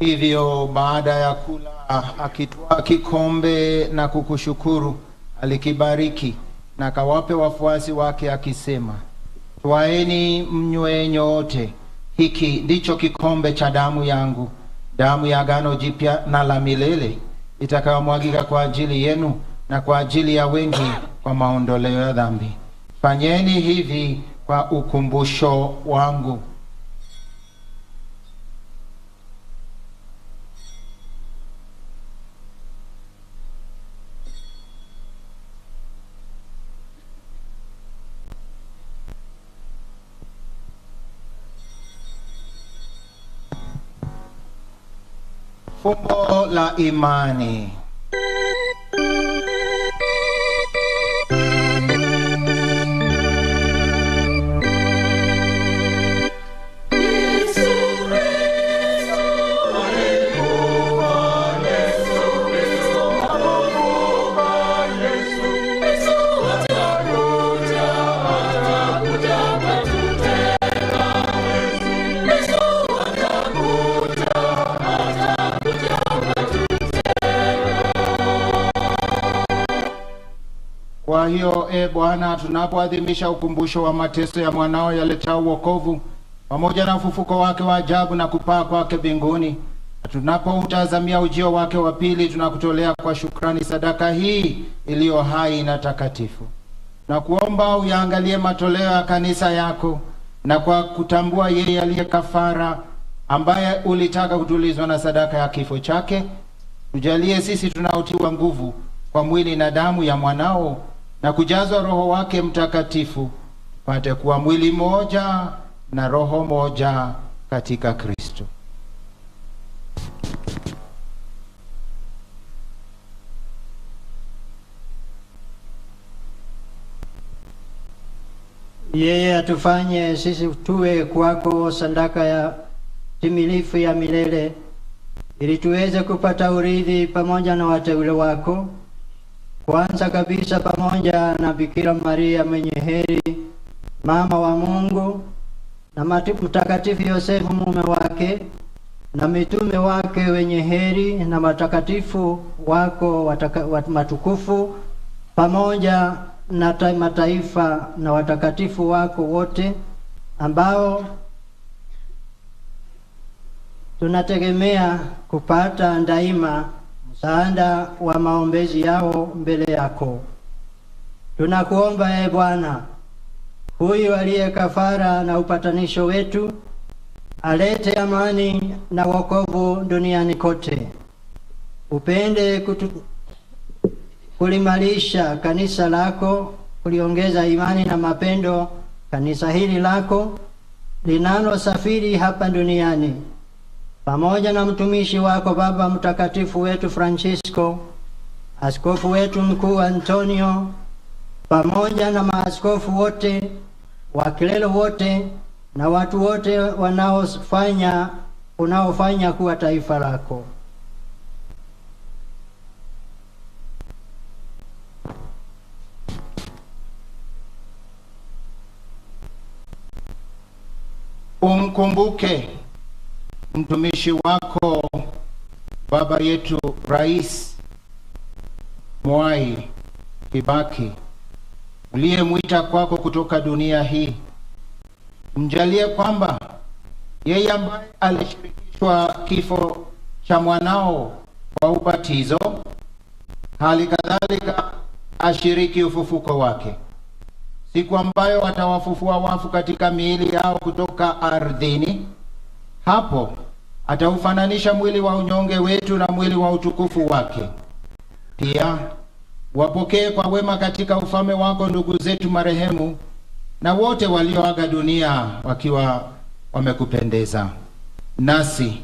Speaker 9: Hivyo baada ya kula, akitwaa kikombe na kukushukuru, alikibariki na akawape wafuasi wake akisema, twaeni mnywe nyote, hiki ndicho kikombe cha damu yangu, damu ya agano jipya na la milele, itakayomwagika kwa ajili yenu na kwa ajili ya wengi kwa maondoleo ya dhambi. Fanyeni hivi kwa ukumbusho wangu. Fumbo la imani. Kwa hiyo Bwana, tunapoadhimisha ukumbusho wa mateso ya mwanao yaletao wokovu pamoja na ufufuko wake wa ajabu na kupaa kwake mbinguni, tunapoutazamia ujio wake wa pili, tunakutolea kwa shukrani sadaka hii iliyo hai na takatifu. Na kuomba uyaangalie matoleo ya kanisa yako, na kwa kutambua yeye aliye kafara ambaye ulitaka kutulizwa na sadaka ya kifo chake, tujalie sisi tunaotiwa nguvu kwa mwili na damu ya mwanao na kujazwa Roho wake Mtakatifu, tupate kuwa mwili moja na roho moja katika Kristo.
Speaker 18: Yeye atufanye sisi tuwe kwako sadaka ya timilifu ya milele, ili tuweze kupata urithi pamoja na wateule wako, kwanza kabisa pamoja na Bikira Maria mwenye heri, mama wa Mungu, na Mtakatifu Yosefu mume wake, na mitume wake wenye heri, na matakatifu wako matukufu, pamoja na mataifa na watakatifu wako wote, ambao tunategemea kupata daima msaada wa maombezi yao mbele yako. Tunakuomba Bwana, huyu aliye kafara na upatanisho wetu, alete amani na wokovu duniani kote. Upende kulimalisha kanisa lako, kuliongeza imani na mapendo kanisa hili lako linalosafiri hapa duniani, pamoja na mtumishi wako Baba Mtakatifu wetu Francisco, askofu wetu mkuu Antonio, pamoja na maaskofu wote, wakilelo wote, na watu wote unaofanya kuwa taifa lako.
Speaker 9: Umkumbuke mtumishi wako baba yetu Rais Mwai Kibaki, uliyemwita kwako kutoka dunia hii. Mjalie kwamba yeye ambaye alishirikishwa kifo cha mwanao kwa ubatizo, hali kadhalika ashiriki ufufuko wake, siku ambayo atawafufua wafu katika miili yao kutoka ardhini. Hapo ataufananisha mwili wa unyonge wetu na mwili wa utukufu wake. Pia wapokee kwa wema katika ufalme wako ndugu zetu marehemu na wote walioaga dunia wakiwa wamekupendeza. Nasi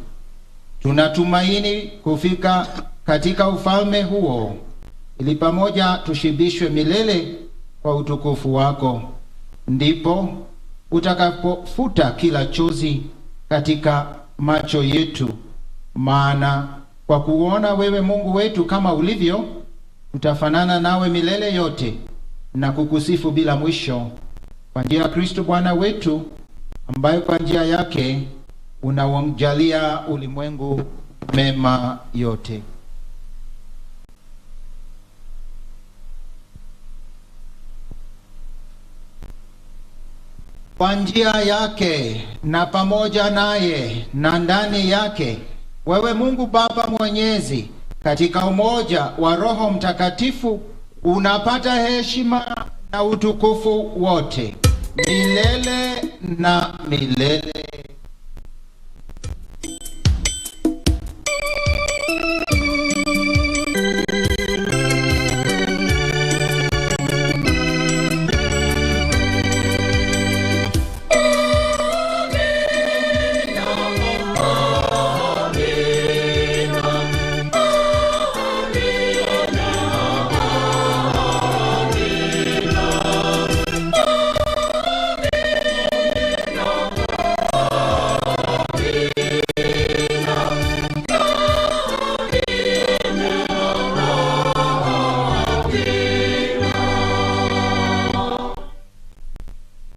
Speaker 9: tunatumaini kufika katika ufalme huo, ili pamoja tushibishwe milele kwa utukufu wako. Ndipo utakapofuta kila chozi katika macho yetu, maana kwa kuona wewe Mungu wetu kama ulivyo, tutafanana nawe milele yote na kukusifu bila mwisho, kwa njia ya Kristo Bwana wetu, ambaye kwa njia yake unaujalia ulimwengu mema yote. Kwa njia yake na pamoja naye na ndani yake, wewe Mungu Baba Mwenyezi, katika umoja wa Roho Mtakatifu, unapata heshima na utukufu wote milele na milele.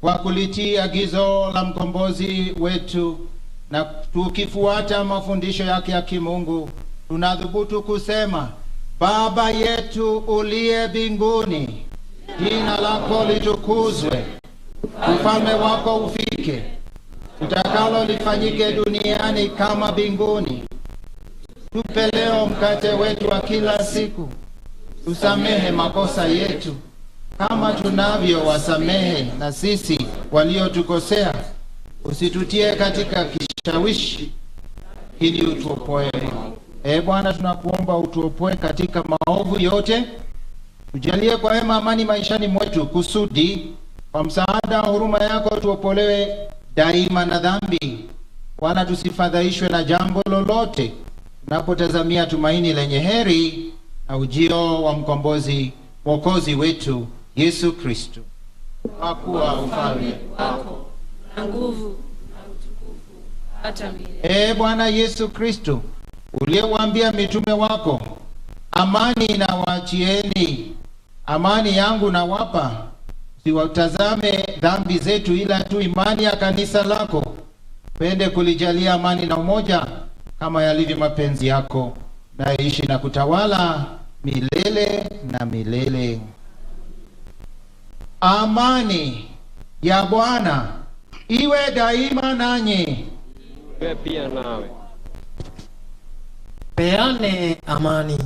Speaker 9: Kwa kulitii agizo la mkombozi wetu na tukifuata mafundisho yake ya kimungu, tunadhubutu kusema: Baba yetu uliye mbinguni, jina lako litukuzwe, ufalme wako ufike, utakalo lifanyike duniani kama mbinguni. Tupe leo mkate wetu wa kila siku, tusamehe makosa yetu kama tunavyo wasamehe na sisi waliotukosea, usitutie katika kishawishi, ili utuopoe. Bwana, tunakuomba utuopoe katika maovu yote, tujalie kwa wema amani maishani mwetu, kusudi kwa msaada wa huruma yako tuopolewe daima na dhambi. Bwana, tusifadhaishwe na jambo lolote, tunapotazamia tumaini lenye heri na ujio wa mkombozi Mwokozi wetu Yesu Kristo. Kwa kuwa ufalme wako
Speaker 17: na nguvu na utukufu hata milele.
Speaker 9: Bwana Yesu Kristo, uliyewaambia mitume wako, amani na waachieni, amani yangu na wapa, siwatazame dhambi zetu ila tu imani ya kanisa lako. Pende kulijalia amani na umoja kama yalivyo mapenzi yako, na ishi na kutawala milele na milele. Amani ya Bwana iwe daima nanyi.
Speaker 17: Iwe pia nawe.
Speaker 12: Peane amani.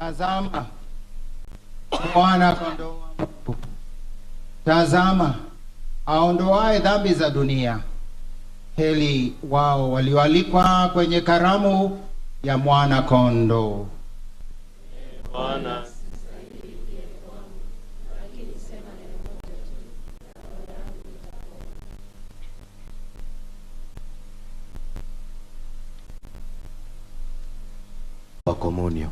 Speaker 9: Tazama mwana kondoo wa Mungu. Tazama aondoaye dhambi za dunia. Heri wao walioalikwa kwenye karamu ya mwana kondoo.
Speaker 19: Bwana
Speaker 20: wa komunyo.